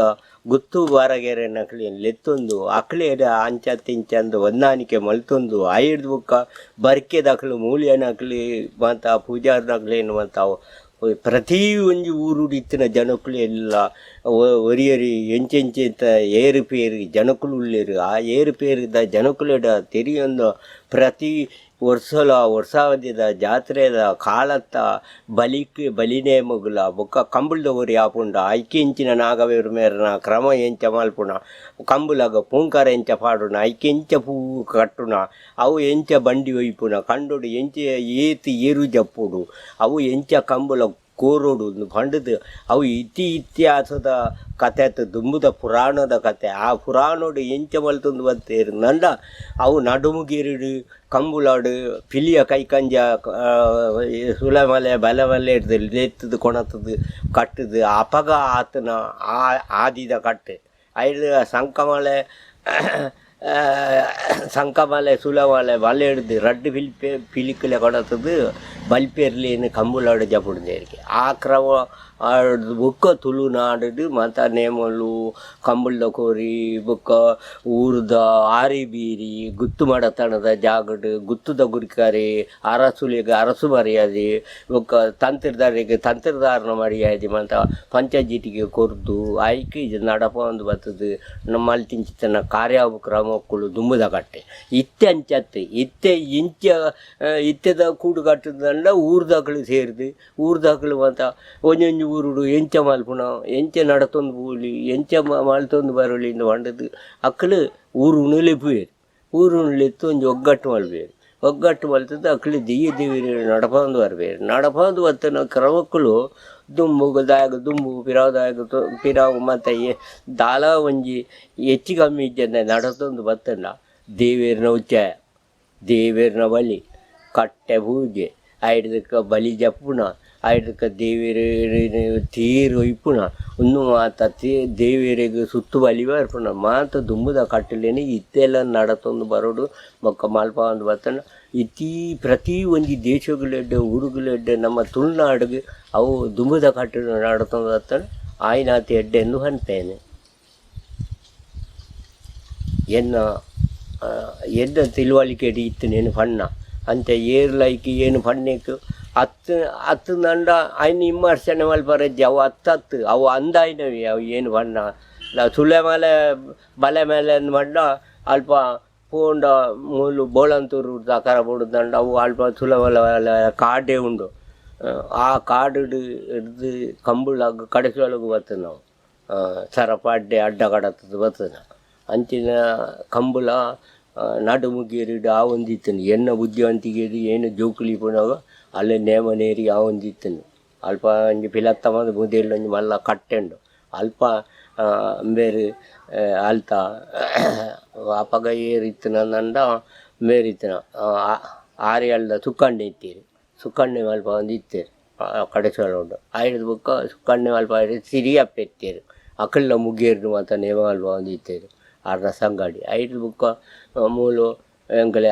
ಗುತ್ತು ಬಾರಗೆರೆ ನಕಲಿ ಲೆತ್ತೊಂದು ಅಕ್ಲೇಡ ಅಂಚ ತಿಂಚಂದು ಹೊಂದಾಣಿಕೆ ಮಲ್ತೊಂದು ಐದು ಬುಕ್ಕ ಬರ್ಕೆದಕ್ಲು ಮೂಲ್ಯ ನಕಲಿ ಮತ್ತು ಪೂಜಾರ ನಕಲೇನು ಮತ್ತು ಪ್ರತಿ ಒಂಜಿ ಊರುಡಿತ್ತಿನ ಜನಕ್ಕಳು ಎಲ್ಲ ಒರಿಯರಿ ಎಂಚೆಂಚೆಂತ ಏರುಪೇರು ಜನಕ್ಕಳು ಉಳ್ಳೇರು ಆ ಏರುಪೇರಿದ ಜನಕ್ಕಳೆಡ ತೆರಿಯೊಂದು ಪ್ರತಿ ವರ್ಷಾವಧಿದ ಜಾತ್ರೆದ ಕಾಲತ್ತ ಬಲಿನೇಮಗುಲ ಬೊಕ್ಕ ಕಂಬುಳ್ದ ಊರಿ ಆಪುಂಡ ಐಕಿ ಇಂಚಿನ ನಾಗವೇರು ಮೇರನ ಕ್ರಮ ಎಂಚ ಮಲ್ಪುಣ ಕಂಬುಲಾಗ ಪೂಂಕಾರ ಎಂಚ ಪಾಡುನ ಐಕಿ ಎಂಚ ಪೂ ಕಟ್ಟುನ ಅವು ಎಂಚ ಬಂಡಿ ಒಯ್ಪುನ ಕಂಡುಡು ಎಂಚ ಏತು ಏರು ಜಪ್ಪುಡು ಅವು ಎಂಚ ಕಂಬುಲ ಕೋರೋಡು ಪಂಡದು ಅವು ಇತಿಹಾಸದ ಕತೆ ಆಯ್ತು ದುಂಬುದ ಪುರಾಣದ ಕತೆ ಆ ಪುರಾಣೋಡು ಎಂಚ ಮಲ್ತೊಂದು ಬರ್ತೇರು ನಂಡ ಅವು ನಡುಮುಗಿರಿಡು ಕಂಬುಲಾಡು ಪಿಲಿಯ ಕೈಕಂಜ ಸುಲಮಲೆ ಬಲಮಲೆ ಹಿಡ್ದು ಎತ್ತದು ಕೊಣತದು ಕಟ್ಟದು ಅಪಗ ಆತನ ಆದಿದ ಕಟ್ಟೆ ಐದು ಸಂಕಮಲೆ ಸುಲಮಲೆ ಬಲೆ ಹಿಡ್ದು ರಡ್ಡು ಪಿಲಿಕಲೆ ಕೊಣತದು ಬಲ್ಪೇರ್ಲೇನು ಕಂಬುಲಾಡು ಜಪುಡ್ದೇರಿಗೆ ಆ ಕ್ರಮ ಬುಕ್ಕ ತುಳುನಾಡು ಮತ್ತು ನೇಮಲು ಕಂಬುಳ್ದ ಕೋರಿ ಬುಕ್ಕ ಊರ್ದ ಆರಿ ಬೀರಿ ಗುತ್ತು ಮಾಡತನದ ಜಾಗಡು ಗುತ್ತುದ ಗುರಿಕಾರಿ ಅರಸುಲಿಗೆ ಅರಸು ಮರ್ಯಾದೆ ಬುಕ್ಕ ತಂತ್ರದಾರಿಗೆ ತಂತ್ರಧಾರಣ ಮರ್ಯಾದೆ ಮತ್ತು ಪಂಚಾಯತಿಗೆ ಕೊರ್ದು ಆಯ್ಕೆ ಇದು ನಡಪ ಒಂದು ಬರ್ತದೆ ನಮ್ಮಲ್ಲಿ ತಿಂಚಿತನ ಕಾರ್ಯಕ್ರಮಕ್ಕಳು ದುಂಬುದ ಕಟ್ಟೆ ಇತ್ತೆ ಅಂಚತ್ತೆ ಇತ್ತೆದ ಕೂಡು ಕಟ್ಟದಂಡ ಊರ್ದಾಕಳು ಸೇರಿದು ಊರ್ದಾಕಳು ಮತ್ತು ಒಂದೊಂದು ಊರುಡು ಎಂಚ ಮಲ್ಪುಣ ಎಂಚ ನಡತೊಂದು ಪೂಲಿ ಎಂಚ ಮಲ್ತೊಂದು ಬರಲಿಂದ ಬಂಡದು ಅಕ್ಕಳು ಊರು ಉಣಲೆಪ್ಪುವೇರು ಊರು ಉಣಲೆತ್ತು ಒಂದು ಒಗ್ಗಟ್ಟು ಮಲ್ಬೇರು ಒಗ್ಗಟ್ಟು ಮಲ್ತದ್ದು ಅಕ್ಕಳು ದೇವಿ ನಡಪಂದು ಬರಬೇರು ನಡಪಂದು ಬರ್ತನ ಕ್ರಮಕ್ಕಳು ದುಂಬು ಪಿರಾವು ಮತ್ತು ದಾಲ ಒಂಜಿ ಹೆಚ್ಚು ಕಮ್ಮಿ ಇದ್ದ ನಡತೊಂದು ಬರ್ತಲ್ಲ ದೇವೇರಿನ ಉಚ್ಚಾಯ ದೇವೇರಿನ ಬಲಿ ಕಟ್ಟೆ ಪೂಜೆ ಐದಕ್ಕೆ ಬಲಿ ಜಪ್ಪುಣ ಐದಕ್ಕೆ ದೇವೇರಿ ತೀರು ಒಯ್ಪುಣ ಇನ್ನು ಮಾತ ದೇವೇರಿಗೆ ಸುತ್ತು ಬಲಿ ಬರ್ಪುಣ ಮಾತ ದುಂಬುದ ಕಟ್ಟಲೇನೆ ಇತ್ತೆಲ್ಲ ನಡತೊಂದು ಬರೋಡು ಮೊಕ್ಕ ಮಲ್ಪ ಒಂದು ಬರ್ತಾನ ಪ್ರತಿ ಒಂದು ದೇಶಗಳೆಡ್ಡೆ ಊರುಗಳೆಡ್ಡೆ ನಮ್ಮ ತುಳುನಾಡಿಗೆ ಅವು ದುಂಬುದ ಕಟ್ಟ ನಡತೊಂದು ಬರ್ತಾನೆ ಆಯ್ನಾತಿ ಎಡ್ಡೆಂದು ಅಂತೇನೆ ಎನ್ನ ತಿಳುವಳಿಕೆ ಇತ್ತು ನೇನು ಪಣ್ಣ ಅಂತ ಏರ್ಲೈಕಿ ಏನು ಪಣ್ಣೆಕ್ಕು ಹತ್ತು ನಂಡ ಐನು ವಿಮರ್ಶನೆ ಮಲ್ಪರಜ್ಜಿ ಅವು ಹತ್ತು ಅವು ಅಂದಾಯ್ನವಿ ಅವು ಏನು ಬಣ್ಣ ಸುಳೆ ಮೇಲೆ ಬಲೆ ಮೇಲೆ ಮಣ್ಣ ಅಲ್ಪ ಪೋಂಡ ಮೂಲು ಬೋಳಂತೂರು ತಕರ ಬಿಡುದಂಡ ಅವು ಅಲ್ಪ ಸುಳೆ ಮೇಲೆ ಕಾಡೇ ಉಂಡು ಆ ಕಾಡು ಹಿಡ್ದು ಕಂಬುಳಾಗ ಕಡೆಸೊಳಗೆ ಬರ್ತದೆ ನಾವು ಸರಪಾಡ್ಡೆ ಅಡ್ಡ ಕಡತದ್ದು ಬರ್ತದೆ ಅಂಚಿನ ಕಂಬುಳ ನಡುಮುಗೇರಿಡು ಆ ಒಂದಿತ್ತನು ಎನ್ನ ಬುದ್ಧಿವಂತಿಗೇರಿ ಏನು ಜೋಕುಲಿ ಪುಣಾಗ ಅಲ್ಲೇ ನೇಮನೇರಿ ಆ ಒಂದಿತ್ತನು ಅಲ್ಪ ಒಂಜಿ ಪಿಲತ್ತಮದ ಮುದೇಳು ಒಂಜಿ ಮಲ್ಲ ಕಟ್ಟೆಂಡು ಅಲ್ಪ ಬೇರೆ ಅಲ್ತ ಅಪಗ ಏರಿತ್ತನಂದ ಮೇರಿತ್ತನ ಆರಿಯಲ್ದ ಸುಕ್ಕಣ್ಣೆ ಇತ್ತೀರಿ ಸುಕ್ಕಣ್ಣೆ ಮಲ್ಪ ಒಂದು ಇತ್ತೀರಿ ಕಡೆಸೊಳ ಉಂಡು ಐದು ಬುಕ್ಕ ಸುಕ್ಕಣ್ಣೆ ಮಲ್ಪ ಸಿರಿಯಪ್ಪ ಎತ್ತೀರಿ ಅಕಲ್ಲ ಮುಗೇರಿದು ಮತ್ತು ನೇಮ ಮಲ್ಪ ಒಂದು ಇತ್ತೀರಿ ಅರ್ಧ ಸಂಗಾಡಿ ಐದು ಬುಕ್ಕ ಮೂಲು ಎಂಕಲೆ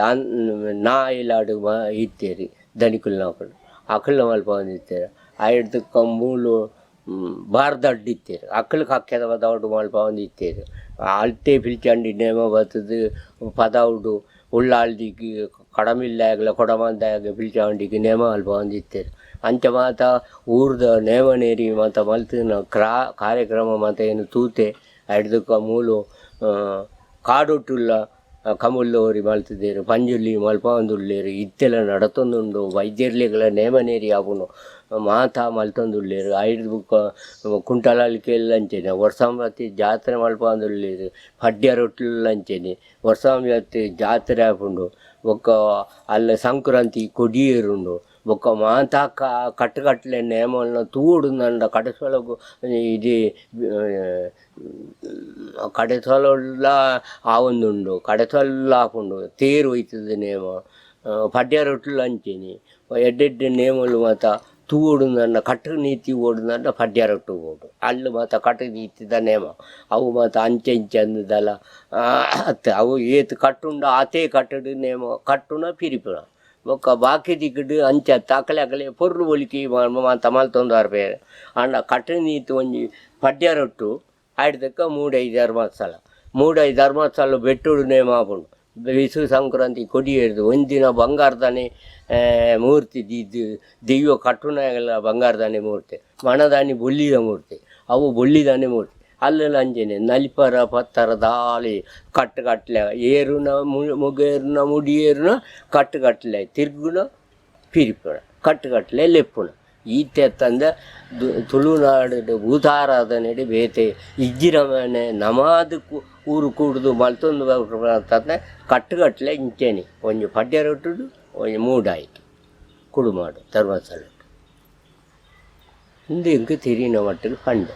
ನಾ ಇಲ್ಲಾಡು ಇತ್ತೇರಿ ದನಿಕುಲ್ ನಾಕಲು ಅಕಲ್ನ ಮಲ್ಪ ಒಂದಿತ್ತೇರಿ ಐದಕ್ಕ ಮೂಲು ಬಾರ್ದಡ್ಡು ಇತ್ತೇರಿ ಅಕ್ಕಲ್ಗೆ ಹಾಕ್ಯದ ಪದೌಡು ಮಲ್ಪ ಒಂದು ಇತ್ತೇರಿ ಅಲ್ತೆ ಪಿಲ್ಚಂಡಿ ನೇಮ ಬರ್ತದೆ ಪದೌಡು ಉಳ್ಳಾಳ್ದಿಗೆ ಕಡಮಿಲ್ಲಾಗಲ ಕೊಡಮಂದಾಗ ಪಿಲ್ಚಂಡಿಗೆ ನೇಮ ಮಲ್ಪ ಒಂದು ಇತ್ತೇರಿ ಅಂಚ ಮಾತ ಊರ್ದ ನೇಮನೇರಿ ಮತ್ತು ಮಲ್ತಿನ ಕಾರ್ಯಕ್ರಮ ಮತ್ತು ಏನು ತೂತೆ ಐದಕ್ಕ ಮೂಲು ಕಾಡೊಟ್ಟುಲ್ಲ ಕಮುಲ್ಲೋರಿ ಮಲ್ತಿದ್ದೇರು ಪಂಜುಲ್ಲಿ ಮಲ್ಪ ಒಂದುಳ್ಳೇರು ಇತ್ತೆಲ್ಲ ನಡತೊಂದುಂಡು ವೈದ್ಯರ್ಲಿಗಳ ನೇಮನೇರಿ ಆಪುನು ಮಾತಾ ಮಲ್ತೊಂದುಳ್ಳೇರು ಐದು ಬುಕ್ಕ ಕುಂಟಲಲ್ಕೆಲ್ಲ ಅಂಚೆನೆ ವರ್ಷಾಂಬತ್ತಿ ಜಾತ್ರೆ ಮಲ್ಪ ಒಂದುಳ್ಳೇರು ಪಡ್ಯ ರೊಟ್ಟಿಲ್ಲ ಅಂಚೆನೆ ವರ್ಷಾಂಬತ್ತಿ ಜಾತ್ರೆ ಆಪುಂಡು ಒಕ್ಕ ಅಲ್ಲ ಸಂಕ್ರಾಂತಿ ಕೊಡಿಯೇರುಂಡು ಬೊಕ್ಕ ಮಾತಾ ಕಟ್ಟುಕಟ್ಟಲೆ ನೇಮನ್ನ ತೂಡು ನಂಡ ಕಡೆಸೊಳಗು ಇದು ಕಡೆಸೊಲ್ಲ ಆ ಒಂದುಂಡು ಕಡೆಸೊಲ್ಲ ಹಾಕೊಂಡು ತೇರು ಹೋಯ್ತದೆ ನೇಮ ಪಡ್ಯ ರೊಟ್ಟಿಲು ಅಂಚೇನಿ ಎಡ್ಡೆಡ್ಡೆ ನೇಮಲು ಮಾತ ತೂಡು ನನ್ನ ಕಟ್ಟು ನೀತಿ ಓಡು ನನ್ನ ಪಡ್ಯ ರೊಟ್ಟು ಓಡು ಅಲ್ಲು ಮಾತ ಕಟ್ಟು ನೀತಿದ ನೇಮ ಅವು ಮಾತ ಅಂಚೆ ಇಂಚೆ ಅಂದದಲ್ಲ ಅವು ಏತು ಕಟ್ಟುಂಡ ಆತೇ ಕಟ್ಟಡು ನೇಮ ಕಟ್ಟುನ ಪಿರಿಪುಣ ಬೊಕ್ಕ ಬಾಕಿ ದಿಕ್ಕಡು ಅಂಚ ಅಕಲೆ ಪೊರ್ರು ಒಲಿಕಿ ಮಾತ ಮಲ್ತೊಂದು ಅರ್ಬೇರೆ ಅಂಡ ಕಟ್ಟು ನೀತಿ ಒಂಜಿ ಪಡ್ಯ ರೊಟ್ಟು ಆಯ್ದಕ್ಕ 3-5 ಧರ್ಮಸ್ಥಳ 3-5 ಧರ್ಮಸ್ಥಳ ಬೆಟ್ಟುಡು ನೇಮ ಆಪುಂಡು ವಿಸು ಸಂಕ್ರಾಂತಿ ಕೊಡಿ ಹಿಡ್ದು ಒಂದಿನ ಬಂಗಾರದಾನೆ ಮೂರ್ತಿ ದೆವ್ವ ಕಟ್ಟುನಾಗೆಲ್ಲ ಬಂಗಾರದಾನೆ ಮೂರ್ತಿ ಮಣದಾನಿ ಬೊಳ್ಳಿದ ಮೂರ್ತಿ ಅವು ಬೊಳ್ಳಿದಾನೆ ಮೂರ್ತಿ ಅಲ್ಲಂಜನೆ ನಲಿಪರ ಪತ್ತರ ದಾಳಿ ಕಟ್ಟುಗಟ್ಟಲೆ ಏರುನ ಮುಗೇರುನ ಮುಡಿಯೇರುನ ಕಟ್ಟುಗಟ್ಟಲೆ ತಿರುಗುನ ಪಿರಿಪುಣ ಕಟ್ಟುಗಟ್ಟಲೆ ಲೆಪ್ಪುಣ ಈತೆ ತಂದ ತುಳುನಾಡು ಭೂತಾರಾಧನೆ ಬೇತೆ ಇಜ್ಜಿರಮನೆ ನಮಾದು ಊರು ಕೂಡುದು ಮಲ್ತೊಂದು ಬರ್ತದೆ ಕಟ್ಟುಗಟ್ಟಲೆ ಇಂಚೇನೆ ಒಂಜಿ ಪಡ್ಯ ರೊಟ್ಟುಡು ಒಂಜಿ ಮೂಡಾಯಿತು ಕುಡುಮಾಡು ಧರ್ಮಸ್ಥಳ ಹಿಂದೆ ಇಂಕ ತಿರಿನ ಮಟ್ಟಿಗೆ ಕಂಡು